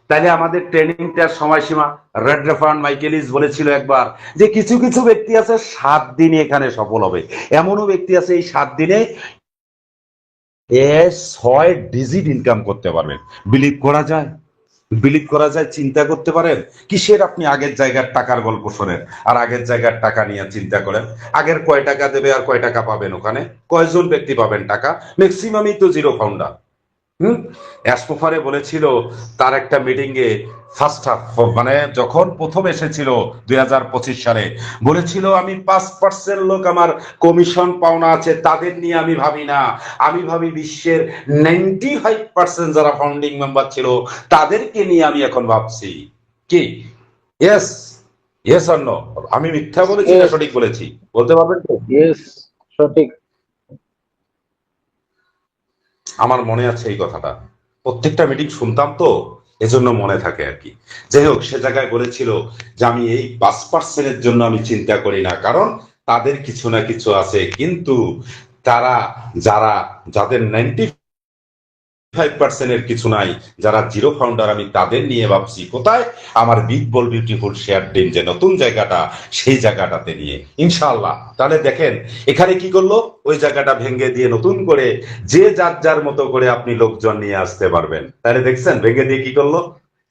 তাহলে আমাদের ট্রেনিংটার সময়সীমা, রেড রেফান মাইকেলিস বলেছিল একবার যে কিছু কিছু ব্যক্তি আছে 7 দিনে এখানে সফল হবে, এমনও ব্যক্তি আছে এই 7 দিনে 6 ডিজিট ইনকাম করতে পারবেন। বিলিভ করা যায়, চিন্তা করতে পারেন কিসের আপনি আগের জায়গার টাকার গল্প শোনেন আর আগের জায়গার টাকা নিয়ে চিন্তা করেন। আগের কয় টাকা দেবে আর কয় টাকা পাবেন, ওখানে কয়জন ব্যক্তি পাবেন টাকা? ম্যাক্সিমামই তো জিরো ফাউন্ডার। অ্যাসপোফারে বলেছিল তার একটা মিটিং এ ফার্স্ট হাফ মানে যখন প্রথম এসেছিল 2025 সালে বলেছিল আমি 5% লোক আমার কমিশন পাওনা আছে তাদের নিয়ে আমি ভাবি না, আমি ভাবি বিশ্বের 95% যারা ফাউন্ডিং মেম্বার ছিল তাদেরকে নিয়ে আমি এখন ভাবছি। কি ইয়েস অর নো? আমি মিথ্যা বলেছি না সঠিক বলেছি? বলতে পারবেন তো? ইয়েস, সঠিক। আমার মনে আছে এই কথাটা, প্রত্যেকটা মিটিং শুনতাম তো এজন্য মনে থাকে আর কি। যাই হোক, সে জায়গায় বলেছিল যে আমি এই 5%-এর জন্য আমি চিন্তা করি না, কারণ তাদের কিছু না কিছু আছে, কিন্তু তারা যাদের 95%-এর কিছু নাই, যারা জিরো ফাউন্ডার, আমি তাদের নিয়ে ভাবছি কোথায় আমার বিগ বল বিউটিফুল শেয়ার ডিম যে নতুন জায়গাটা, সেই জায়গাটাতে নিয়ে ইনশাআল্লাহ। তাহলে দেখেন এখানে কি করলো, ওই জায়গাটা ভেঙে দিয়ে নতুন করে যে যার মতো করে আপনি লোকজন নিয়ে আসতে পারবেন। তাহলে দেখছেন ভেঙে দিয়ে কি করলো,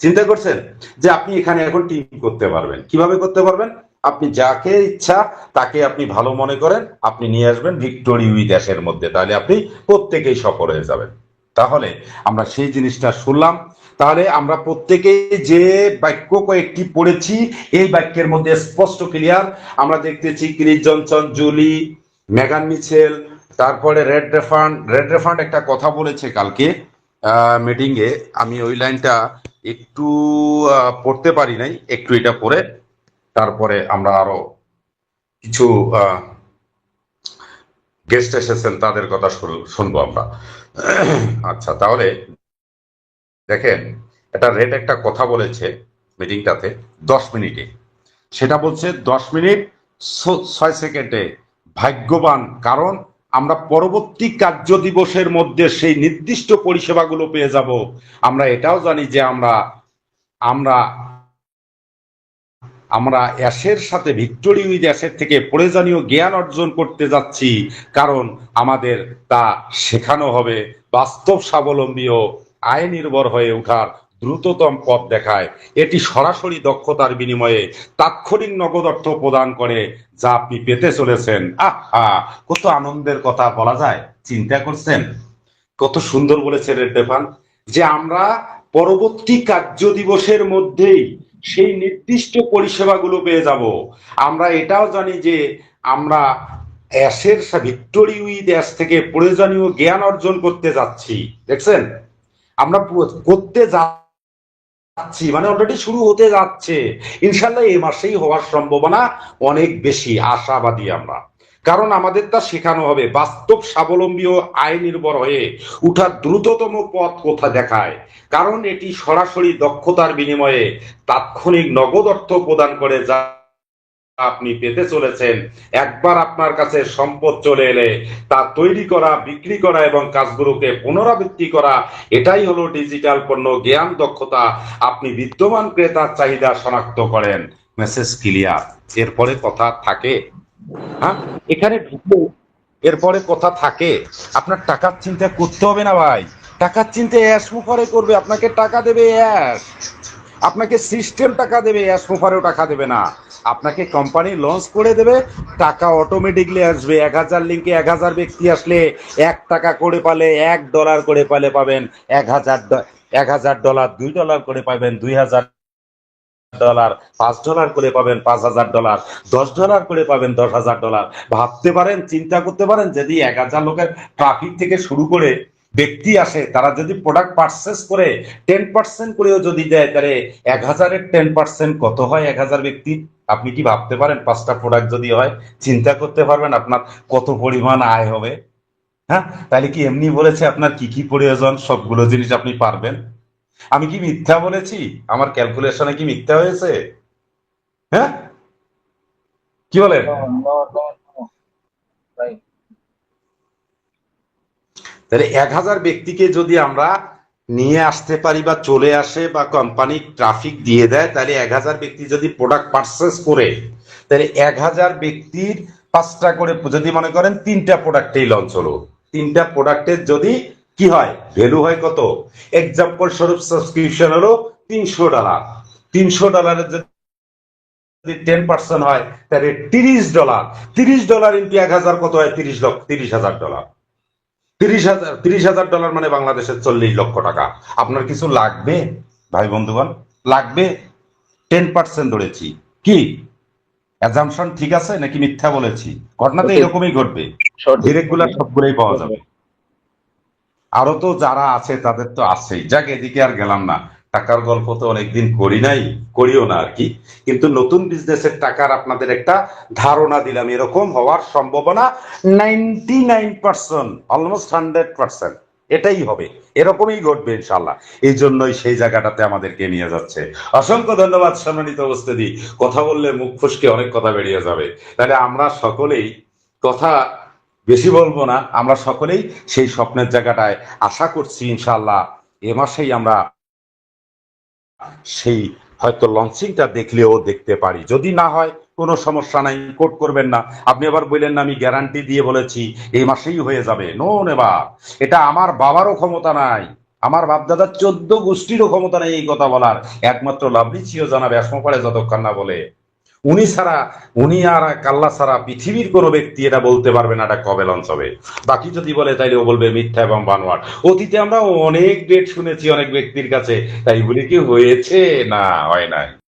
চিন্তা করছেন যে আপনি এখানে এখন টিম করতে পারবেন। কিভাবে করতে পারবেন? আপনি যাকে ইচ্ছা তাকে আপনি ভালো মনে করেন, আপনি নিয়ে আসবেন ভিক্টোরি উইথ অ্যাশের মধ্যে, তাহলে আপনি প্রত্যেকেই সফল হয়ে যাবেন। তাহলে আমরা সেই জিনিসটা শুনলাম। তাহলে আমরা প্রত্যেকে যে বাক্য কয়েকটি পড়েছি এই বাক্যের মধ্যে স্পষ্ট ক্লিয়ার আমরা দেখতেছি ক্রিস জনসন, জুলি, মেগান মিচেল, তারপরে রেড রেফান্ড একটা কথা বলেছে কালকে মিটিং এ, আমি ওই লাইনটা একটু পড়তে পারি নাই, একটু এটা পড়ে তারপরে আমরা আরো কিছু গেস্ট এসেছেন তাদের কথা শুনবো আমরা। আচ্ছা, তাহলে দেখেন এটা রেড একটা কথা বলেছে মিটিংটাতে 10 মিনিটে, সেটা বলছে 10 মিনিট 6 সেকেন্ডে ভাগ্যবান, কারণ আমরা পরবর্তী কার্য দিবসের মধ্যে সেই নির্দিষ্ট পরিষেবাগুলো পেয়ে যাব। আমরা এটাও জানি যে আমরা অ্যাশের সাথে ভিক্টোরি উইথ অ্যাশের থেকে প্রয়োজনীয় জ্ঞান অর্জন করতে যাচ্ছি, কারণ আমাদের তা শেখানো হবে বাস্তব স্বাবলম্বী ও আয় নির্ভর হয়ে ওঠার দ্রুততম পথ দেখায়। এটি সরাসরি দক্ষতার বিনিময়ে তাৎক্ষণিক নগদ অর্থ প্রদান করে যা আপনি পেতে চলেছেন। কত আনন্দের কথা বলা যায়, চিন্তা করছেন? কত সুন্দর বলেছে রেড ডেফান যে আমরা পরবর্তী কার্য দিবসের মধ্যেই সেই নির্দিষ্ট পরিষেবাগুলো পেয়ে যাব। আমরা এটাও জানি যে আমরা অ্যাশের ভিক্টোরি উইথ অ্যাশ থেকে প্রয়োজনীয় জ্ঞান অর্জন করতে যাচ্ছি। দেখছেন, আমরা করতে যাচ্ছি মানে অলরেডি শুরু হতে যাচ্ছে। ইনশাল্লাহ এই মাসেই হওয়ার সম্ভাবনা অনেক বেশি, আশাবাদী আমরা। কারণ আমাদের তা শেখানো হবে। বাস্তব স্বাবলম্বী ও আয় নির্ভর হয়ে উঠার দ্রুততম পথ কোথা দেখায়, কারণ এটি সরাসরি দক্ষতার বিনিময়ে তাৎক্ষণিক নগদ অর্থ প্রদান করে, যা আপনি পেতে চলেছেন। একবার আপনার কাছে সম্পদ চলে এলে তা তৈরি করা, বিক্রি করা এবং কাজগুলোকে পুনরাবৃত্তি করা, এটাই হলো ডিজিটাল পণ্য জ্ঞান দক্ষতা। আপনি বিদ্যমান ক্রেতার চাহিদা শনাক্ত করেন। Message clear. এরপরে কথা থাকে, হ্যাঁ, এখানে ঢুকলে এরপরে কথা থাকে। আপনার টাকার চিন্তা করতে হবে না ভাই। টাকার চিন্তা অ্যাশ মুফারে করবে, আপনাকে টাকা দেবে অ্যাশ, আপনাকে সিস্টেম টাকা দেবে, অ্যাশ মুফারেও টাকা দেবে না। আপনাকে কোম্পানি লঞ্চ করে দেবে, টাকা অটোমেটিকলি আসবে। 1000 লিঙ্কে 1000 ব্যক্তি আসলে 1 টাকা করে পালে $1 করে পালে পাবেন 1000 ডলার, $2 করে পাবেন $2000, $5 করে পাবেন $5000, $10 করে পাবেন $10000। ভাবতে পারেন, চিন্তা করতে পারেন, যদি 1000 লোকের ট্রাফিক থেকে শুরু করে ব্যক্তি আসে, তারা যদি প্রোডাক্ট পারচেস করে 10% করেও যদি দেয়, তাহলে 1000-এর 10% কত হয় 1000 ব্যক্তি? আপনি কি ভাবতে পারেন? 5টা প্রোডাক্ট যদি হয়, চিন্তা করতে পারবেন আপনার কত পরিমাণ আয় হবে? হ্যাঁ, তাহলে কি এমনি বলেছে আপনার কি কি প্রয়োজন সবগুলো জিনিস আপনি পারবেন? আমি কি মিথ্যা বলেছি? আমার ক্যালকুলেশনে কি মিথ্যা হয়েছে? হ্যাঁ, কি বলেন? তাহলে 1000 ব্যক্তিকে যদি আমরা নিয়ে আসতে পারি বা চলে আসে বা কোম্পানি ট্রাফিক দিয়ে দেয়, তাহলে 1000 ব্যক্তি যদি প্রোডাক্ট পারচেস করে, তাহলে 1000 ব্যক্তির 5টা করে, যদি মনে করেন 3টা প্রোডাক্টেই লঞ্চ হলো, 3টা প্রোডাক্টের যদি কি হয়, ভ্যালু হয় কত? এক্সাম্পল স্বরূপ সাবস্ক্রিপশন হলো $300, $300 যদি 10% হয়, তাহলে $30, $30 ইন্টু 1000 কত হয়? $30,000। $30,000 মানে বাংলাদেশের 40 লক্ষ টাকা। আপনার কিছু লাগবে ভাই বন্ধুগণ? লাগবে? 10% ধরেছি, কি অ্যাজাম্পশন ঠিক আছে নাকি মিথ্যা বলেছি? ঘটনা তো এরকমই ঘটবে, ডিরেক্টগুলা সবগুলোই পাওয়া যাবে। আরো তো যারা আছে তাদের তো আছেই। যাক, এদিকে আর গেলাম না, টাকার গল্প তো অনেকদিন করি নাই, করিও না আর কি। কিন্তু নতুন বিজনেসের টাকার আপনাদের একটা ধারণা দিলাম, এরকম হওয়ার সম্ভাবনা 99%, অলমোস্ট 100%, এটাই হবে, এরকমই ঘটবে ইনশাল্লাহ। এই জন্যই সেই জায়গাটাতে আমাদেরকে নিয়ে যাচ্ছে। অসংখ্য ধন্যবাদ সম্মানিত উপস্থিতি। কথা বললে মুখ ফসকে অনেক কথা বেরিয়ে যাবে, তাহলে আমরা সকলেই কথা বেশি বলবো না, আমরা সকলেই সেই স্বপ্নের জায়গাটায় আশা করছি ইনশাল্লাহ এ মাসেই আমরা সেই হয়তো লঞ্চিংটা দেখলেও দেখতে পারি। যদি না হয় কোনো সমস্যা নাই, কোট করবেন না। আপনি আবার বললেন না আমি গ্যারান্টি দিয়ে বলেছি এই মাসেই হয়ে যাবে। No never. এটা আমার বাবারও ক্ষমতা নাই, আমার বাপদাদার 14 গোষ্ঠীরও ক্ষমতা নেই এই কথা বলার। একমাত্র লাভলি ছিও জানা ব্যাসমো পারে যতক্ষণ না বলে। উনি ছাড়া, উনি আর কাল্লা ছাড়া পৃথিবীর কোনো ব্যক্তি এটা বলতে পারবে না এটা কবে লঞ্চ হবে। বাকি যদি বলে তাইলে ও বলবে মিথ্যা এবং বানোয়াট। অতীতে আমরা অনেক ডেট শুনেছি অনেক ব্যক্তির কাছে, তাই বলে কি হয়েছে? না, হয় নাই।